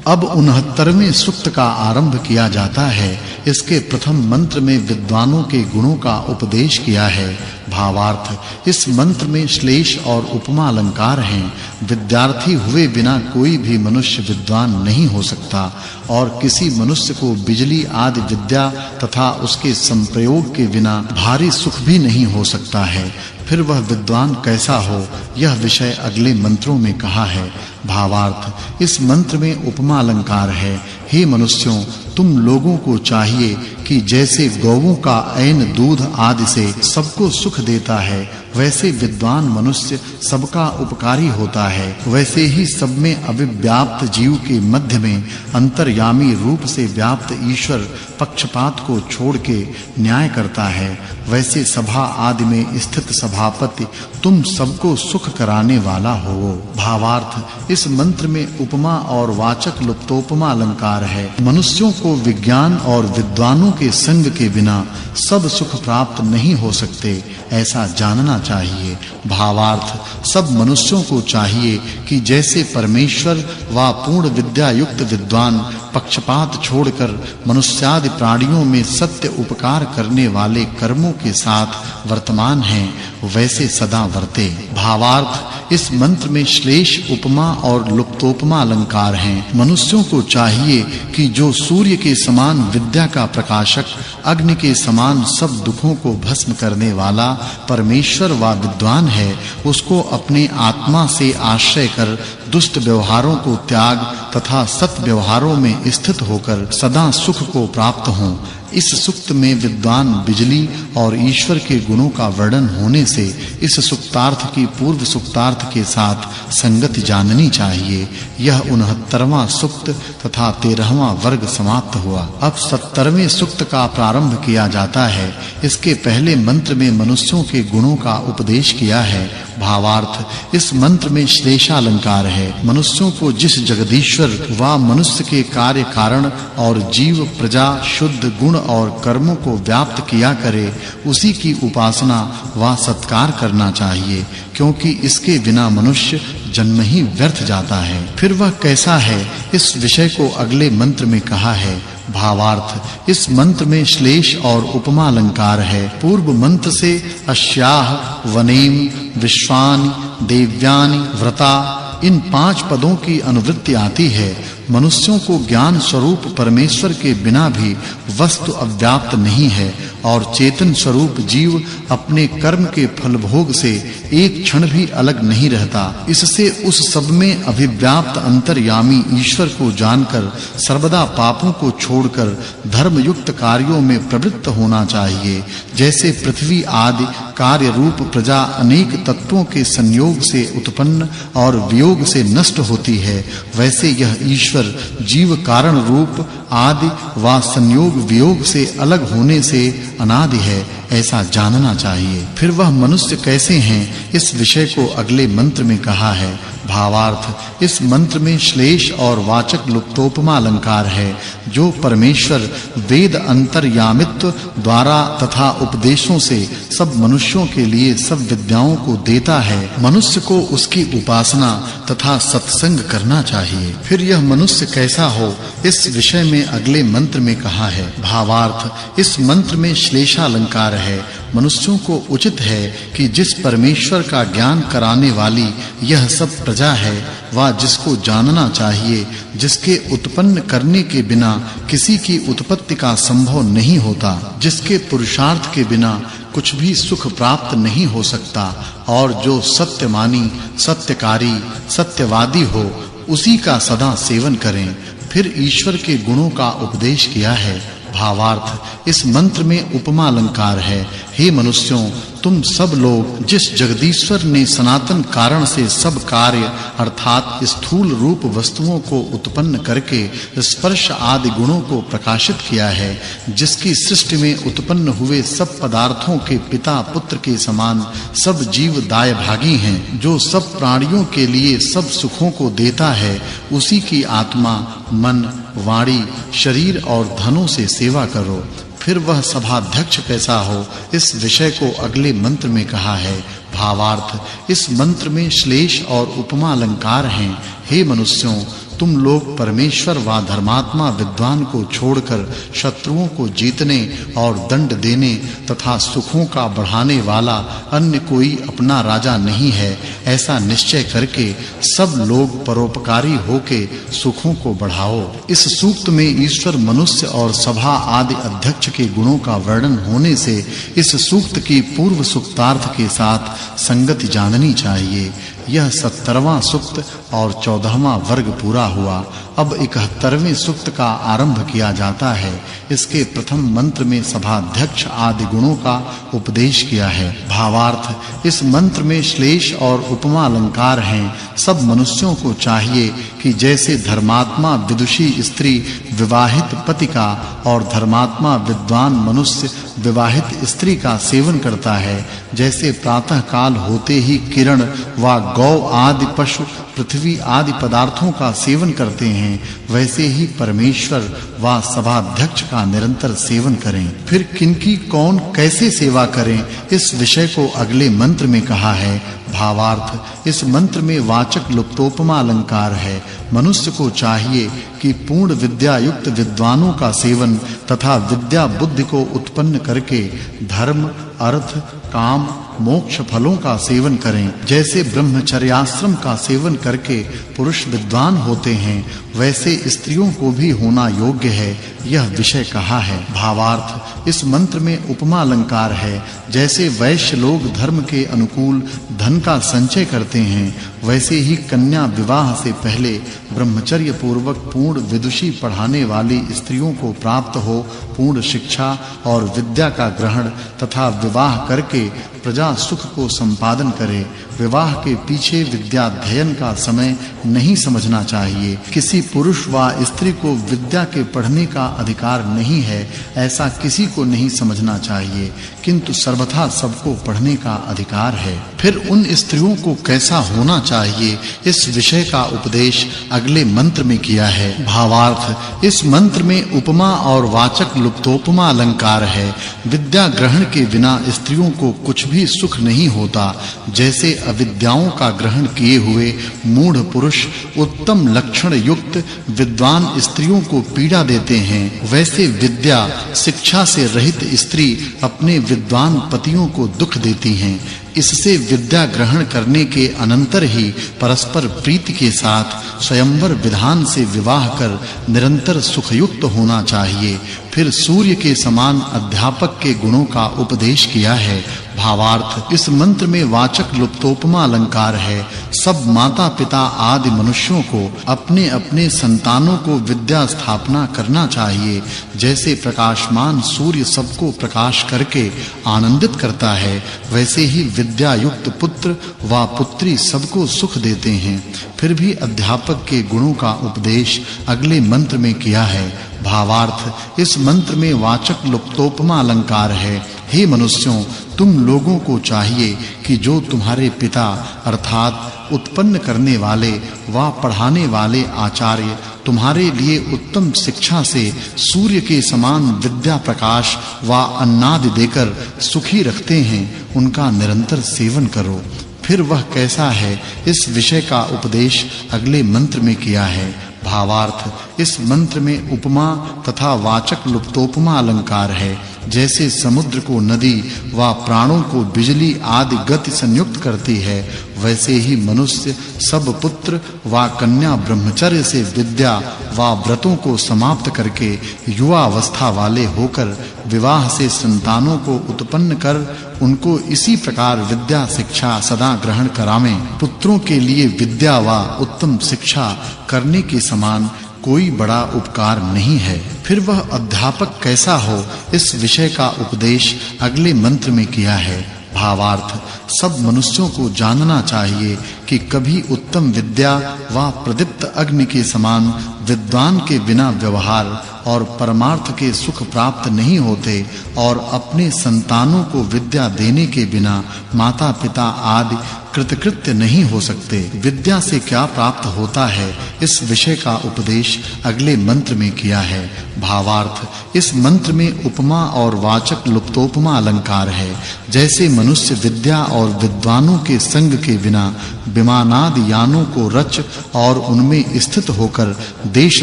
अब 69वें सूक्त का आरंभ किया जाता है। इसके प्रथम मंत्र में विद्वानों के गुणों का उपदेश किया है। भावार्थ इस मंत्र में श्लेष और उपमा अलंकार हैं। विद्यार्थी हुए बिना कोई भी मनुष्य विद्वान नहीं हो सकता, और किसी मनुष्य को बिजली आदि विद्या तथा उसके संप्रयोग के बिना भारी सुख भी नहीं हो सकता है। फिर वह विद्वान कैसा हो, यह विषय अगले मंत्रों में कहा है। भावार्थ इस मंत्र में उपमा अलंकार है। हे मनुष्यों, तुम लोगों को चाहिए कि जैसे गौओं का ऐन दूध आदि से सबको सुख देता है, वैसे विद्वान मनुष्य सबका उपकारी होता है। वैसे ही सब में अविव्याप्त जीव के मध्य में अंतर्यामी रूप से व्याप्त ईश्वर पक्षपात को छोड़ के न्याय करता है। वैसे सभा आदि में स्थित सभापति तुम सबको सुख कराने वाला हो। भावार्थ, इस मंत्र में उपमा और वाचक् लुप्तोपमा अलंकार है। मनुष्यों को विज्ञान और विद्वानों के संग के बिना सब सुख प्राप्त नहीं हो सकते, ऐसा जानना चाहिए। भावार्थ, सब मनुष्यों को चाहिए कि जैसे परमेश्वर व पूर्ण विद्या युक्त विद्वान पक्षपात छोड़कर मनुष्यादि प्राणियों में सत्य उपकार करने वाले कर्मों के साथ वर्तमान हैं, वैसे सदा वर्ते। भावार्थ, इस मंत्र में श्लेष, उपमा और लुप्तोपमा अलंकार हैं। मनुष्यों को चाहिए कि जो सूर्य के समान विद्या का प्रकाशक, अग्नि के समान सब दुखों को भस्म करने वाला परमेश्वर व विद्वान है, उसको अपने आत्मा से आश्रय कर दुष्ट व्यवहारों को त्याग तथा सत व्यवहारों में स्थित होकर सदा सुख को प्राप्त हों। इस सुक्त में विद्वान बिजली और ईश्वर के गुणों का वर्णन होने से इस सुक्तार्थ की पूर्व सुक्तार्थ के साथ संगति जाननी चाहिए। यह 69वां सुक्त तथा 13वां वर्ग समाप्त हुआ। अब 70वें सुक्त का प्रारंभ किया जाता है। इसके पहले मंत्र में मनुष्यों के गुणों का उपदेश किया है। भावार्थ, इस मंत्र में श्लेषालंकार है। मनुष्यों को जिस जगदीश्वर व मनुष्य के कार्य कारण और जीव प्रजा शुद्ध गुण और कर्मों को व्याप्त किया करे, उसी की उपासना व सत्कार करना चाहिए, क्योंकि इसके बिना मनुष्य जन्म ही व्यर्थ जाता है। फिर वह कैसा है, इस विषय को अगले मंत्र में कहा है। भावार्थ, इस मंत्र में श्लेष और उपमा अलंकार है। पूर्व मंत्र से अस्याह, वनेम, विश्वानि, देव्यानि, व्रता इन 5 पदों की अनुवृत्ति आती है। मनुष्यों को ज्ञान स्वरूप परमेश्वर के बिना भी वस्तु अव्याप्त नहीं है और चेतन स्वरूप जीव अपने कर्म के फल भोग से एक क्षण भी अलग नहीं रहता। इससे उस सब में अभिव्याप्त अंतर्यामी ईश्वर को जानकर सर्वदा पापों को छोड़कर धर्म युक्त कार्यों में प्रवृत्त होना चाहिए। जैसे पृथ्वी आदि कार्य रूप प्रजा अनेक तत्वों के संयोग से उत्पन्न और वियोग से नष्ट होती है, वैसे यह ईश्वर जीव कारण रूप आदि व संयोग वियोग से अलग होने से अनादि है, ऐसा जानना चाहिए। फिर वह मनुष्य कैसे हैं, इस विषय को अगले मंत्र में कहा है। भावार्थ, इस मंत्र में श्लेष और वाचक् लुप्तोपमा अलंकार है। जो परमेश्वर वेद अंतर्यामित्व द्वारा तथा उपदेशों से सब मनुष्यों के लिए सब विद्याओं को देता है, मनुष्य को उसकी उपासना तथा सत्संग करना चाहिए। फिर यह मनुष्य कैसा हो, इस विषय में अगले मंत्र में कहा है। भावार्थ, इस मंत्र में श्लेषालंकार है। मनुष्यों को उचित है कि जिस परमेश्वर का ज्ञान कराने वाली यह सब प्रजा है, वह जिसको जानना चाहिए, जिसके उत्पन्न करने के बिना किसी की उत्पत्ति का संभव नहीं होता, जिसके पुरुषार्थ के बिना कुछ भी सुख प्राप्त नहीं हो सकता, और जो सत्यमानी, सत्यकारी, सत्यवादी हो, उसी का सदा सेवन करें। फिर ईश्वर के गुणों का उपदेश किया है। भावार्थ, इस मंत्र में उपमा अलंकार है। हे मनुष्यों, तुम सब लोग जिस जगदीश्वर ने सनातन कारण से सब कार्य अर्थात स्थूल रूप वस्तुओं को उत्पन्न करके स्पर्श आदि गुणों को प्रकाशित किया है, जिसकी सृष्टि में उत्पन्न हुए सब पदार्थों के पिता पुत्र के समान सब जीव दाय भागी हैं, जो सब प्राणियों के लिए सब सुखों को देता है, उसी की आत्मा, मन, वाणी, शरीर और धनों से सेवा करो। फिर वह सभाध्यक्ष कैसा हो, इस विषय को अगले मंत्र में कहा है। भावार्थ, इस मंत्र में श्लेष और उपमा अलंकार हैं। हे मनुष्यों, तुम लोग परमेश्वर व धर्मात्मा विद्वान को छोड़कर शत्रुओं को जीतने और दंड देने तथा सुखों का बढ़ाने वाला अन्य कोई अपना राजा नहीं है, ऐसा निश्चय करके सब लोग परोपकारी होके सुखों को बढ़ाओ। इस सूक्त में ईश्वर, मनुष्य और सभा आदि अध्यक्ष के गुणों का वर्णन होने से इस सूक्त की पूर्व सूक्तार्थ के साथ संगति जाननी चाहिए। यह 70वां सूक्त और 14वां वर्ग पूरा हुआ। अब 71वें सूक्त का आरंभ किया जाता है। इसके प्रथम मंत्र में सभाध्यक्ष आदि गुणों का उपदेश किया है। भावार्थ, इस मंत्र में श्लेष और उपमा अलंकार हैं। सब मनुष्यों को चाहिए कि जैसे धर्मात्मा विदुषी स्त्री विवाहित पति का और धर्मात्मा विद्वान मनुष्य विवाहित स्त्री का सेवन करता है, जैसे प्रातः काल होते ही किरण व गौ आदि पशु पृथ्वी आदि पदार्थों का सेवन करते हैं, वैसे ही परमेश्वर व सभाध्यक्ष का निरंतर सेवन करें। फिर किनकी कौन कैसे सेवा करें, इस विषय को अगले मंत्र में कहा है। भावार्थ, इस मंत्र में वाचक् लुप्तोपमा अलंकार है। मनुष्य को चाहिए कि पूर्ण विद्या युक्त विद्वानों का सेवन तथा विद्या बुद्धि को उत्पन्न करके धर्म, अर्थ, काम, मोक्ष फलों का सेवन करें। जैसे ब्रह्मचर्याश्रम का सेवन करके पुरुष विद्वान होते हैं, वैसे स्त्रियों को भी होना योग्य है, यह विषय कहा है। भावार्थ, इस मंत्र में उपमा अलंकार है। जैसे वैश्य लोग धर्म के अनुकूल धन का संचय करते हैं, वैसे ही कन्या विवाह से पहले ब्रह्मचर्य पूर्वक पूर्ण विदुषी पढ़ाने वाली स्त्रियों को प्राप्त हो पूर्ण शिक्षा और विद्या का ग्रहण तथा विवाह करके प्रजा सुख को संपादन करे। विवाह के पीछे विद्या अध्ययन का समय नहीं समझना चाहिए। किसी पुरुष व स्त्री को विद्या के पढ़ने का अधिकार नहीं है, ऐसा किसी को नहीं समझना चाहिए, किंतु सर्वथा सबको पढ़ने का अधिकार है। फिर उन स्त्रियों को कैसा होना चाहिए, इस विषय का उपदेश अगले मंत्र में किया है। भावार्थ, इस मंत्र में उपमा और वाचक् लुप्तोपमा अलंकार है। विद्या ग्रहण के बिना स्त्रियों को कुछ भी सुख नहीं होता। जैसे अविद्याओं का ग्रहण किए हुए मूढ़ पुरुष उत्तम लक्षण युक्त विद्वान स्त्रियों को पीड़ा देते हैं, वैसे विद्या शिक्षा से रहित स्त्री अपने विद्वान पतियों को दुख देती हैं। इससे विद्या ग्रहण करने के अनंतर ही परस्पर प्रीति के साथ स्वयंवर विधान से विवाह कर निरंतर सुखयुक्त होना चाहिए। फिर सूर्य के समान अध्यापक के गुणों का उपदेश किया है। भावार्थ, इस मंत्र में वाचक् लुप्तोपमा अलंकार है। सब माता पिता आदि मनुष्यों को अपने अपने संतानों को विद्या स्थापना करना चाहिए। जैसे प्रकाशमान सूर्य सबको प्रकाश करके आनंदित करता है, वैसे ही विद्या युक्त पुत्र व पुत्री सबको सुख देते हैं। फिर भी अध्यापक के गुणों का उपदेश अगले मंत्र में किया है। भावार्थ, इस मंत्र में वाचक् लुप्तोपमा अलंकार है। हे मनुष्यों, तुम लोगों को चाहिए कि जो तुम्हारे पिता अर्थात उत्पन्न करने वाले व पढ़ाने वाले आचार्य तुम्हारे लिए उत्तम शिक्षा से सूर्य के समान विद्या प्रकाश व अन्नादि देकर सुखी रखते हैं, उनका निरंतर सेवन करो। फिर वह कैसा है, इस विषय का उपदेश अगले मंत्र में किया है। भावार्थ, इस मंत्र में उपमा तथा वाचक् लुप्तोपमा अलंकार है। जैसे समुद्र को नदी व प्राणों को बिजली आदि गति संयुक्त करती है, वैसे ही मनुष्य सब पुत्र व कन्या ब्रह्मचर्य से विद्या व व्रतों को समाप्त करके युवा अवस्था वाले होकर विवाह से संतानों को उत्पन्न कर उनको इसी प्रकार विद्या शिक्षा सदा ग्रहण करावें। पुत्रों के लिए विद्या व उत्तम शिक्षा करने के समान कोई बड़ा उपकार नहीं है। फिर वह अध्यापक कैसा हो, इस विषय का उपदेश अगले मंत्र में किया है। भावार्थ, सब मनुष्यों को जानना चाहिए कि कभी उत्तम विद्या व प्रदीप्त अग्नि के समान विद्वान के बिना व्यवहार और परमार्थ के सुख प्राप्त नहीं होते, और अपने संतानों को विद्या देने के बिना माता-पिता आदि कृतकृत्य नहीं हो सकते। विद्या से क्या प्राप्त होता है, इस विषय का उपदेश अगले मंत्र में किया है। भावार्थ, इस मंत्र में उपमा और वाचक् लुप्तोपमा अलंकार है। जैसे मनुष्य विद्या और विद्वानों के संग के बिना विमानादि यानों को रच और उनमें स्थित होकर देश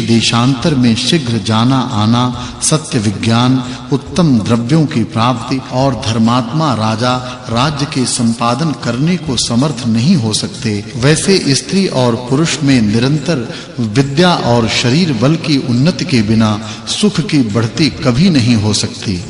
देशांतर में शीघ्र जाना आना, सत्य विज्ञान, उत्तम द्रव्यों की प्राप्ति और धर्मात्मा राजा राज्य के संपादन करने को समर्थ नहीं हो सकते, वैसे स्त्री और पुरुष में निरंतर विद्या और शरीर बल की उन्नति के बिना सुख की बढ़ती कभी नहीं हो सकती।